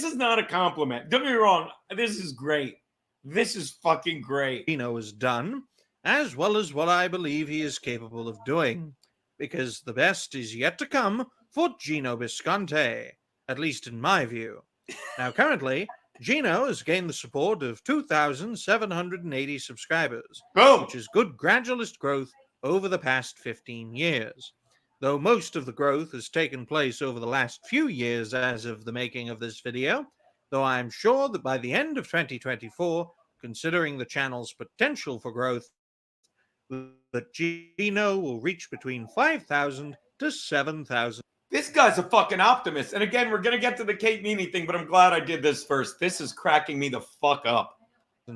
is not a compliment. Don't get me wrong. This is great. This is fucking great. Gino has done, as well as what I believe he is capable of doing, because the best is yet to come for Gino Bisconte, at least in my view. Now, currently, Gino has gained the support of 2,780 subscribers, Boom. which is good gradualist growth over the past 15 years. Though most of the growth has taken place over the last few years as of the making of this video, though I'm sure that by the end of 2024, considering the channel's potential for growth, that Gino will reach between 5,000 to 7,000. This guy's a fucking optimist. And again, we're going to get to the Kate Meanie thing, but I'm glad I did this first. This is cracking me the fuck up.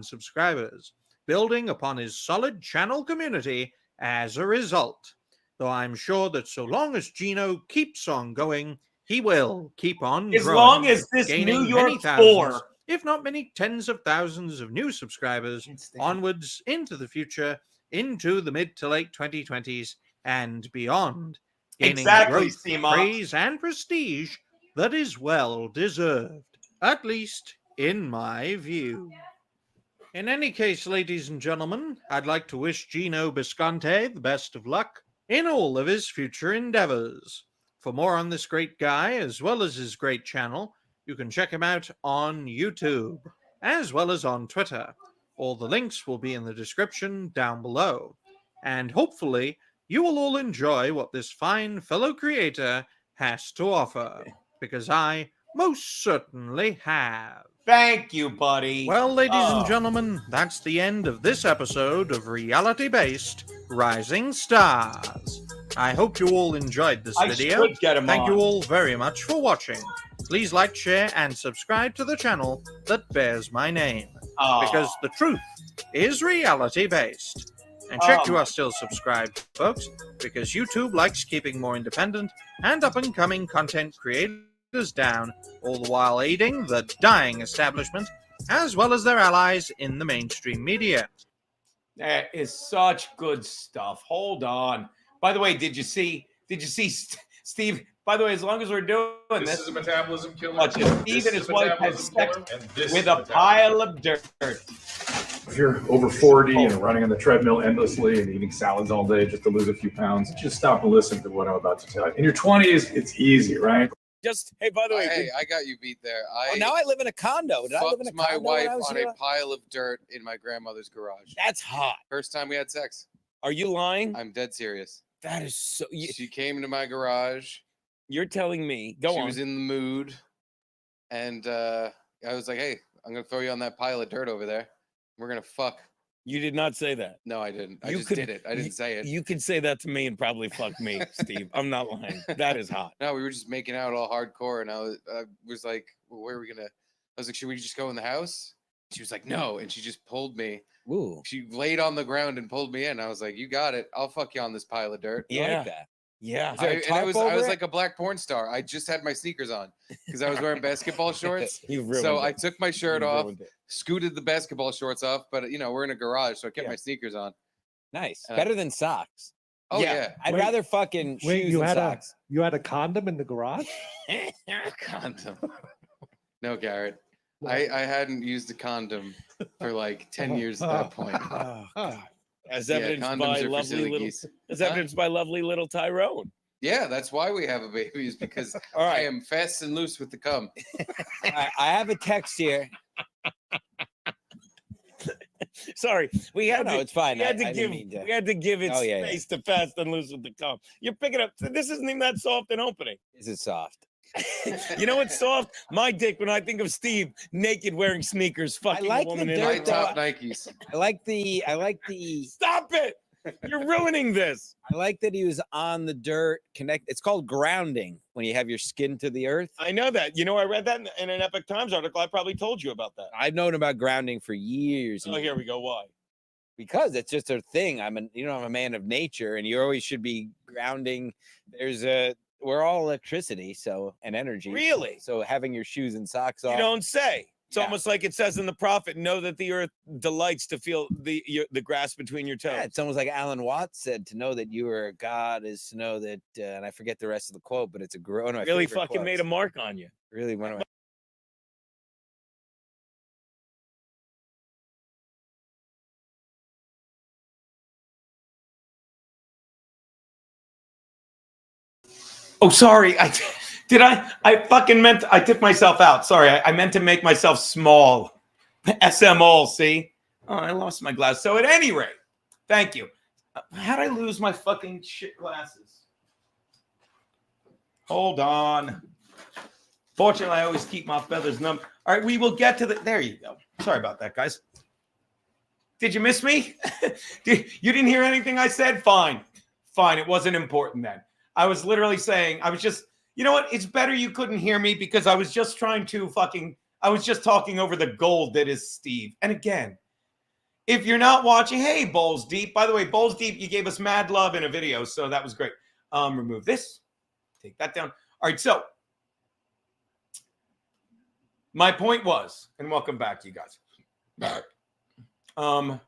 Subscribers, building upon his solid channel community as a result. Though I'm sure that so long as Gino keeps on going, he will keep on As growing, long as this gaining New York many thousands, 4, if not many tens of thousands of new subscribers onwards into the future, into the mid to late 2020s and beyond, gaining Exactly, growth, C-Mox. praise, and prestige that is well deserved. At least in my view. In any case, ladies and gentlemen, I'd like to wish Gino Bisconte the best of luck in all of his future endeavors. For more on this great guy, as well as his great channel, you can check him out on YouTube, as well as on Twitter. All the links will be in the description down below. And hopefully, you will all enjoy what this fine fellow creator has to offer, because I most certainly have. Thank you, buddy. Well, ladies and gentlemen, that's the end of this episode of reality-based Rising Stars. I hope you all enjoyed this video. Should get him Thank on. you all very much for watching. Please like, share, and subscribe to the channel that bears my name. Because the truth is reality-based. And check you are still subscribed, folks, because YouTube likes keeping more independent and up-and-coming content creators down, all the while aiding the dying establishment, as well as their allies in the mainstream media. That is such good stuff. Hold on. By the way, did you see Steve? By the way, as long as we're doing this is a metabolism killer. Watch it. Steve and his wife had sex with a pile of dirt. If you're over 40 and running on the treadmill endlessly and eating salads all day just to lose a few pounds, just stop and listen to what I'm about to tell you. In your 20s, it's easy, right? Hey, by the way, hey, I got you beat there. now I live in a condo. Did I live in a my condo wife when I was on here? a pile of dirt in my grandmother's garage. That's hot. First time we had sex. Are you lying? I'm dead serious. That is so. She came into my garage. You're telling me. She was in the mood, and I was like, "Hey, I'm gonna throw you on that pile of dirt over there. We're gonna fuck." You did not say that. No, I didn't. I You just could- did it. I didn't say it. You could say that to me and probably fuck me, Steve. I'm not lying. That is hot. No, we were just making out all hardcore, and I was like, well, "Where are we gonna?" I was like, "Should we just go in the house?" She was like, "No," and she just pulled me. Ooh. She laid on the ground and pulled me in. I was like, "You got it. I'll fuck you on this pile of dirt." Yeah. Like that. Yeah. I was like a black porn star. I just had my sneakers on because I was wearing basketball shorts. So I took my shirt off, scooted the basketball shorts off, but we're in a garage, so I kept my sneakers on. Nice. Better than socks. Oh yeah. I'd rather fucking shoes than socks. You had a condom in the garage? Condom. No, Garrett. I hadn't used a condom for like 10 years at that point. Oh, God. As Yeah, evidenced condoms by are for lovely silly little, geese. as Huh? evidenced by lovely little Tyrone. Yeah, that's why we have a baby, is because All right. I am fast and loose with the cum. I have a text here. Sorry, we had No, to. it's fine. We had I to didn't give. mean to- We had to give it Oh, yeah, space to fast and loose with the cum. You're picking up. This isn't even that soft an opening. Is it soft? You know what's soft? My dick. When I think of Steve naked wearing sneakers, fucking like a woman the in dirt, her though. Top Nikes. I like the. Stop it! You're ruining this. I like that he was on the dirt. It's called grounding when you have your skin to the earth. I know that. You know, I read that in an Epic Times article. I probably told you about that. I've known about grounding for years. Oh, here we go. Why? Because it's just a thing. I'm a man of nature, and you always should be grounding. We're all electricity, and energy. Really? So having your shoes and socks off. You don't say. It's Yeah. almost like it says in the prophet, know that the earth delights to feel the grass between your toes. Yeah, it's almost like Alan Watts said, to know that you are God is to know that, and I forget the rest of the quote, but it's one of my Really favorite fucking made quotes. a mark on you. Really one of my. Oh, sorry. I took myself out. Sorry. I meant to make myself small. SML, see? Oh, I lost my glass. So at any rate, thank you. How'd I lose my fucking shit glasses? Hold on. Fortunately, I always keep my feathers numb. All right, we will get to there you go. Sorry about that, guys. Did you miss me? You didn't hear anything I said? Fine. Fine. It wasn't important then. I was literally saying, you know what? It's better you couldn't hear me because I was just trying to I was just talking over the gold that is Steve. And again, if you're not watching, hey, Bowls Deep. By the way, Bowls Deep, you gave us mad love in a video, so that was great. Remove this. Take that down. All right, so my point was, and welcome back, you guys. All right.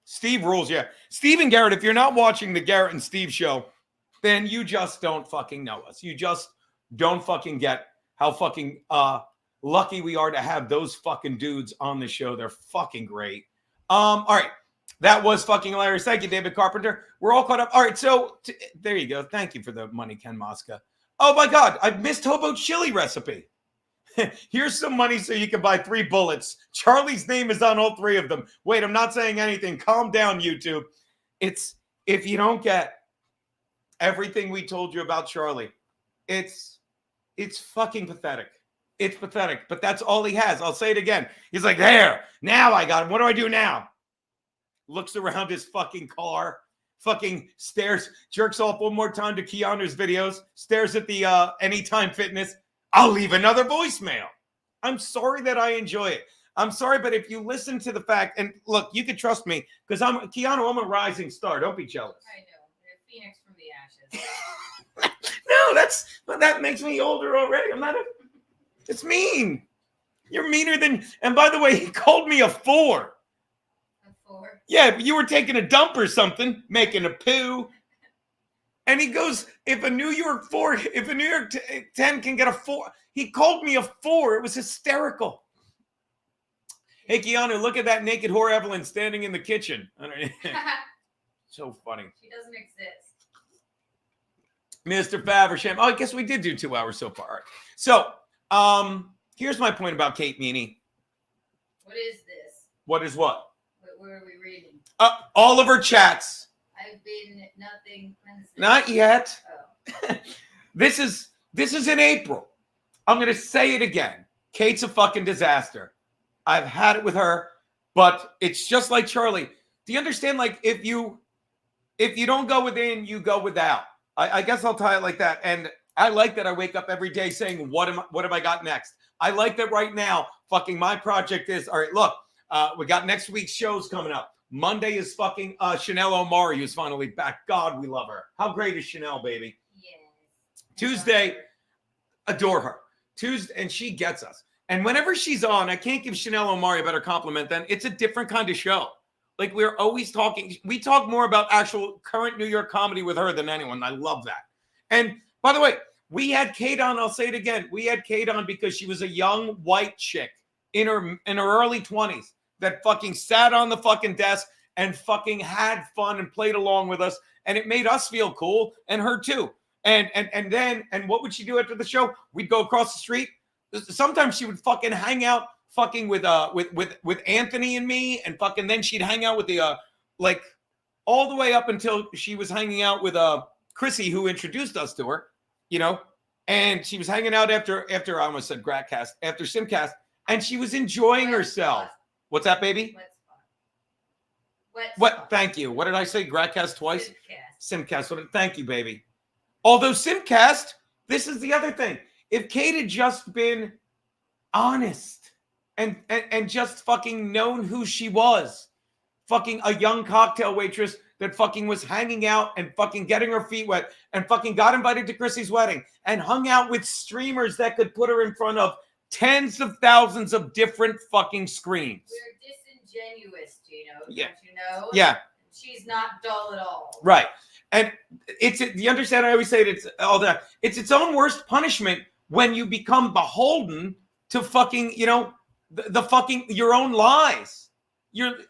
Steve rules, yeah. Steve and Garrett, if you're not watching the Garrett and Steve show, then you just don't fucking know us. You just don't fucking get how fucking lucky we are to have those fucking dudes on the show. They're fucking great. All right. That was fucking hilarious. Thank you, David Carpenter. We're all caught up. All right, so there you go. Thank you for the money, Ken Mosca. Oh my God, I missed Hobo Chili recipe. Here's some money so you can buy 3 bullets. Charlie's name is on all 3 of them. Wait, I'm not saying anything. Calm down, YouTube. It's if you don't get everything we told you about Charlie, it's fucking pathetic. It's pathetic, but that's all he has. I'll say it again. He's like, there, now I got him. What do I do now? Looks around his fucking car, fucking stares, jerks off one more time to Keanu's videos, stares at the Anytime Fitness. I'll leave another voicemail. I'm sorry that I enjoy it. I'm sorry, but if you listen to the fact, and look, you can trust me, because Keanu, I'm a rising star. Don't be jealous. I know. The phoenix from the ashes. No, that makes me older already. I'm not it's mean. You're meaner than, and by the way, he called me a 4. Yeah, you were taking a dump or something, making a poo. And he goes, if a New York 10 can get a 4, he called me a 4. It was hysterical. Hey, Keanu, look at that naked whore Evelyn standing in the kitchen. So funny. She doesn't exist. Mr. Faversham. Oh, I guess we did do 2 hours so far. All right. So, here's my point about Kate Meanie. What is this? What is what? Where are we reading? All of her chats. I've been nothing. Not yet. Oh. This is in April. I'm going to say it again. Kate's a fucking disaster. I've had it with her, but it's just like Charlie. Do you understand? Like if you don't go within, you go without. I guess I'll tie it like that. And I like that I wake up every day saying, what have I got next? I like that right now. Fucking my project is, all right, look. We got next week's shows coming up. Monday is fucking Chanel Omari, who's finally back. God, we love her. How great is Chanel, baby? Yes. Tuesday, adore her. Tuesday, and she gets us. And whenever she's on, I can't give Chanel Omari a better compliment than it's a different kind of show. Like we're always talking. We talk more about actual current New York comedy with her than anyone. I love that. And by the way, we had Kate on. I'll say it again. We had Kate on because she was a young white chick in her early 20s. That fucking sat on the fucking desk and fucking had fun and played along with us. And it made us feel cool and her too. And then what would she do after the show? We'd go across the street. Sometimes she would fucking hang out fucking with Anthony and me. And fucking then she'd hang out with the, like all the way up until she was hanging out with Chrissy, who introduced us to her, you know, and she was hanging out after I almost said Gratcast, after Simcast, and she was enjoying herself. What's that, baby? What? Thank you. What did I say? Gratcast twice? Simcast. Thank you, baby. Although Simcast, this is the other thing. If Kate had just been honest and just fucking known who she was, fucking a young cocktail waitress that fucking was hanging out and fucking getting her feet wet and fucking got invited to Chrissy's wedding and hung out with streamers that could put her in front of tens of thousands of different fucking screens. We're disingenuous, Gino. Yeah. Don't you know? Yeah. She's not dull at all. Right. And you understand, I always say it's all that. It's its own worst punishment when you become beholden to fucking, you know, the fucking, your own lies.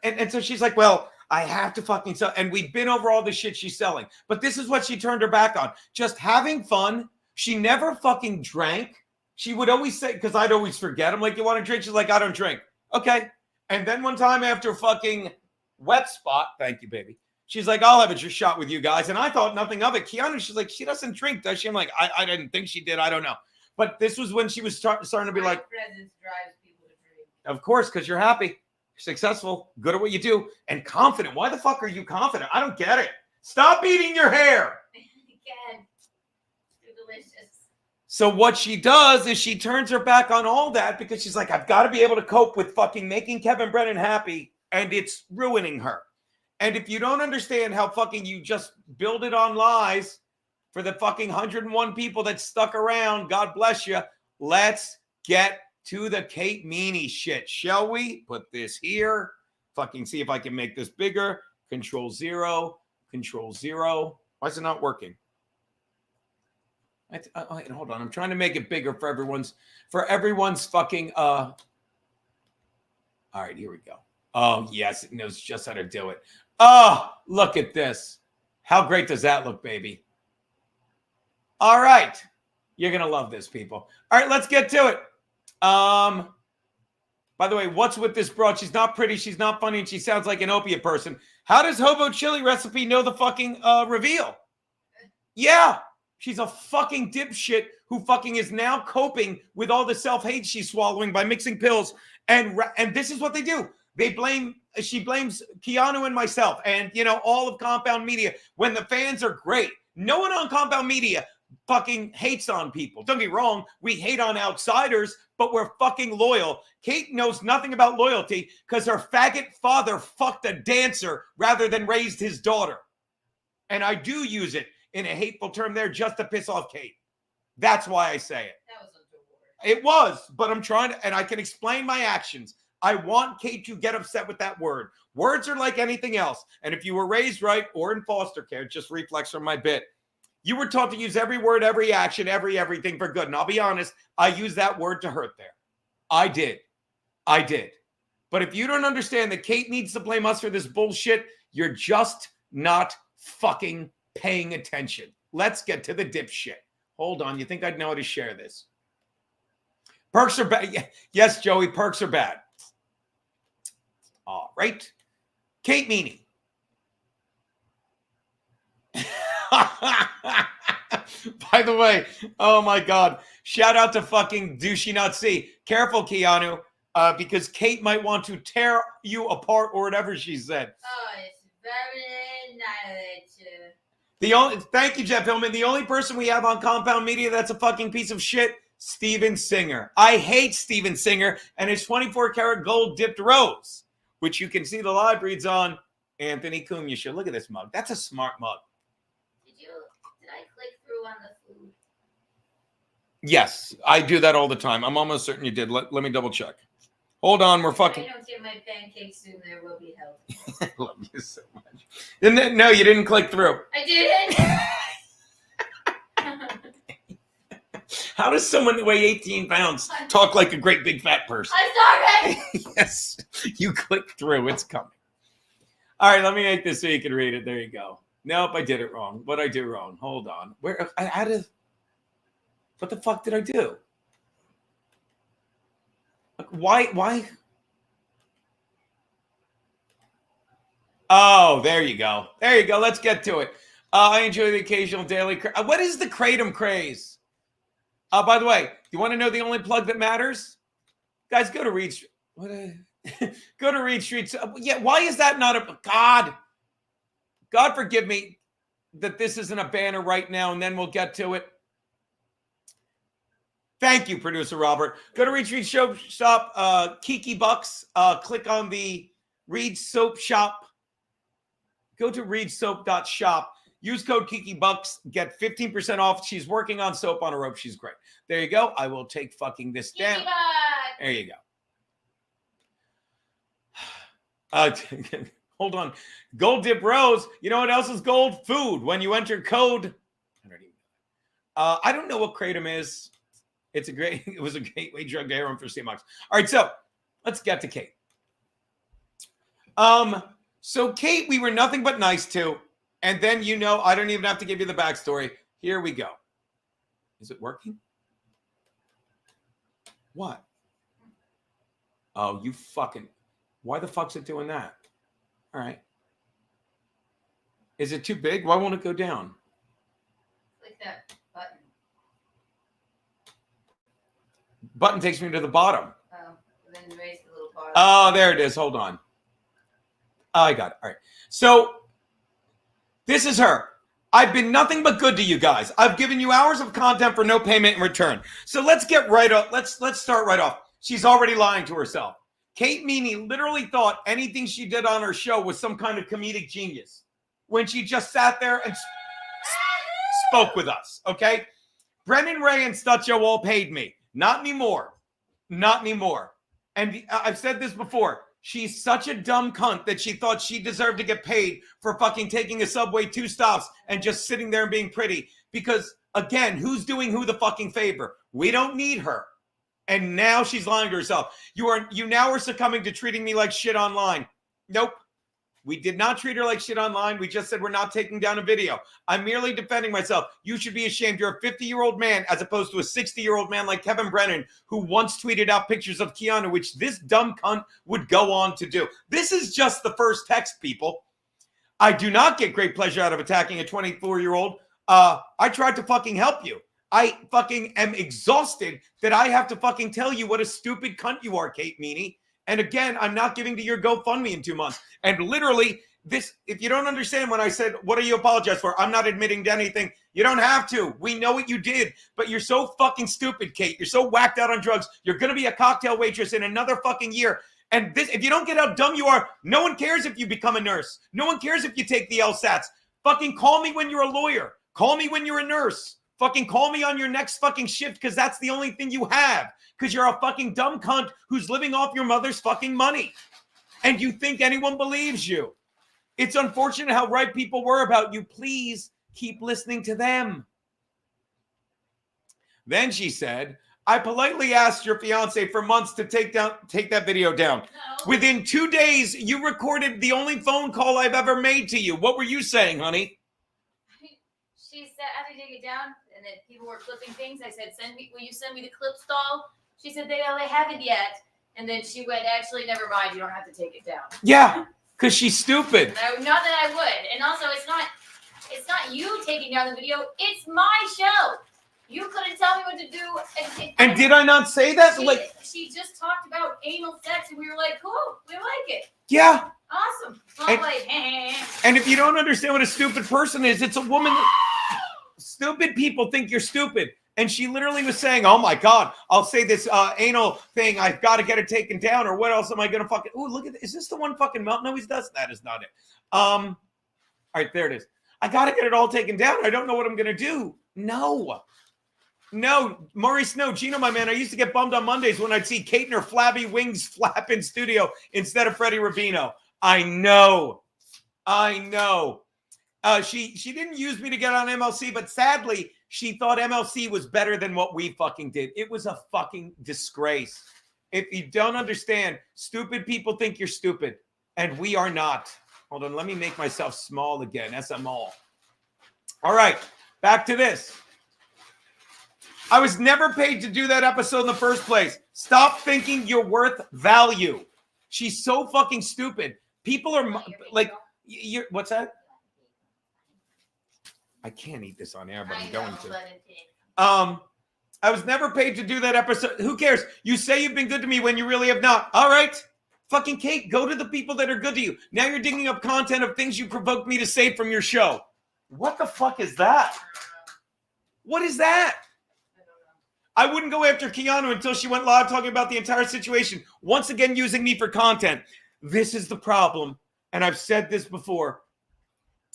And so she's like, well, I have to fucking sell. And we've been over all the shit she's selling. But this is what she turned her back on. Just having fun. She never fucking drank. She would always say, because I'd always forget. I'm like, you want to drink? She's like, I don't drink. Okay. And then one time after fucking Wet Spot, thank you, baby. She's like, I'll have a shot with you guys. And I thought nothing of it. Keanu, she's like, she doesn't drink, does she? I'm like, I didn't think she did. I don't know. But this was when she was starting to be like, presence drives people to drink. Of course, because you're happy, you're successful, good at what you do, and confident. Why the fuck are you confident? I don't get it. Stop eating your hair. Again, too delicious. So what she does is she turns her back on all that because she's like, I've got to be able to cope with fucking making Kevin Brennan happy, and it's ruining her. And if you don't understand how fucking you just build it on lies for the fucking 101 people that stuck around, God bless you. Let's get to the Kate Meanie shit, shall we? Put this here. Fucking see if I can make this bigger. Control 0. Control 0. Why is it not working? Wait, hold on. I'm trying to make it bigger for everyone's fucking. All right, here we go. Oh yes, it knows just how to do it. Oh, look at this. How great does that look, baby? All right, you're gonna love this, people. All right, let's get to it. By the way, what's with this broad? She's not pretty, she's not funny, and she sounds like an opiate person. How does Hobo Chili Recipe know the fucking reveal? Yeah, she's a fucking dipshit who fucking is now coping with all the self-hate she's swallowing by mixing pills. And this is what they do. She blames Keanu and myself and, all of Compound Media when the fans are great. No one on Compound Media fucking hates on people. Don't get me wrong. We hate on outsiders, but we're fucking loyal. Kate knows nothing about loyalty because her faggot father fucked a dancer rather than raised his daughter. And I do use it in a hateful term there just to piss off Kate. That's why I say it. That was a good word. It was, but I'm trying to, and I can explain my actions. I want Kate to get upset with that word. Words are like anything else. And if you were raised right or in foster care, just reflex from my bit. You were taught to use every word, every action, everything for good. And I'll be honest, I used that word to hurt there. I did. But if you don't understand that Kate needs to blame us for this bullshit, you're just not fucking paying attention. Let's get to the dipshit. Hold on. You think I'd know how to share this? Perks are bad. Yes, Joey, perks are bad. All right. Kate Meanie. By the way, oh my God. Shout out to fucking Do She Not See. Careful, Keanu, because Kate might want to tear you apart or whatever she said. Oh, it's very nice. Thank you, Jeff Hillman. The only person we have on Compound Media that's a fucking piece of shit, Steven Singer. I hate Steven Singer and his 24 karat gold dipped rose, which you can see the live reads on Anthony Cumia. Look at this mug. That's a smart mug. Did I click through on the food? Yes, I do that all the time. I'm almost certain you did. Let me double check. Hold on, we're fucking. I don't get my pancakes soon. There will be help. I love you so much. No, you didn't click through. I didn't. How does someone who weigh 18 pounds talk like a great big fat person? I'm sorry. Yes, you clicked through. It's coming. All right, let me make this so you can read it. There you go. Nope, I did it wrong. What did I do wrong? Hold on. What the fuck did I do? Why? Oh, there you go. Let's get to it. I enjoy the occasional daily. What is the Kratom craze? By the way, you want to know the only plug that matters? Guys, go to Reed Street. Go to Reed Street. Yeah, why is that not a God forgive me that this isn't a banner right now, and then we'll get to it. Thank you, producer Robert. Go to Reed Street Shop, Kiki Bucks. Click on the Reed Soap Shop. Go to reedsoap.shop. Use code Kiki Bucks. Get 15% off. She's working on soap on a rope. She's great. There you go. I will take fucking this down. Kiki Bucks. There you go. Hold on. Gold dip rose. You know what else is gold? Food. When you enter code. I don't know what Kratom is. It was a gateway drug to heroin for CMOX. All right, so let's get to Kate. So Kate, we were nothing but nice to. And then, I don't even have to give you the backstory. Here we go. Is it working? What? Oh, you fucking. Why the fuck's it doing that? All right. Is it too big? Why won't it go down? Click that button. Button takes me to the bottom. Oh, then raise the little bar. Oh, there it is. Hold on. Oh, I got it. All right. So this is her. I've been nothing but good to you guys. I've given you hours of content for no payment in return. So let's get right up. Let's start right off. She's already lying to herself. Kate Meanie literally thought anything she did on her show was some kind of comedic genius when she just sat there and spoke with us, okay? Brennan Ray and Stutcho all paid me. Not anymore. Not anymore. And I've said this before. She's such a dumb cunt that she thought she deserved to get paid for fucking taking a subway 2 stops and just sitting there and being pretty. Because Again, who's doing who the fucking favor? We don't need her. And now she's lying to herself. You now are succumbing to treating me like shit online. Nope. We did not treat her like shit online. We just said we're not taking down a video. I'm merely defending myself. You should be ashamed. You're a 50-year-old man as opposed to a 60-year-old man like Kevin Brennan, who once tweeted out pictures of Keanu, which this dumb cunt would go on to do. This is just the first text, people. I do not get great pleasure out of attacking a 24-year-old. I tried to fucking help you. I fucking am exhausted that I have to fucking tell you what a stupid cunt you are, Kate Meanie. And again, I'm not giving to your GoFundMe in 2 months. And literally, this, if you don't understand when I said, what do you apologize for? I'm not admitting to anything. You don't have to. We know what you did. But you're so fucking stupid, Kate. You're so whacked out on drugs. You're going to be a cocktail waitress in another fucking year. And this, if you don't get how dumb you are, no one cares if you become a nurse. No one cares if you take the LSATs. Fucking call me when you're a lawyer. Call me when you're a nurse. Fucking call me on your next fucking shift because that's the only thing you have. Because you're a fucking dumb cunt who's living off your mother's fucking money. And you think anyone believes you. It's unfortunate how right people were about you. Please keep listening to them. Then she said, I politely asked your fiance for months to take that video down. No. Within 2 days, you recorded the only phone call I've ever made to you. What were you saying, honey? She said, after you take it down, and then people were clipping things, I said, will you send me the clip stall? She said, they haven't yet. And then she went, actually, never mind. You don't have to take it down. Yeah, because she's stupid. No, not that I would. And also, it's not you taking down the video. It's my show. You couldn't tell me what to do. And did I not say that? She just talked about anal sex, and we were like, cool, we like it. Yeah. Awesome. So and if you don't understand what a stupid person is, it's a woman. Stupid people think you're stupid. And she literally was saying, oh my God, I'll say this anal thing. I've got to get it taken down. Or what else am I going to fucking... Oh, look at this. Is this the one fucking melt? No, he does. That is not it. All right, there it is. I got to get it all taken down. I don't know what I'm going to do. No, Maurice, no. Gino, my man, I used to get bummed on Mondays when I'd see Kate and her flabby wings flap in studio instead of Freddie Rubino. I know. She didn't use me to get on MLC, but sadly, she thought MLC was better than what we fucking did. It was a fucking disgrace. If you don't understand, stupid people think you're stupid, and we are not. Hold on, let me make myself small again. SML. All right, back to this. I was never paid to do that episode in the first place. Stop thinking you're worth value. She's so fucking stupid. People are like, what's that? I can't eat this on air, but I'm going to. I was never paid to do that episode. Who cares? You say you've been good to me when you really have not. All right. Fucking Kate, go to the people that are good to you. Now you're digging up content of things you provoked me to say from your show. What the fuck is that? What is that? I wouldn't go after Keanu until she went live talking about the entire situation. Once again, using me for content. This is the problem. And I've said this before.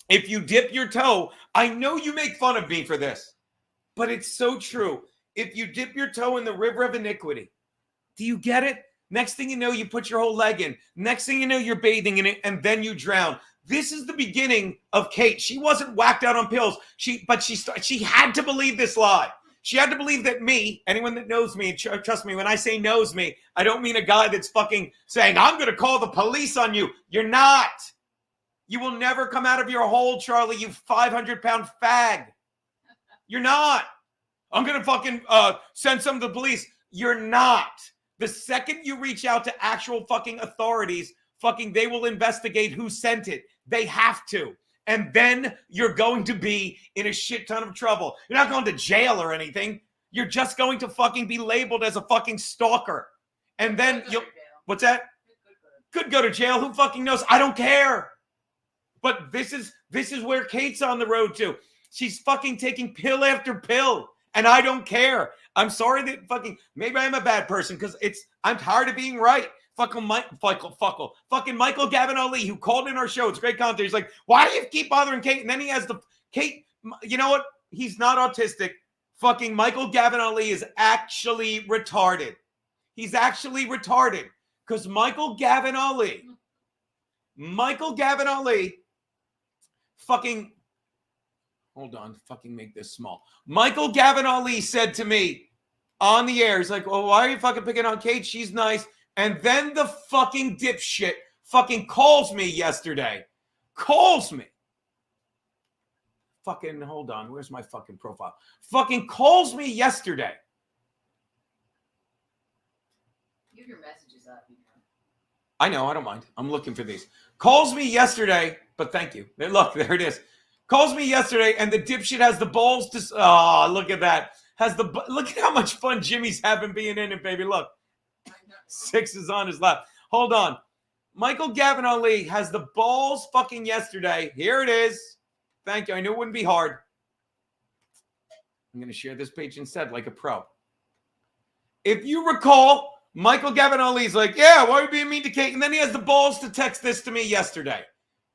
If you dip your toe, I know you make fun of me for this, but it's so true. If you dip your toe in the river of iniquity, do you get it? Next thing you know, you put your whole leg in. Next thing you know, you're bathing in it, and then you drown. This is the beginning of Kate. She wasn't whacked out on pills. She had to believe this lie. She had to believe that me, anyone that knows me, trust me, when I say knows me, I don't mean a guy that's fucking saying, I'm going to call the police on you. You're not. You will never come out of your hole, Charlie, you 500-pound fag. You're not. I'm going to fucking send some to the police. You're not. The second you reach out to actual fucking authorities, fucking they will investigate who sent it. They have to. And then you're going to be in a shit ton of trouble. You're not going to jail or anything. You're just going to fucking be labeled as a fucking stalker. And then you'll... What's that? Could go to jail. Who fucking knows? I don't care. But this is where Kate's on the road to. She's fucking taking pill after pill, and I don't care. I'm sorry that fucking maybe I'm a bad person because I'm tired of being right. Fucking Michael Gavin Ali, who called in our show. It's great content. He's like, why do you keep bothering Kate? And then he has Kate. You know what? He's not autistic. Fucking Michael Gavin Ali is actually retarded. He's actually retarded because Michael Gavin Ali fucking Hold on. Fucking make this small. Michael Gavin Ali said to me on the air, he's like, well, why are you fucking picking on Kate? She's nice. And then the fucking dipshit fucking calls me yesterday. Calls me. Fucking, hold on. Where's my fucking profile? Fucking calls me yesterday. You have your messages up. I know. I don't mind. I'm looking for these. Calls me yesterday, but thank you. Look, there it is. Calls me yesterday, and the dipshit has the balls to. Oh, look at that. Look at how much fun Jimmy's having being in it, baby. Look. 6 is on his lap. Hold on. Michael Gavin Ali has the balls fucking yesterday. Here it is. Thank you. I knew it wouldn't be hard. I'm going to share this page instead like a pro. If you recall, Michael Gavin Ali's like, yeah, why are you being mean to Kate? And then he has the balls to text this to me yesterday.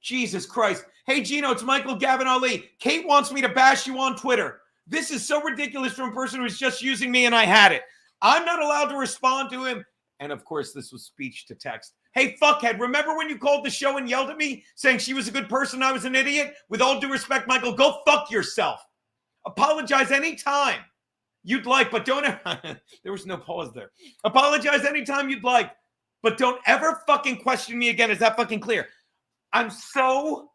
Jesus Christ. Hey, Gino, it's Michael Gavin Ali. Kate wants me to bash you on Twitter. This is so ridiculous from a person who's just using me and I had it. I'm not allowed to respond to him. And of course, this was speech to text. Hey, fuckhead, remember when you called the show and yelled at me saying she was a good person, I was an idiot? With all due respect, Michael, go fuck yourself. Apologize anytime you'd like, but don't ever, there was no pause there. Apologize anytime you'd like, but don't ever fucking question me again. Is that fucking clear? I'm so,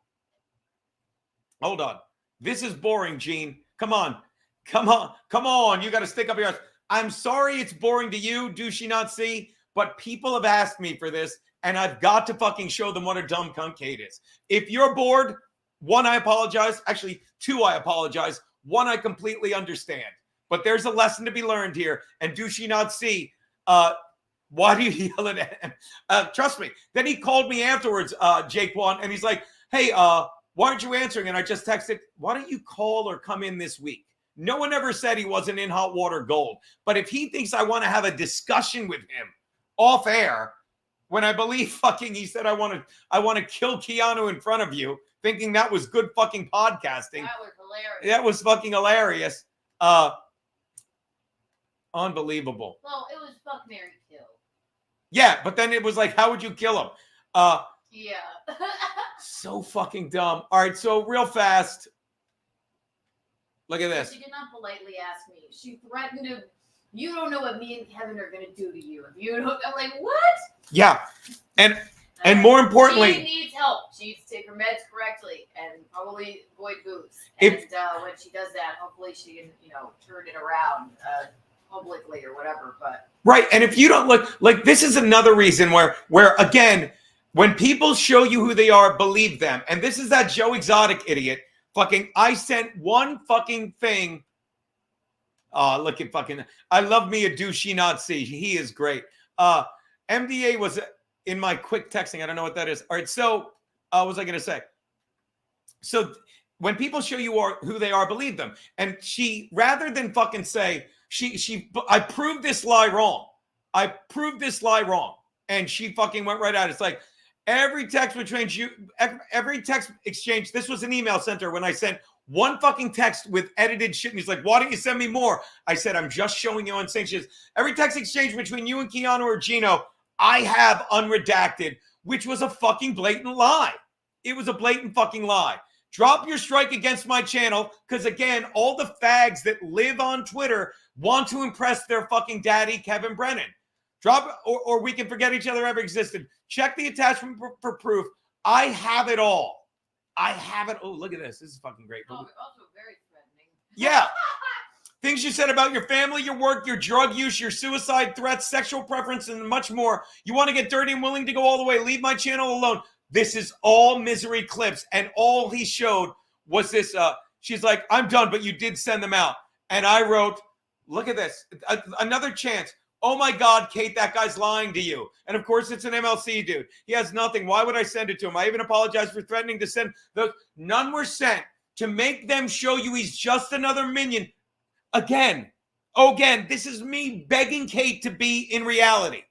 hold on. This is boring, Gene. Come on. Come on. Come on. You got to stick up your ass. I'm sorry it's boring to you, do she not see? But people have asked me for this, and I've got to fucking show them what a dumb cunt Kate is. If you're bored, 1, I apologize. Actually, 2, I apologize. 1, I completely understand. But there's a lesson to be learned here. And do she not see? Why do you yell at him? Trust me. Then he called me afterwards, Jake Wan, and he's like, hey, why aren't you answering? And I just texted, why don't you call or come in this week? No one ever said he wasn't in hot water gold. But if he thinks I want to have a discussion with him off air, when I believe fucking he said I want to kill Keanu in front of you, thinking that was good fucking podcasting. That was hilarious. That was fucking hilarious. Unbelievable. Well, it was fuck, marry, kill. Yeah, but then it was like, how would you kill him? Yeah. So fucking dumb. All right, so real fast. Look at this. She did not politely ask me. She threatened to. You don't know what me and Kevin are gonna do to you. If you don't, I'm like, what? Yeah, and more importantly, she needs help. She needs to take her meds correctly and probably avoid booze. If- And when she does that, hopefully she can, turn it around publicly or whatever. But right, and if you don't look like this is another reason where again, when people show you who they are, believe them. And this is that Joe Exotic idiot. Fucking, I sent one fucking thing. Oh, look at fucking, I love me a douchey Nazi. He is great. MDA was in my quick texting. I don't know what that is. All right, so what was I going to say? So when people show you who they are, believe them. And she, rather than fucking say, I proved this lie wrong. I proved this lie wrong. And she fucking went right at it. It's like, every text exchange, this was an email sent her when I sent one fucking text with edited shit. And he's like, why don't you send me more? I said, I'm just showing you on sync. She says, every text exchange between you and Keanu or Gino, I have unredacted, which was a fucking blatant lie. It was a blatant fucking lie. Drop your strike against my channel, because again, all the fags that live on Twitter want to impress their fucking daddy, Kevin Brennan. Drop, or we can forget each other ever existed. Check the attachment for proof. I have it all. I have it. Oh, look at this. This is fucking great. also very threatening. Yeah. Things you said about your family, your work, your drug use, your suicide threats, sexual preference, and much more. You want to get dirty and willing to go all the way. Leave my channel alone. This is all misery clips. And all he showed was this. She's like, I'm done, but you did send them out. And I wrote, look at this. Another chance. Oh my God, Kate, that guy's lying to you. And of course, it's an MLC dude. He has nothing. Why would I send it to him? I even apologized for threatening to send those. None were sent to make them show you he's just another minion. Again, this is me begging Kate to be in reality.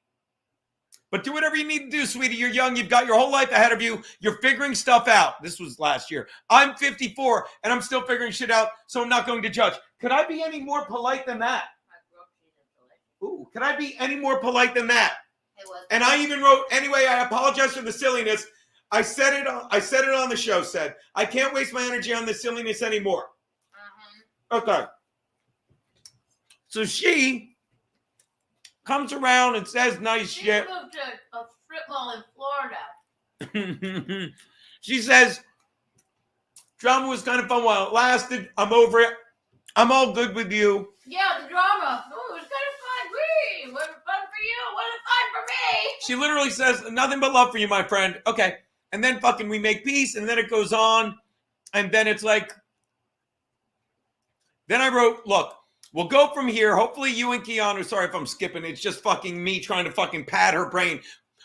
But do whatever you need to do, sweetie. You're young. You've got your whole life ahead of you. You're figuring stuff out. This was last year. I'm 54, and I'm still figuring shit out, so I'm not going to judge. Could I be any more polite than that? Ooh, can I be any more polite than that? And I even wrote, anyway, I apologize for the silliness. I said it on the show, said, I can't waste my energy on this silliness anymore. Okay. So she comes around and says nice She shit. moved to a strip mall in Florida. She says, drama was kind of fun while it lasted. I'm over it. I'm all good with you. Yeah, the drama. Oh, it was kind of fun. Whee! Was it fun for you? Was it fun for me? She literally says, nothing but love for you, my friend. Okay. And then fucking we make peace, and then it goes on. And then it's like, then I wrote, look, we'll go from here. Hopefully you and Keanu, sorry if I'm skipping. It's just fucking me trying to fucking pad her brain.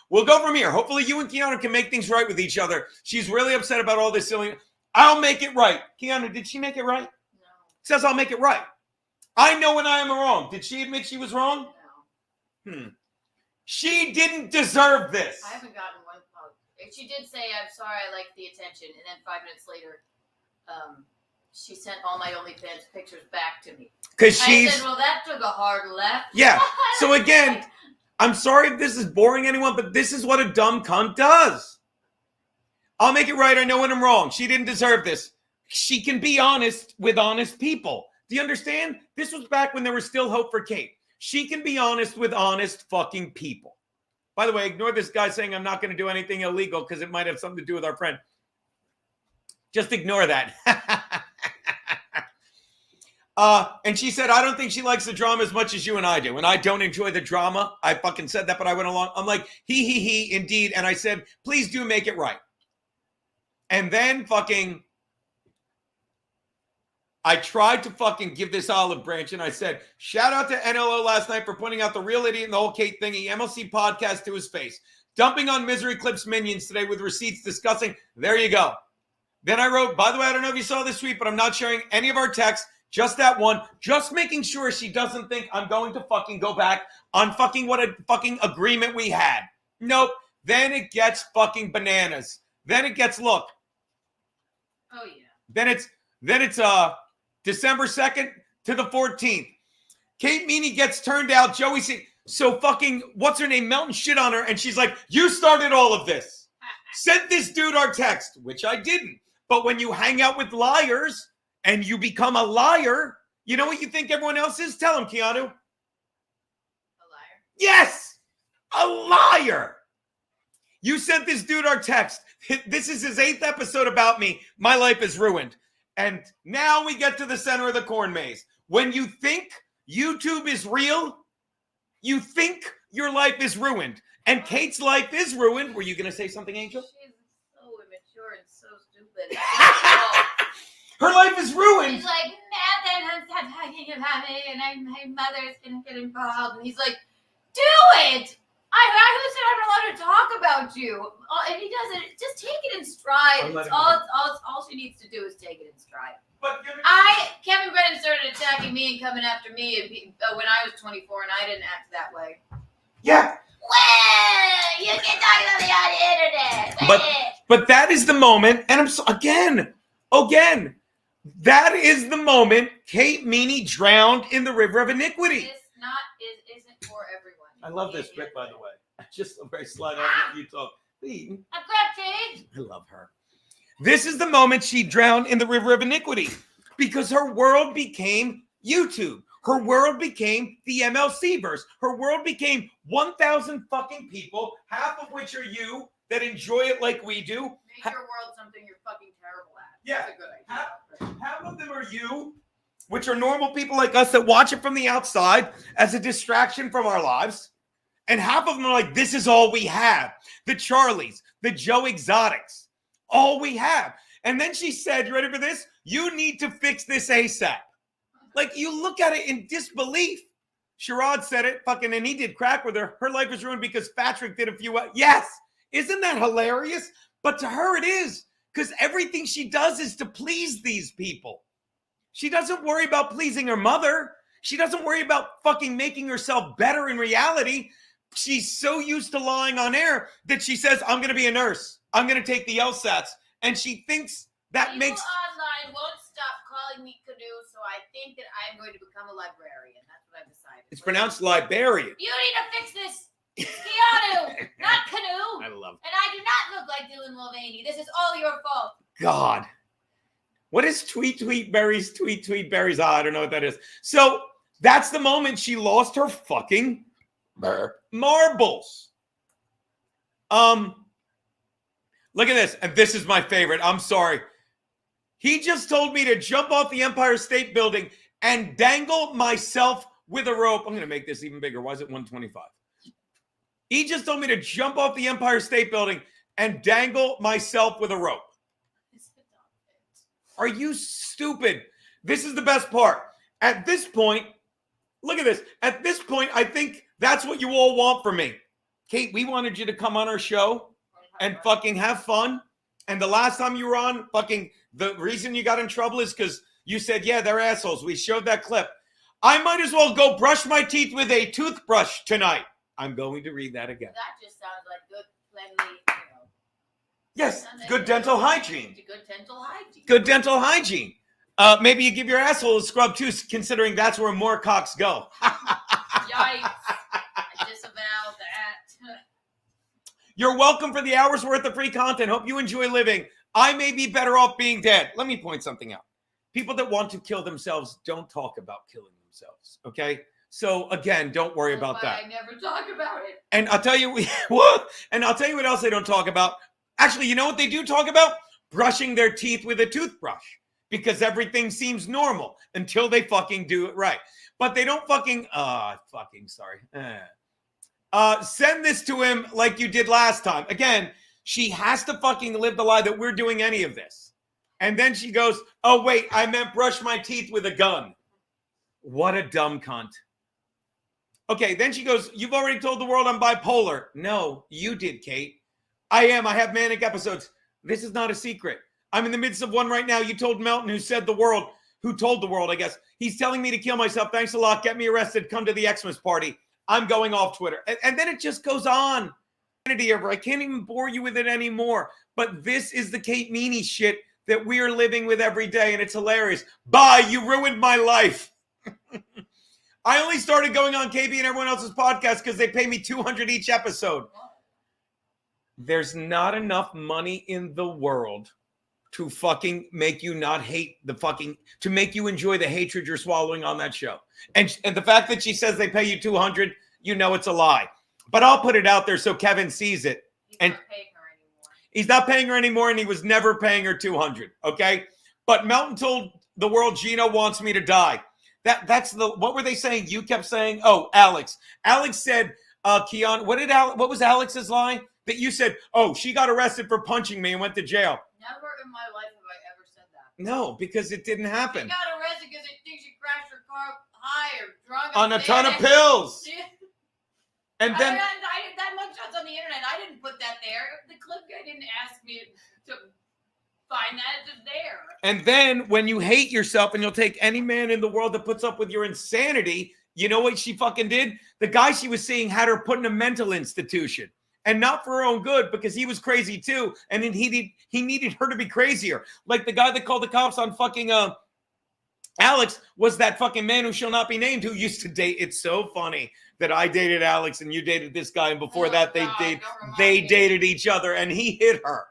We'll go from here. Hopefully you and Keanu can make things right with each other. She's really upset about all this silly. I'll make it right. Keanu, did she make it right? No. Says I'll make it right. I know when I am wrong. Did she admit she was wrong? No. She didn't deserve this. I haven't gotten one. She did say, I'm sorry, I like the attention. And then 5 minutes later, she sent all my OnlyFans pictures back to me. Because I said, well, that took a hard left. Yeah. So again, I'm sorry if this is boring anyone, but this is what a dumb cunt does. I'll make it right. I know when I'm wrong. She didn't deserve this. She can be honest with honest people. Do you understand? This was back when there was still hope for Kate. She can be honest with honest fucking people. By the way, ignore this guy saying I'm not going to do anything illegal because it might have something to do with our friend. Just ignore that. And she said, I don't think she likes the drama as much as you and I do. And I don't enjoy the drama. I fucking said that, but I went along. I'm like, he, indeed. And I said, please do make it right. And then fucking, I tried to fucking give this olive branch. And I said, shout out to NLO last night for pointing out the real idiot in the whole Kate thingy. MLC podcast to his face. Dumping on Misery Clips minions today with receipts discussing. There you go. Then I wrote, by the way, I don't know if you saw this tweet, but I'm not sharing any of our texts. Just that one. Just making sure she doesn't think I'm going to fucking go back on fucking what a fucking agreement we had. Nope. Then it gets fucking bananas. Then it gets, look. Oh, yeah. Then it's December 2nd to the 14th. Kate Meanie gets turned out. Joey said, so fucking, what's her name? Melton shit on her. And she's like, you started all of this. Sent this dude our text, which I didn't. But when you hang out with liars and you become a liar, you know what you think everyone else is? Tell him, Keanu. A liar? Yes! A liar! You sent this dude our text. This is his 8th episode about me. My life is ruined. And now we get to the center of the corn maze. When you think YouTube is real, you think your life is ruined. And Kate's life is ruined. Were you going to say something, Angel? She's so immature and so stupid. Her life is ruined. He's like, Nathan, stop talking about me, and my mother's going to get involved. And he's like, do it! Who said I'm not allowed to talk about you? And he doesn't. Just take it in stride. All she needs to do is take it in stride. But Kevin Brennan started attacking me and coming after me when I was 24, and I didn't act that way. Yeah. Well, you can talk about me on the internet. But that is the moment, and again, that is the moment Kate Meanie drowned in the river of iniquity. This isn't for everyone. I love this bit, by the way. Just a very slide on you talk. I'm crafty. I love her. This is the moment she drowned in the river of iniquity because her world became YouTube. Her world became the MLC verse. Her world became 1,000 fucking people, half of which are you that enjoy it like we do. Make your world something you're fucking terrible at. Yeah. That's a good idea. Half of them are you, which are normal people like us that watch it from the outside as a distraction from our lives. And half of them are like, this is all we have. The Charlies, the Joe Exotics, all we have. And then she said, you ready for this? You need to fix this ASAP. Like, you look at it in disbelief. Sherrod said it, fucking, and he did crack with her. Her life was ruined because Patrick did a few. Yes. Isn't that hilarious? But to her, it is. Because everything she does is to please these people. She doesn't worry about pleasing her mother. She doesn't worry about fucking making herself better in reality. She's so used to lying on air that she says, I'm going to be a nurse. I'm going to take the LSATs. And she thinks that People makes... online won't stop calling me Canoe, so I think that I'm going to become a librarian. That's what I've decided. It's pronounced librarian. You need to fix this. It's Keanu, not Canoe. I love it. And I do not look like Dylan Mulvaney. This is all your fault. God. What is tweet berries? Tweet berries. I don't know what that is. So that's the moment she lost her fucking marbles. Look at this, and this is my favorite. I'm sorry. He just told me to jump off the Empire State Building and dangle myself with a rope. I'm going to make this even bigger. Why is it 125? He just told me to jump off the Empire State Building and dangle myself with a rope. Are you stupid? This is the best part. At this point, look at this. At this point, I think that's what you all want from me. Kate, we wanted you to come on our show and fucking have fun. And the last time you were on, fucking the reason you got in trouble is because you said, yeah, they're assholes. We showed that clip. I might as well go brush my teeth with a toothbrush tonight. I'm going to read that again. That just sounds like good, cleanly, Yes, good dental hygiene. Good dental hygiene. Good dental hygiene. Maybe you give your asshole a scrub too, considering that's where more cocks go. Yikes. I disavow that. You're welcome for the hour's worth of free content. Hope you enjoy living. I may be better off being dead. Let me point something out. People that want to kill themselves don't talk about killing themselves, okay? So again, don't worry about that. I never talk about it. And I'll tell you what. And I'll tell you what else they don't talk about. Actually, you know what they do talk about? Brushing their teeth with a toothbrush, because everything seems normal until they fucking do it right. But they don't fucking. Send this to him like you did last time. Again, she has to fucking live the lie that we're doing any of this. And then she goes, "Oh wait, I meant brush my teeth with a gun." What a dumb cunt. Okay, then she goes, "You've already told the world I'm bipolar." No, you did, Kate. I am. I have manic episodes. This is not a secret. I'm in the midst of one right now. You told Melton, who told the world, I guess. He's telling me to kill myself. Thanks a lot. Get me arrested. Come to the Xmas party. I'm going off Twitter. And then it just goes on. I can't even bore you with it anymore. But this is the Kate Meanie shit that we are living with every day, and it's hilarious. Bye. You ruined my life. I only started going on KB and everyone else's podcast because they pay me $200 each episode. There's not enough money in the world to fucking make you not hate to make you enjoy the hatred you're swallowing on that show. And the fact that she says they pay you $200, you know it's a lie. But I'll put it out there so Kevin sees it. He's not paying her anymore, and he was never paying her $200, okay? But Melton told the world Gino wants me to die. That's what were they saying? You kept saying, oh, Alex. Alex said, Keanu, what was Alex's lie? That you said, oh, she got arrested for punching me and went to jail. Never in my life have I ever said that. No, because it didn't happen. She got arrested because they think she crashed her car high or drunk. On a ton of pills. And then I did that mugshots on the internet. I didn't put that there. The clip guy didn't ask me to find that. It's just there. And then when you hate yourself and you'll take any man in the world that puts up with your insanity, you know what she fucking did? The guy she was seeing had her put in a mental institution. And not for her own good, because he was crazy too. And then he needed her to be crazier. Like the guy that called the cops on fucking Alex was that fucking man who shall not be named, who used to date. It's so funny that I dated Alex and you dated this guy. And before that, they dated each other, and he hit her.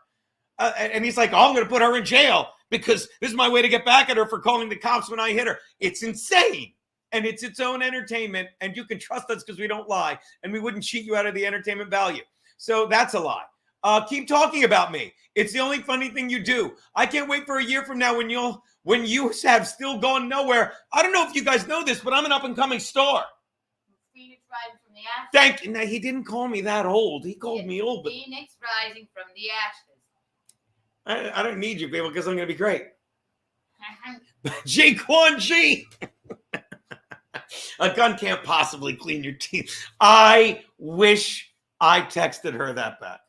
And he's like, oh, I'm going to put her in jail because this is my way to get back at her for calling the cops when I hit her. It's insane. And it's its own entertainment. And you can trust us because we don't lie. And we wouldn't cheat you out of the entertainment value. So that's a lie. Keep talking about me. It's the only funny thing you do. I can't wait for a year from now when you have still gone nowhere. I don't know if you guys know this, but I'm an up-and-coming star. Phoenix rising from the ashes. Thank you. Now, he didn't call me that old. He called me old. But Phoenix rising from the ashes. I don't need you, people, because I'm going to be great. Jaquan G. A gun can't possibly clean your teeth. I wish I texted her that back.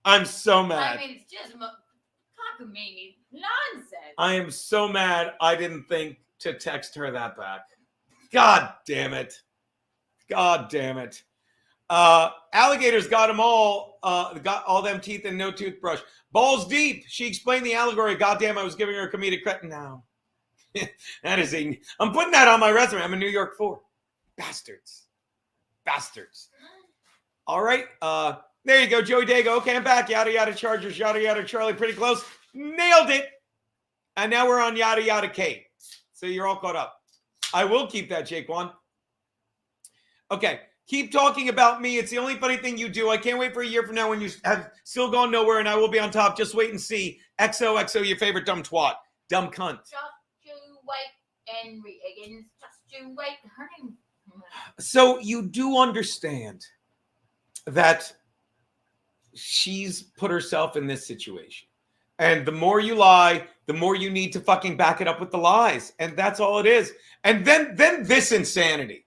I'm so mad. I mean, it's just cockamamie nonsense. I am so mad I didn't think to text her that back. God damn it. God damn it. Alligators got them all. Got all them teeth and no toothbrush. Balls deep. She explained the allegory. Goddamn, I was giving her a comedic credit. No. I'm putting that on my resume. I'm a New York 4. Bastards. All right. There you go, Joey Dago. Okay, I'm back. Yada, yada, Chargers. Yada, yada, Charlie. Pretty close. Nailed it. And now we're on Yada Yada Kate. So you're all caught up. I will keep that, Jaquan. Okay. Keep talking about me. It's the only funny thing you do. I can't wait for a year from now when you have still gone nowhere and I will be on top. Just wait and see. XOXO, your favorite dumb twat. Dumb cunt. Just you wait and Reagan. Just you wait. Her name. So you do understand that she's put herself in this situation. And the more you lie, the more you need to fucking back it up with the lies. And that's all it is. And then this insanity.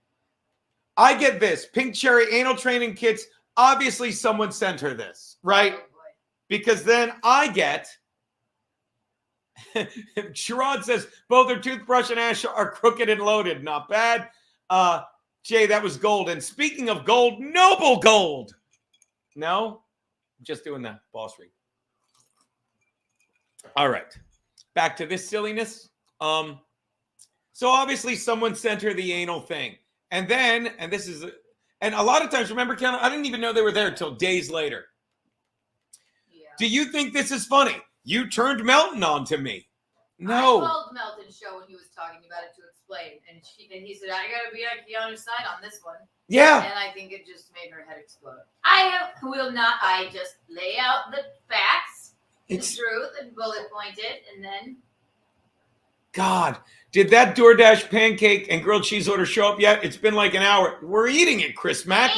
I get this. Pink Cherry anal training kits. Obviously, someone sent her this, right? Because then I get... Sherrod says, both her toothbrush and ash are crooked and loaded. Not bad. Jay, that was gold. And speaking of gold, noble gold. No? Just doing that. Boss read. All right. Back to this silliness. So obviously someone sent her the anal thing. And then, and this is, and a lot of times, remember, Ken, I didn't even know they were there until days later. Yeah. Do you think this is funny? You turned Melton on to me. No. I called Melton's show when he was talking about it to explain. And he said, I got to be on Keanu's side on this one. Yeah. And I think it just made her head explode. I just lay out the facts, the truth, and bullet pointed, and then. God, did that DoorDash pancake and grilled cheese order show up yet? It's been like an hour. We're eating it, Chris Mack.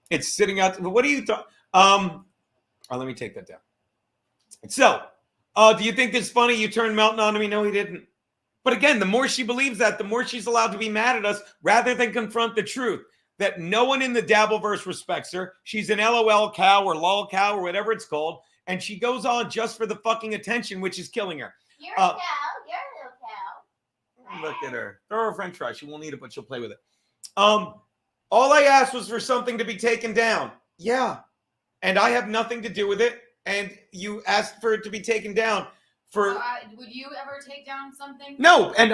It's sitting out. What do you thought? Let me take that down. So, do you think it's funny you turned Melton on to me? No, he didn't. But again, the more she believes that, the more she's allowed to be mad at us rather than confront the truth that no one in the Dabbleverse respects her. She's an LOL cow or lol cow or whatever it's called. And she goes on just for the fucking attention, which is killing her. You're a cow. You're a little cow. Look at her. Throw her a french fry. She won't eat it, but she'll play with it. All I asked was for something to be taken down. Yeah. And I have nothing to do with it. And you asked for it to be taken down. Would you ever take down something? No. And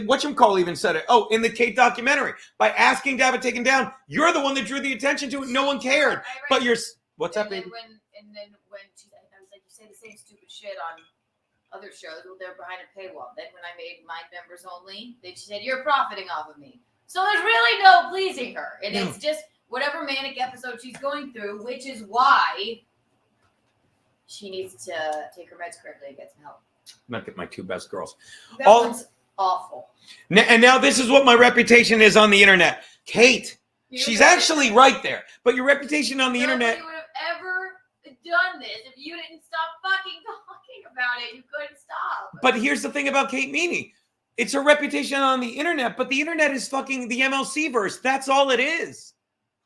whatchamacall even said it. Oh, in the Kate documentary. By asking to have it taken down, you're the one that drew the attention to it. No one cared. But you're... What's up, baby? And then when I was like, you say the same stupid shit on other shows, well, they're behind a paywall. Then when I made mine members only, they said, you're profiting off of me. So there's really no pleasing her. And it's just whatever manic episode she's going through, which is why she needs to take her meds correctly and get some help. Look at my two best girls. That one's awful. And now this is what my reputation is on the internet. Kate, she's actually right there. But your reputation on the internet... Nobody would have ever done this if you didn't stop fucking talking about it. You couldn't stop. But here's the thing about Kate Meanie. It's her reputation on the internet, but the internet is fucking the MLC verse. That's all it is.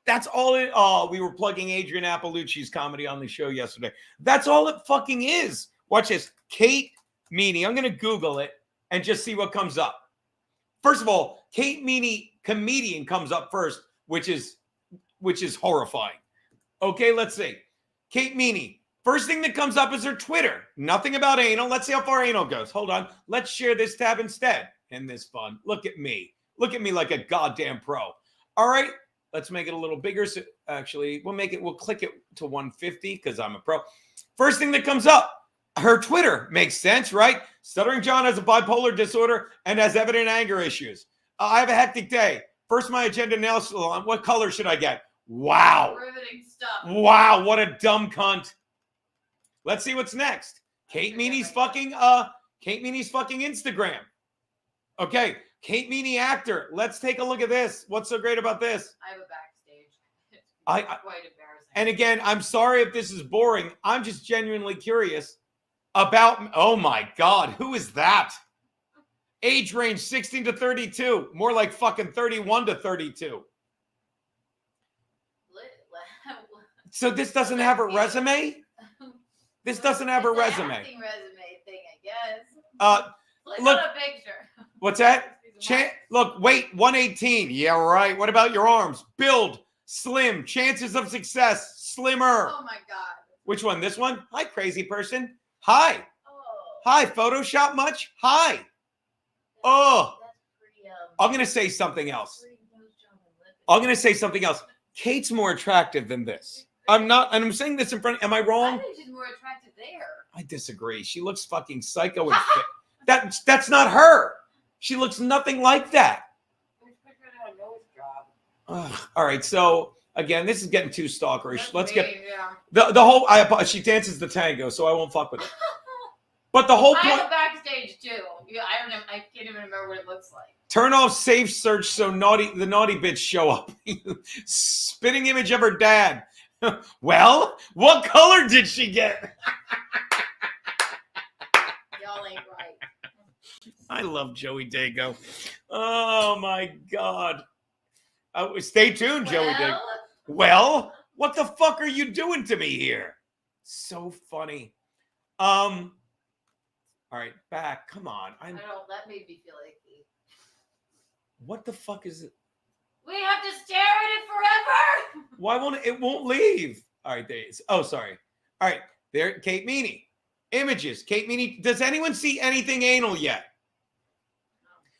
That's all it. Oh, we were plugging Adrian Appalucci's comedy on the show yesterday. That's all it fucking is. Watch this. Kate Meanie. I'm going to Google it and just see what comes up. First of all, Kate Meanie comedian comes up first, which is horrifying. Okay, let's see. Kate Meanie. First thing that comes up is her Twitter. Nothing about anal. Let's see how far anal goes. Hold on. Let's share this tab instead. And this fun. Look at me. Look at me like a goddamn pro. All right. Let's make it a little bigger. So actually, we'll click it to 150 because I'm a pro. First thing that comes up, her Twitter. Makes sense, right? Stuttering John has a bipolar disorder and has evident anger issues. I have a hectic day. First, my agenda nail salon. What color should I get? Wow. Riveting stuff. Wow, what a dumb cunt. Let's see what's next. Kate Meanie's fucking Instagram. Okay, Kate Meanie actor. Let's take a look at this. What's so great about this? I have a backstage. It's quite embarrassing. And again, I'm sorry if this is boring. I'm just genuinely curious about, oh my God, who is that? Age range 16 to 32. More like fucking 31 to 32. So this doesn't have a resume? This doesn't have a resume. Acting resume thing, I guess. Look, at a picture. What's that? Look, weight 118. Yeah, right. What about your arms? Build, slim, chances of success, slimmer. Oh my God. Which one? This one? Hi, crazy person. Hi. Oh. Hi, Photoshop much? Hi. Oh. I'm going to say something else. Kate's more attractive than this. I'm not, and I'm saying this in front. Am I wrong? I think she's more attractive there. I disagree. She looks fucking psycho. That's not her. She looks nothing like that. Ugh. All right, so again, this is getting too stalkerish. Let's get the whole. She dances the tango, so I won't fuck with it. But the whole I point. have a backstage too. I don't know. I can't even remember what it looks like. Turn off safe search so the naughty bitch show up. Spitting image of her dad. Well, what color did she get? Y'all ain't right. I love Joey Dago. Oh my God. Stay tuned, Joey Dago. Well, what the fuck are you doing to me here? So funny. All right, back. Come on. I don't. That made me feel icky. What the fuck is it? We have to stare at it forever. Why won't it won't leave? All right, there it is. Oh, sorry. All right, there, Kate Meanie. Images. Kate Meanie. Does anyone see anything anal yet?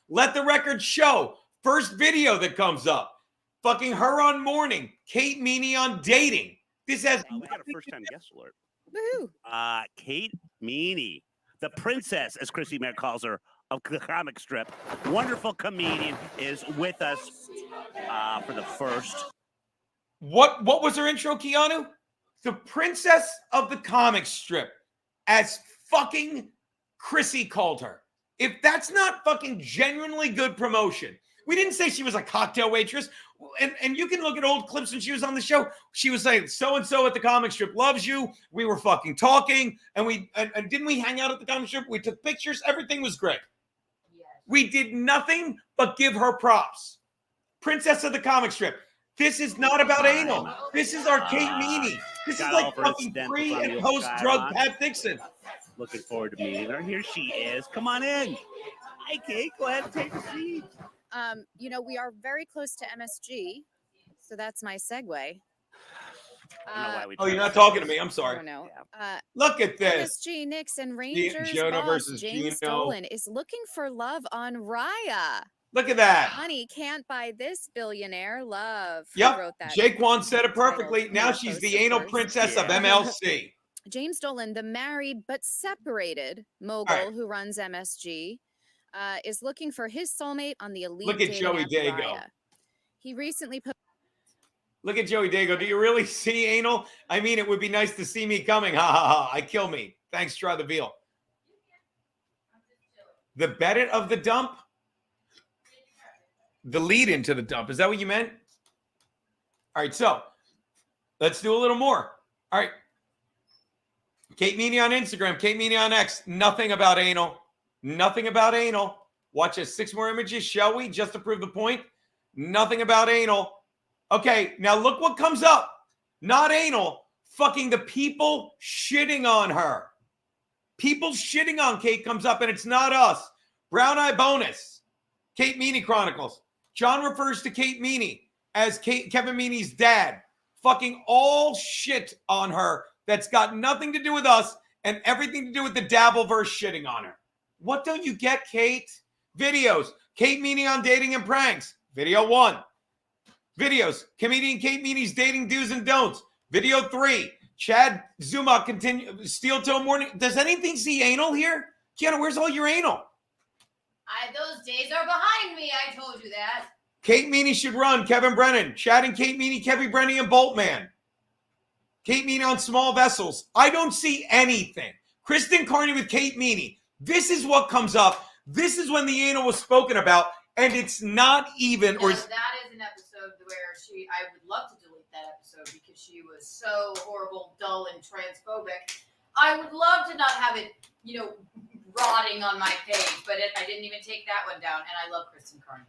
Let the record show. First video that comes up. Fucking her on morning. Kate Meanie on dating. This has. We got a first-time guest alert. Woohoo! Kate Meanie, the princess, as Chrissy Mayer calls her, of the comic strip. Wonderful comedian is with us for the first. What was her intro, Keanu? The princess of the comic strip, as fucking Chrissy called her. If that's not fucking genuinely good promotion. We didn't say she was a cocktail waitress. And you can look at old clips when she was on the show. She was saying, so-and-so at the comic strip loves you. We were fucking talking. And didn't we hang out at the comic strip? We took pictures. Everything was great. Yes. We did nothing but give her props. Princess of the comic strip. This is not about anal. This is our Kate Meanie. This is like fucking pre and post-drug Pat Dixon. Looking forward to meeting her. Here she is. Come on in. Hi, Kate. Go ahead and take a seat. You know, we are very close to MSG, so that's my segue. You're not talking to me. I'm sorry. I don't know. Look at this. MSG Knicks and Rangers Jonah boss versus James Gino. Dolan is looking for love on Raya. Look at that. Honey can't buy this billionaire love. Who Yep. wrote that Jake Wan said it perfectly. title? Now Yeah, she's post the it anal first. princess of MLC. James Dolan, the married but separated mogul who runs MSG, is looking for his soulmate on the elite. Look at dating Joey app Dago. Raya. He recently put. Look at Joey Dago. Do you really see anal? I mean, it would be nice to see me coming. Ha ha ha. I kill me. Thanks, try the veal. The Beddit of the dump? The lead into the dump. Is that what you meant? All right, so let's do a little more. All right. Kate Meanie on Instagram. Kate Meanie on X. Nothing about anal. Nothing about anal. Watch us 6 more images, shall we? Just to prove the point. Nothing about anal. Okay, now look what comes up. Not anal. Fucking the people shitting on her. People shitting on Kate comes up, and it's not us. Brown Eye Bonus. Kate Meanie Chronicles. John refers to Kate Meanie as Kevin Meanie's dad. Fucking all shit on her that's got nothing to do with us and everything to do with the Dabbleverse shitting on her. What don't you get, Kate? Videos. Kate Meanie on dating and pranks. Video 1. Videos. Comedian Kate Meanie's dating do's and don'ts. Video 3. Chad Zuma continue steel toe morning. Does anything see anal here? Kiana, where's all your anal? Those days are behind me. I told you that. Kate Meanie should run. Kevin Brennan. Chad and Kate Meanie, Kevin Brennan and Boltman. Kate Meanie on small vessels. I don't see anything. Kristen Carney with Kate Meanie. This is what comes up. This is when the anal was spoken about, and it's not even. Now, that is an episode where I would love to delete that episode because she was so horrible, dull, and transphobic. I would love to not have it, rotting on my face, but I didn't even take that one down, and I love Kristen Carney.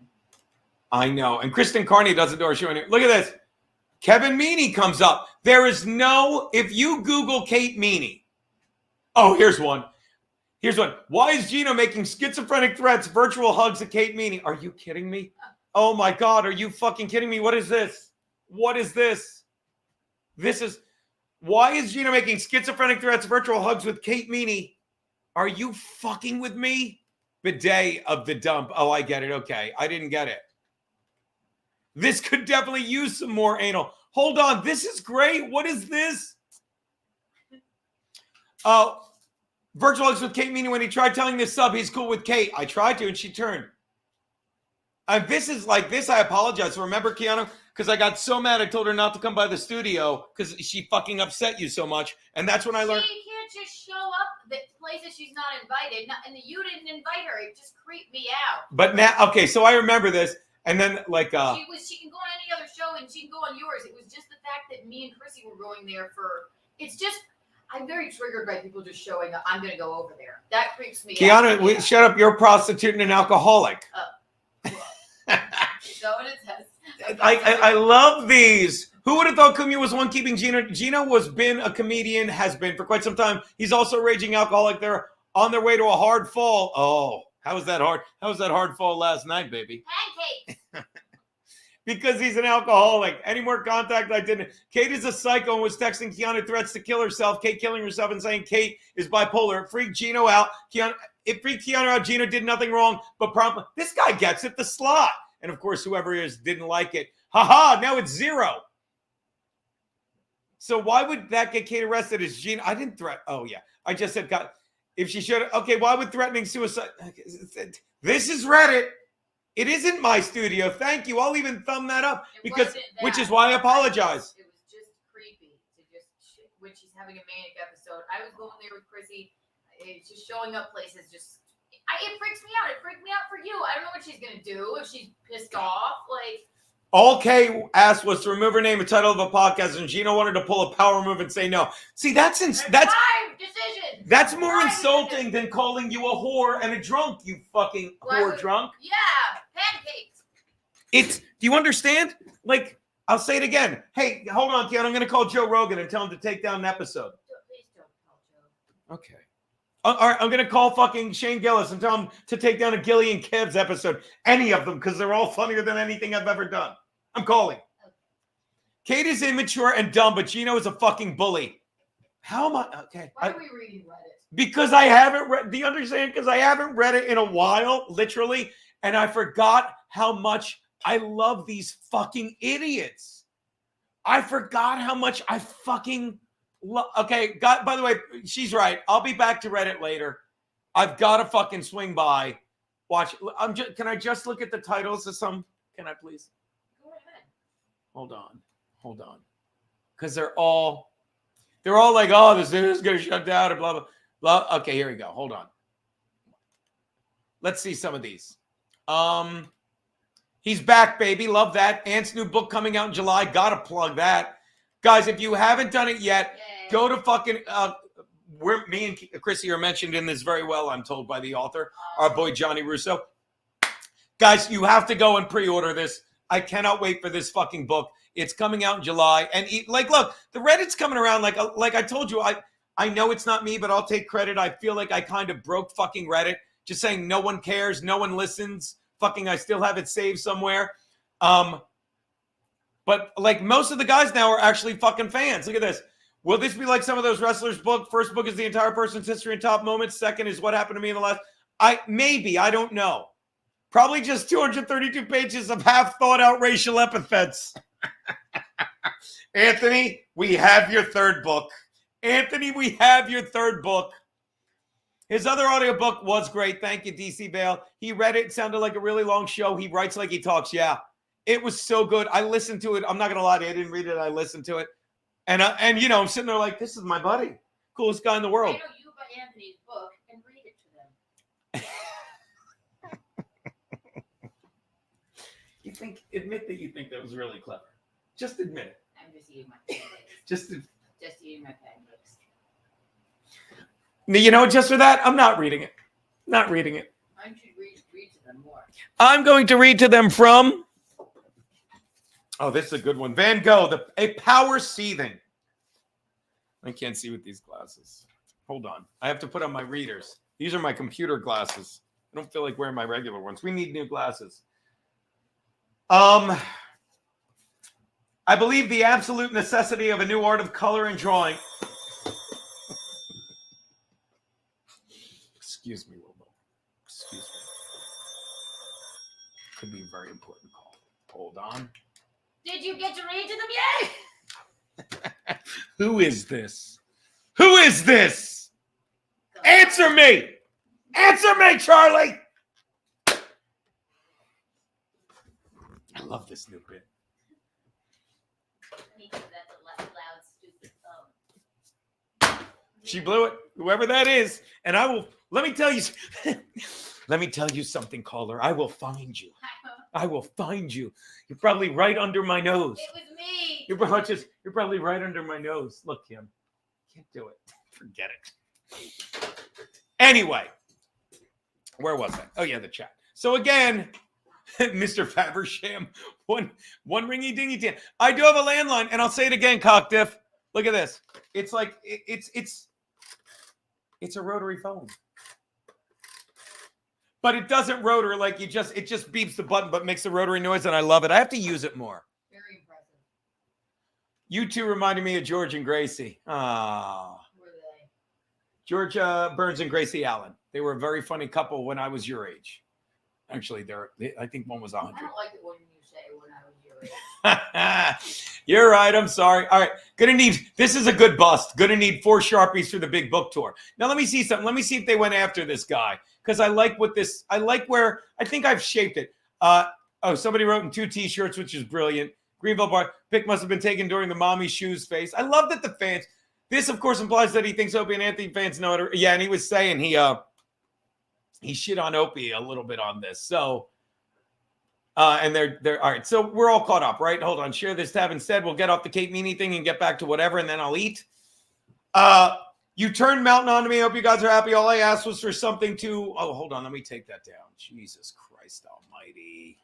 I know, and Kristen Carney doesn't do our show anymore. Look at this. Kevin Meanie comes up. There is no, if you Google Kate Meanie. Oh, here's one. Here's one. Why is Gino making schizophrenic threats, virtual hugs at Kate Meanie? Are you kidding me? Oh my God, are you fucking kidding me? What is this? What is this? Why is Gino making schizophrenic threats, virtual hugs with Kate Meanie? Are you fucking with me? Bidet of the dump. Oh, I get it. Okay. I didn't get it. This could definitely use some more anal. Hold on. This is great. What is this? Oh, Virtual hugs with Kate Meanie. When he tried telling this sub he's cool with Kate, I tried to, and she turned. This is like this. I apologize. Remember, Keanu? Because I got so mad. I told her not to come by the studio because she fucking upset you so much. And that's when I learned. She can't just show up at places she's not invited. And you didn't invite her. It just creeped me out. But now, okay, so I remember this. And then, like, she can go on any other show and she can go on yours. It was just the fact that me and Chrissy were going there for. It's just. I'm very triggered by people just showing up. I'm going to go over there. That creeps me out. Keanu, shut up. You're a prostitute and an alcoholic. So what it says. I love these. Who would have thought Cumia was one keeping Gino? Gino was been a comedian, has been for quite some time. He's also a raging alcoholic. They're on their way to a hard fall. Oh, how was that hard? How was that hard fall last night, baby? Pancakes. Because he's an alcoholic. Any more contact I didn't. Kate is a psycho and was texting Keanu threats to kill herself. Kate killing herself and saying Kate is bipolar. It freaked Gino out. It freaked Keanu out. Gino did nothing wrong, but promptly, this guy gets it, the slot. And of course, whoever he is didn't like it. Ha, now it's 0. So why would that get Kate arrested as Gino? I didn't threaten. Oh, yeah. I just said, God, if she should. Okay, why would threatening suicide? This is Reddit. It isn't my studio. Thank you. I'll even thumb that up because, which is why I apologize. It was just creepy to just when she's having a manic episode. I was going there with Chrissy. It's just showing up places. It freaks me out. It freaked me out for you. I don't know what she's gonna do if she's pissed off. Like. All Kay asked was to remove her name and title of a podcast, and Gino wanted to pull a power move and say no. See, that's more insulting than calling you a whore and a drunk, you fucking whore drunk. Yeah, pancakes. Do you understand? Like, I'll say it again. Hey, hold on, Keanu. I'm going to call Joe Rogan and tell him to take down an episode. Please don't call Joe. Okay. All right, I'm going to call fucking Shane Gillis and tell him to take down a Gillian Kev's episode. Any of them, because they're all funnier than anything I've ever done. I'm calling. Kate is immature and dumb, but Gino is a fucking bully. How am I? Okay. Why are we reading Reddit? Because I haven't read. Do you understand? Because I haven't read it in a while, literally, and I forgot how much I love these fucking idiots. I forgot how much I fucking love. Okay, by the way, she's right. I'll be back to Reddit later. I've got to fucking swing by. Watch. Can I just look at the titles of some? Can I please? Go ahead. Hold on. Because they're all like, oh, this is going to shut down and blah, blah, blah. Okay, here we go. Hold on. Let's see some of these. He's back, baby. Love that. Ant's new book coming out in July. Gotta plug that. Guys, if you haven't done it yet, go to fucking, me and Chrissy are mentioned in this very well, I'm told by the author, our boy Johnny Russo. Guys, you have to go and pre-order this. I cannot wait for this fucking book. It's coming out in July. And look, the Reddit's coming around. Like I told you, I know it's not me, but I'll take credit. I feel like I kind of broke fucking Reddit. Just saying no one cares. No one listens. Fucking I still have it saved somewhere. But like most of the guys now are actually fucking fans. Look at this. Will this be like some of those wrestlers' book? First book is the entire person's history and top moments. Second is what happened to me in the last. Maybe. I don't know. Probably just 232 pages of half thought out racial epithets. Anthony, we have your third book. Anthony, we have your third book. His other audiobook was great. Thank you, DC Bale. He read it. It sounded like a really long show. He writes like he talks. Yeah, it was so good. I listened to it. I'm not going to lie to you. I didn't read it. I listened to it. And you know, I'm sitting there like, this is my buddy. Coolest guy in the world. I know you buy Anthony's book and read it to them. Admit that you think that was really clever. Just admit it. I'm just eating my pancakes. Just eating my pancakes. You know, just for that, I'm not reading it. Not reading it. I should read to them more. I'm going to read to them from. Oh, this is a good one. Van Gogh, a power seething. I can't see with these glasses. Hold on. I have to put on my readers. These are my computer glasses. I don't feel like wearing my regular ones. We need new glasses. I believe the absolute necessity of a new art of color and drawing. Excuse me, Wilbo. Excuse me. Could be a very important call. Hold on. Did you get to read to them yet? Who is this? Who is this? Answer me! Answer me, Charlie! I love this new bit. She blew it, whoever that is. And I will, let me tell you, let me tell you something, caller. I will find you. I will find you. You're probably right under my nose. It was me. You're probably right under my nose. Look, Kim, can't do it. Forget it. Anyway, where was I? Oh yeah, the chat. So again, Mr. Faversham, one ringy dingy tin. I do have a landline, and I'll say it again, cockdiff. Look at this. It's like it's a rotary phone. But it doesn't rotor like it just beeps the button, but makes a rotary noise, and I love it. I have to use it more. Very impressive. You two reminded me of George and Gracie. Ah. Who were they? George Burns and Gracie Allen. They were a very funny couple when I was your age. Actually, I think one was 100. I don't like it when you say when I was your age. You're right. I'm sorry. All right. This is a good bust. Gonna need 4 Sharpies for the big book tour. Now, let me see something. Let me see if they went after this guy. Because I like where I think I've shaped it. Somebody wrote in 2 T-shirts, which is brilliant. Greenville Bar pic must have been taken during the mommy shoes phase. I love that the fans. This, of course, implies that he thinks Opie and Anthony fans know it. Yeah, and he was saying he shit on Opie a little bit on this. So, and they're all right. So we're all caught up, right? Hold on. Share this tab instead. We'll get off the Kate Meanie thing and get back to whatever, and then I'll eat. You turned Mountain on to me. I hope you guys are happy. All I asked was for something to. Oh, hold on. Let me take that down. Jesus Christ Almighty.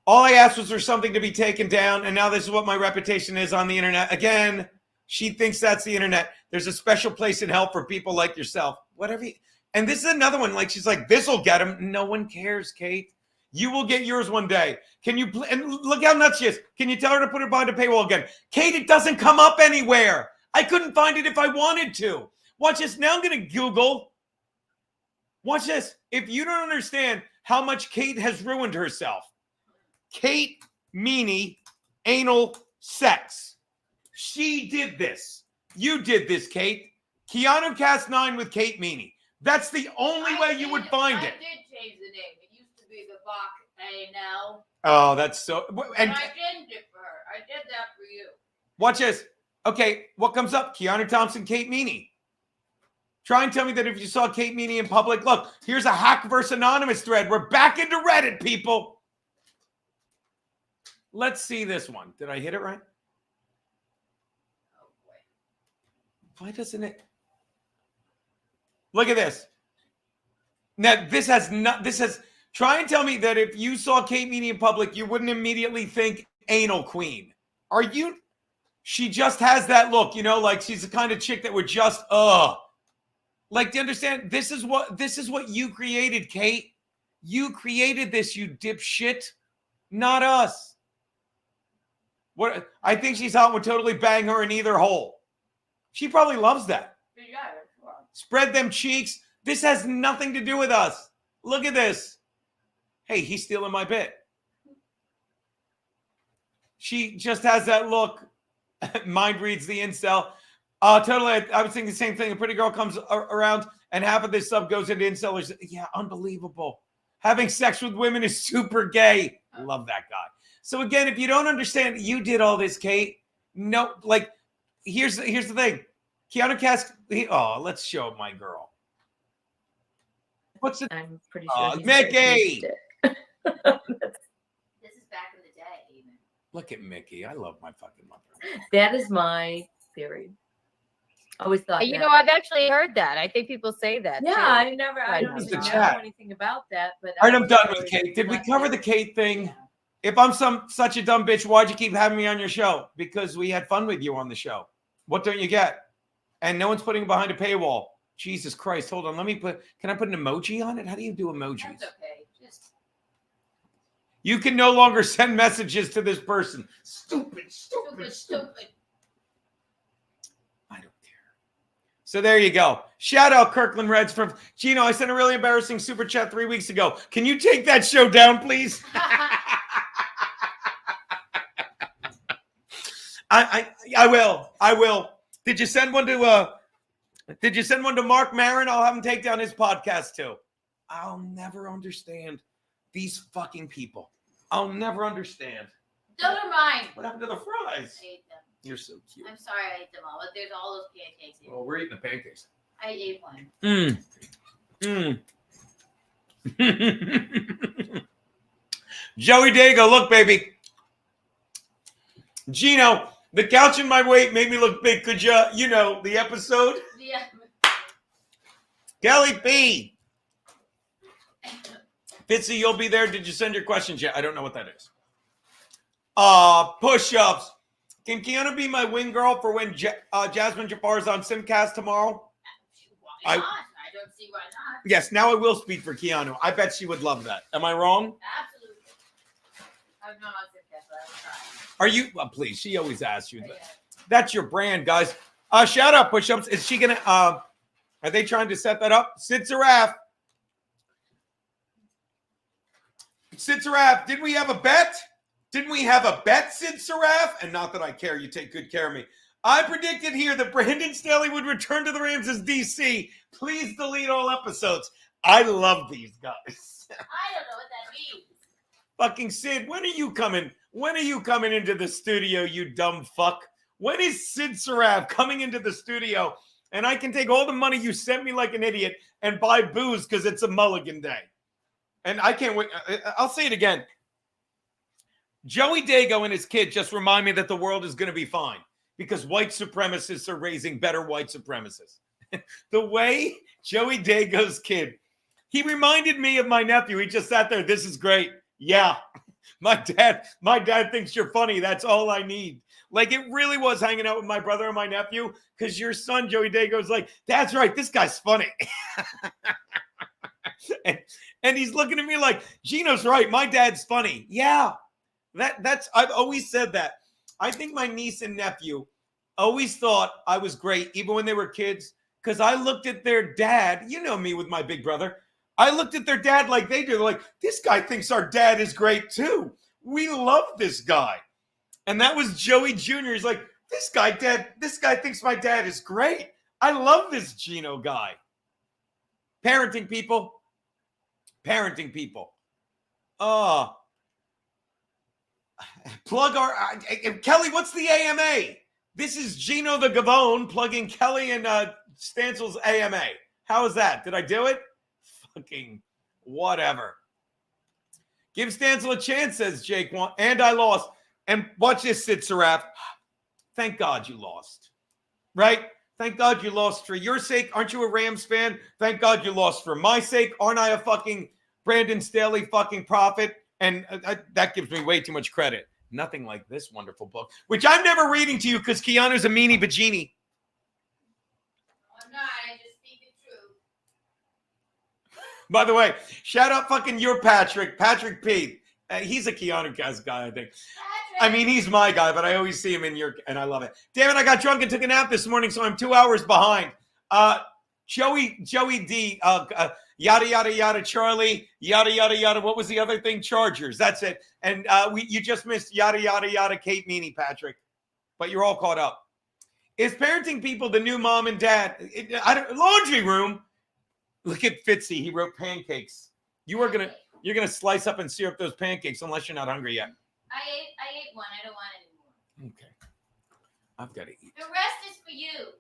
All I asked was for something to be taken down, and now this is what my reputation is on the internet. Again, she thinks that's the internet. There's a special place in hell for people like yourself. Whatever. And this is another one. Like she's like, this will get him. No one cares, Kate. You will get yours one day. Can you? And look how nuts she is. Can you tell her to put it behind a paywall again? Kate, it doesn't come up anywhere. I couldn't find it if I wanted to. Watch this. Now I'm going to Google. Watch this. If you don't understand how much Kate has ruined herself. Kate Meanie, anal sex. She did this. You did this, Kate. Keanu Cast 9 with Kate Meanie. That's the only way you would find it. I did change the name. It used to be the Bach A now. Oh, that's so. And I changed it for her. I did that for you. Watch this. Okay, what comes up? Keanu Thompson, Kate Meanie. Try and tell me that if you saw Kate Meanie in public. Look, here's a Hack vs. Anonymous thread. We're back into Reddit, people. Let's see this one. Did I hit it right? Oh, boy. Why doesn't it? Look at this. Now, this has. Try and tell me that if you saw Kate Meanie in public, you wouldn't immediately think anal queen. Are you? She just has that look, like she's the kind of chick that would just, Like, do you understand? This is what you created, Kate. You created this, you dipshit. Not us. What? I think she's hot, would totally bang her in either hole. She probably loves that. Yeah, sure. Spread them cheeks. This has nothing to do with us. Look at this. Hey, he's stealing my bit. She just has that look. Mind reads the incel. Totally. I was thinking the same thing. A pretty girl comes around and half of this sub goes into incel. Yeah, unbelievable. Having sex with women is super gay. Love that guy. So again, if you don't understand, you did all this, Kate. No, like, here's the thing. Keanu Cast. Let's show my girl. What's it? I'm pretty sure. Mickey. This is back in the day, even. Look at Mickey. I love my fucking mother. That is my theory. I always thought. You know, I've actually heard that. I think people say that. Yeah, too. I don't It's even the know chat. anything about that. But All right, I'm done with Kate. Did we cover the Kate thing? If I'm such a dumb bitch, why'd you keep having me on your show? Because we had fun with you on the show. What don't you get? And no one's putting it behind a paywall. Jesus Christ. Hold on. Can I put an emoji on it? How do you do emojis? That's okay. Just You can no longer send messages to this person. Stupid. I don't care. So there you go. Shout out Kirkland Reds from Gino. I sent a really embarrassing super chat 3 weeks ago. Can you take that show down, please? I will. Did you send one to Did you send one to Mark Maron? I'll have him take down his podcast too. I'll never understand these fucking people. I'll never understand. Those are mine. What happened to the fries? I ate them. You're so cute. I'm sorry I ate them all, but there's all those pancakes here. Well, we're eating the pancakes. I ate one. Joey Dago, look, baby. Gino, the couch in my weight made me look big. Could you know, the episode? Yeah. Kelly P. Fitzy, you'll be there. Did you send your questions yet? I don't know what that is. Push-ups. Can Kiana be my wing girl for when Jasmine Jafar is on Simcast tomorrow? Why not? I don't see why not. Yes, now I will speak for Keanu. I bet she would love that. Am I wrong? Absolutely. I'm not on Simcast, but I will try. Are you? Well, please, she always asks you that. That's your brand, guys. Shout out push-ups. Is she gonna are they trying to set that up? Sid Saraf. Sid Saraf, didn't we have a bet? Didn't we have a bet, Sid Saraf? And not that I care, you take good care of me. I predicted here that Brandon Staley would return to the Rams as DC. Please delete all episodes. I love these guys. I don't know what that means. Fucking Sid, when are you coming? When are you coming into the studio, you dumb fuck? When is Sid Saraf coming into the studio and I can take all the money you sent me like an idiot and buy booze because it's a mulligan day? And I can't wait. I'll say it again. Joey Dago and his kid just remind me that the world is going to be fine because white supremacists are raising better white supremacists. The way Joey Dago's kid, he reminded me of my nephew. He just sat there. This is great. Yeah. My dad thinks you're funny. That's all I need. Like, it really was hanging out with my brother and my nephew because your son, Joey Dago, is like, that's right. This guy's funny. and he's looking at me like, Gino's right. My dad's funny. Yeah. That's I've always said that. I think my niece and nephew always thought I was great, even when they were kids, because I looked at their dad. You know me with my big brother. I looked at their dad like they do. They're like, this guy thinks our dad is great too. We love this guy. And that was Joey Jr. He's like, this guy thinks my dad is great. I love this Gino guy. Parenting people. Plug our Kelly, what's the AMA? This is Gino the Gavone plugging Kelly and Stansel's AMA. How is that? Did I do it? Fucking whatever. Give Stansel a chance, says Jake. And I lost. And watch this, Sid Saraf. Thank God you lost. Right? Thank God you lost for your sake. Aren't you a Rams fan? Thank God you lost for my sake. Aren't I a fucking Brandon Staley fucking prophet? And that gives me way too much credit. Nothing like this wonderful book, which I'm never reading to you because Keanu's a meanie bajini. I'm not. I just speak the truth. By the way, shout out fucking your Patrick P. He's a Keanu guy, I think. I mean, he's my guy, but I always see him in your, and I love it. Damn it, I got drunk and took a nap this morning, so I'm 2 hours behind. Joey D, yada, yada, yada, Charlie, yada, yada, yada. What was the other thing? Chargers. That's it. And you just missed yada, yada, yada, Kate Meanie, Patrick. But you're all caught up. Is parenting people the new mom and dad? Laundry room. Look at Fitzy. He wrote pancakes. You're gonna slice up and syrup those pancakes unless you're not hungry yet. I ate one. I don't want any more. Okay. I've got to eat. The rest is for you.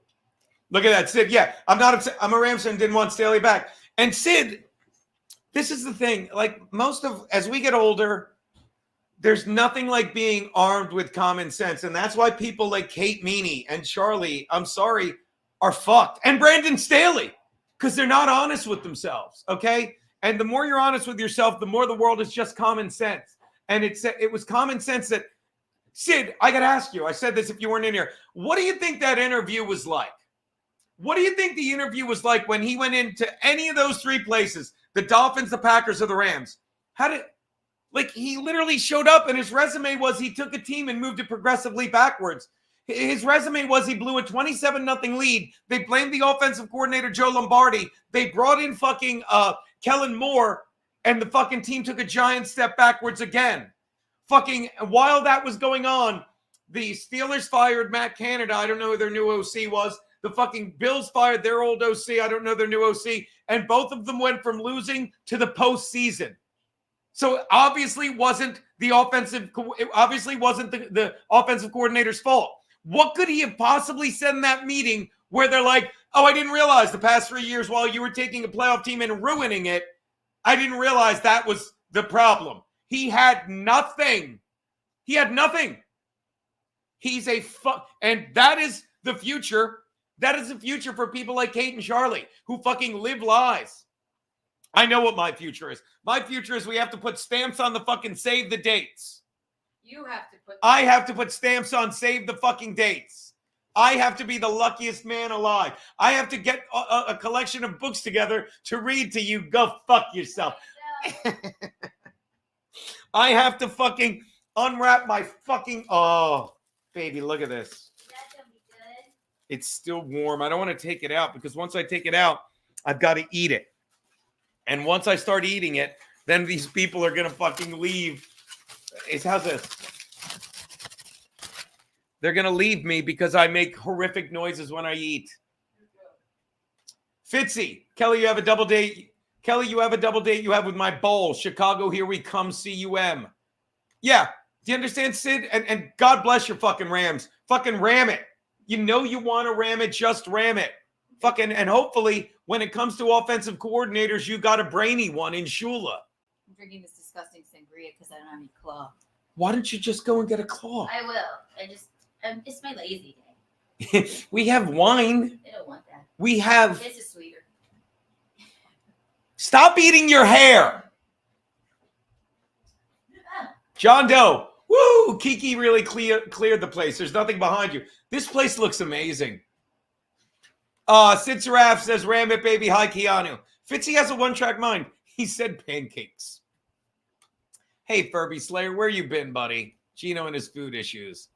Look at that, Sid. Yeah, I'm not upset. I'm a Rams fan, didn't want Staley back. And Sid, this is the thing. Like as we get older, there's nothing like being armed with common sense. And that's why people like Kate Meanie and Charlie, I'm sorry, are fucked. And Brandon Staley, because they're not honest with themselves, okay? And the more you're honest with yourself, the more the world is just common sense. And it was common sense that, Sid, I got to ask you, I said this if you weren't in here. What do you think that interview was like? What do you think the interview was like when he went into any of those three places, the Dolphins, the Packers, or the Rams? He literally showed up and his resume was he took a team and moved it progressively backwards. His resume was he blew a 27-0 lead. They blamed the offensive coordinator, Joe Lombardi. They brought in fucking Kellen Moore, and the fucking team took a giant step backwards again. Fucking while that was going on, the Steelers fired Matt Canada. I don't know who their new OC was. The fucking Bills fired their old OC. I don't know their new OC. And both of them went from losing to the postseason. So it obviously wasn't the offensive coordinator's fault. What could he have possibly said in that meeting where they're like, oh, I didn't realize the past 3 years while you were taking a playoff team and ruining it, I didn't realize that was the problem. He had nothing. He had nothing. He's and that is the future. That is the future for people like Kate and Charlie who fucking live lies. I know what my future is. My future is we have to put stamps on the fucking save the dates. You have to put. I have to put stamps on save the fucking dates. I have to be the luckiest man alive. I have to get a collection of books together to read to you. Go fuck yourself. I have to fucking unwrap my fucking. Oh, baby, look at this. That's gonna be good. It's still warm. I don't want to take it out because once I take it out, I've got to eat it. And once I start eating it, then these people are going to fucking leave. How's this? They're going to leave me because I make horrific noises when I eat. Fitzy, Kelly, you have a double date. Kelly, you have a double date you have with my bowl. Chicago, here we come, CUM. Yeah. Do you understand, Sid? And God bless your fucking Rams. Fucking ram it. You know you want to ram it, just ram it. Fucking, and hopefully when it comes to offensive coordinators, you got a brainy one in Shula. I'm drinking this disgusting sangria because I don't have any claw. Why don't you just go and get a claw? I will. It's my lazy day. We have wine. I don't want that. We have. This is sweeter. Stop eating your hair. John Doe. Woo! Kiki really cleared the place. There's nothing behind you. This place looks amazing. Sid Saraf says, ram it, baby. Hi, Keanu. Fitzy has a one-track mind. He said pancakes. Hey, Furby Slayer, where you been, buddy? Gino and his food issues.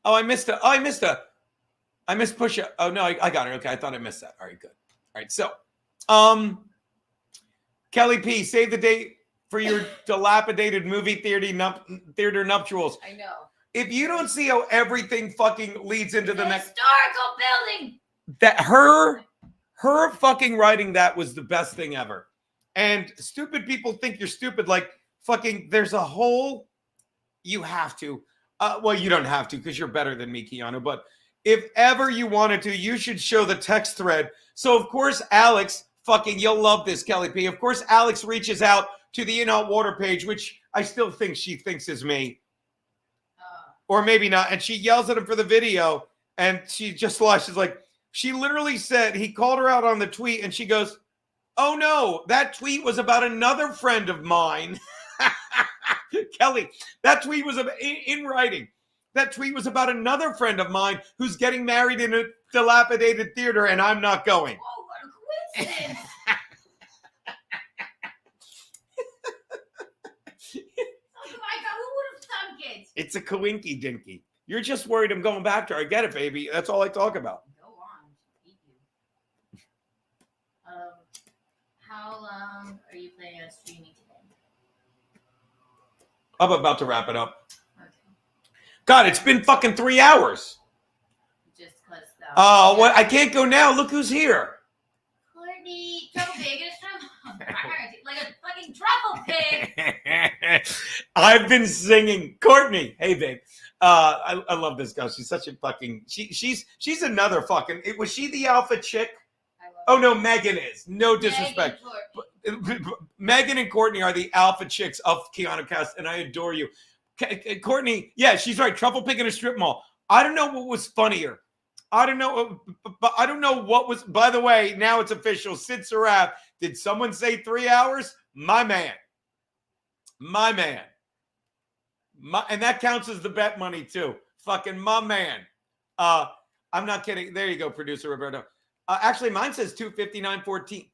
Oh, I missed Pusha. Oh, no, I got it. Okay, I thought I missed that. All right, good. All right, so, Kelly P, save the date for your dilapidated movie theater nuptials. I know. If you don't see how everything fucking leads into the next... Historical building! That her fucking writing that was the best thing ever. And stupid people think you're stupid. Like, fucking, there's a whole... You have to. Well, you don't have to because you're better than me, Keanu. But if ever you wanted to, you should show the text thread. So, of course, Alex, fucking, you'll love this, Kelly P. Of course, Alex reaches out to the In Hot Water page, which I still think she thinks is me. Or maybe not. And she yells at him for the video. And she just flashes like, she literally said, he called her out on the tweet. And she goes, oh, no, that tweet was about another friend of mine. Kelly, that tweet was in writing. That tweet was about another friend of mine who's getting married in a dilapidated theater, and I'm not going. Oh, what a coincidence. Oh my God, who would have thunk it? It's a coinky dinky. You're just worried I'm going back to her. I get it, baby. That's all I talk about. Go on. Eat you. How long are you planning on streaming today? I'm about to wrap it up. Okay. God, it's been fucking 3 hours. Just cause Oh, what? I can't go now. Look who's here. Courtney, Truffle Pig, like a fucking Truffle Pig. I've been singing. Courtney, hey babe. I love this girl. She's such a fucking. She's another fucking. Was she the alpha chick? Oh no, Megan is. No disrespect. Megan and Courtney are the alpha chicks of Keanu Cast, and I adore you. Courtney, yeah, she's right. Truffle Pig in a strip mall. I don't know what was funnier. I don't know, but I don't know what was. By the way, now it's official. Sid Saraf. Did someone say 3 hours? My man. My man. And that counts as the bet money too. Fucking my man. I'm not kidding. There you go, producer Roberto. Actually, mine says 2:59:14.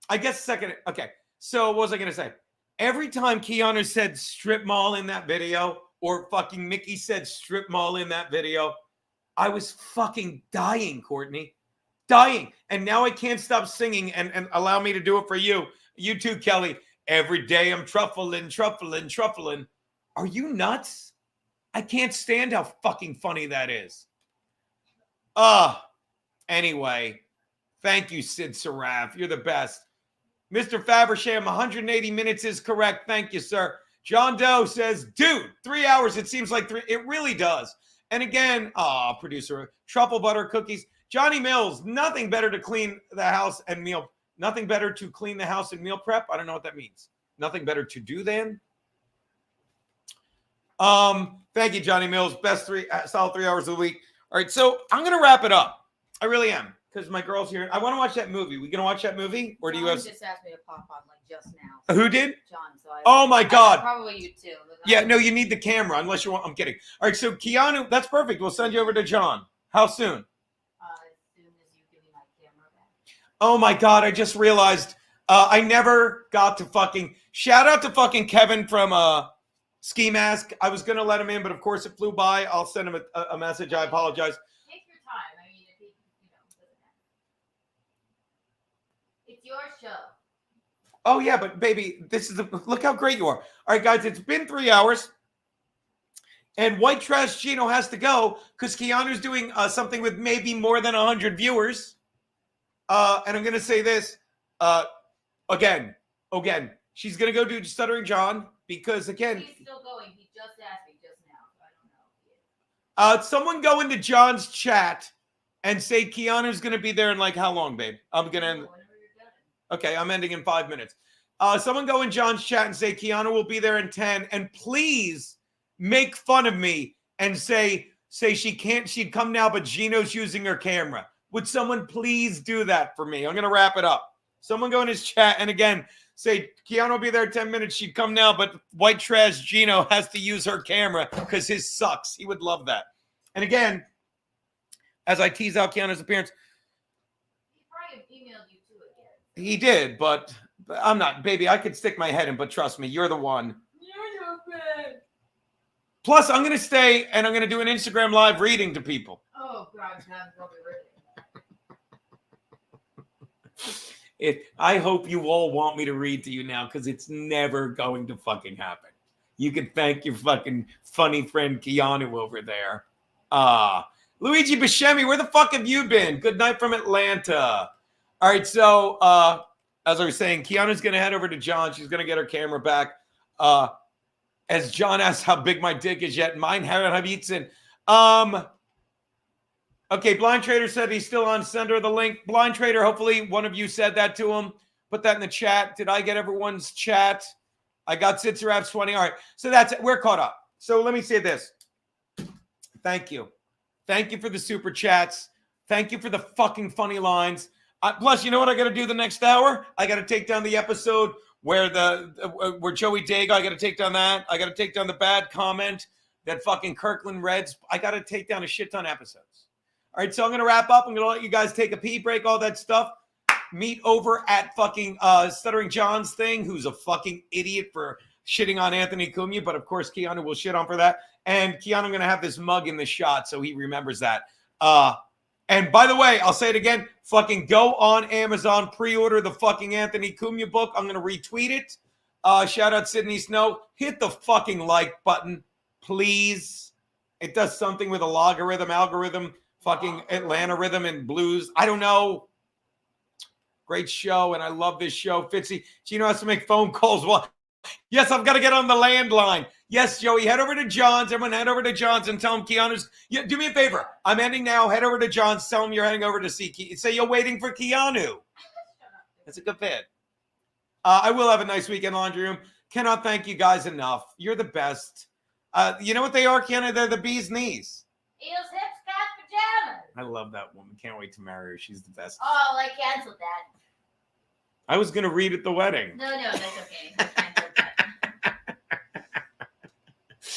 I guess second. Okay. So what was I going to say? Every time Keanu said strip mall in that video, or fucking Mickey said strip mall in that video, I was fucking dying, Courtney. Dying. And now I can't stop singing and allow me to do it for you. You too, Kelly. Every day I'm truffling. Are you nuts? I can't stand how fucking funny that is. Anyway, thank you, Sid Saraf. You're the best. Mr. Fabersham, 180 minutes is correct. Thank you, sir. John Doe says, dude, 3 hours. It seems like 3. It really does. And again, producer, truffle butter cookies. Johnny Mills, nothing better to clean the house and meal. Nothing better to clean the house and meal prep. I don't know what that means. Nothing better to do then. Thank you, Johnny Mills. Best solid 3 hours a week. All right, so I'm gonna wrap it up. I really am, because my girl's here. I want to watch that movie. We gonna watch that movie, or do you have? Just asked me to pop on like just now. Who did? John. So Oh my God. Probably you too. Yeah, no, you need the camera unless you want. I'm kidding. All right, so Keanu, that's perfect. We'll send you over to John. How soon? As soon as you give me my camera back. Oh my God, I just realized I never got to fucking shout out to fucking Kevin from Ski Mask. I was gonna let him in, but of course it flew by. I'll send him a message. I apologize. Take your time. I mean, if it's your show. Oh yeah, but baby, this is look how great you are. All right, guys, it's been 3 hours. And White Trash Gino has to go because Keanu's doing something with maybe more than 100 viewers. And I'm going to say this again. She's going to go do Stuttering John because, again. He's still going. He just asked me just now. So I don't know. Someone go into John's chat and say Keanu's going to be there in like how long, babe? I'm going to end. Okay, I'm ending in 5 minutes. Someone go in John's chat and say Keanu will be there in 10. And please make fun of me and say she'd come now, but Gino's using her camera. Would someone please do that for me? I'm going to wrap it up. Someone go in his chat and again, say Keanu will be there in 10 minutes. She'd come now, but White Trash Gino has to use her camera because his sucks. He would love that. And again, as I tease out Keanu's appearance, He probably emailed you too again. he did, but I'm not, baby. I could stick my head in, but trust me, you're the one. You're your friend. Plus, I'm going to stay and I'm going to do an Instagram live reading to people. Oh, God, John's probably ready. I hope you all want me to read to you now because it's never going to fucking happen. You can thank your fucking funny friend Keanu over there. Luigi Buscemi, where the fuck have you been? Good night from Atlanta. All right, so as I was saying, Keanu's going to head over to John. She's going to get her camera back. As John asks how big my dick is yet, mine haven't eaten. Okay, Blind Trader said he's still on. Send her the link. Blind Trader, hopefully one of you said that to him. Put that in the chat. Did I get everyone's chat? I got Sid Saraf's 20. All right, so that's it. We're caught up. So let me say this. Thank you. Thank you for the super chats. Thank you for the fucking funny lines. Plus, you know what I got to do the next hour? I got to take down the episode where where Joey Dago, I got to take down that. I got to take down the bad comment that fucking Kirkland Reds. I got to take down a shit ton of episodes. All right, so I'm going to wrap up. I'm going to let you guys take a pee break, all that stuff. Meet over at fucking Stuttering John's thing, who's a fucking idiot for shitting on Anthony Cumia, but of course Keanu will shit on for that. And Keanu, I'm going to have this mug in the shot so he remembers that. And by the way, I'll say it again, fucking go on Amazon, pre-order the fucking Anthony Cumia book. I'm going to retweet it. Shout out Sydney Snow. Hit the fucking like button, please. It does something with a algorithm, fucking Atlanta rhythm and blues. I don't know. Great show, and I love this show. Fitzy, Gino has to make phone calls. Well, yes, I've got to get on the landline. Yes, Joey, head over to John's. Everyone head over to John's and tell him Keanu's. Yeah, do me a favor. I'm ending now. Head over to John's. Tell him you're heading over to see Keanu. Say you're waiting for Keanu. That's a good bit. I will have a nice weekend laundry room. Cannot thank you guys enough. You're the best. You know what they are, Keanu? They're the bee's knees. Eels, hips, cats, pajamas. I love that woman. Can't wait to marry her. She's the best. Oh, I canceled that. I was going to read at the wedding. No, that's okay. I canceled that.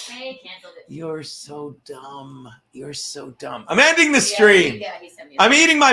I canceled it. You're so dumb. You're so dumb. I'm ending the stream. Yeah, he sent me I'm eating my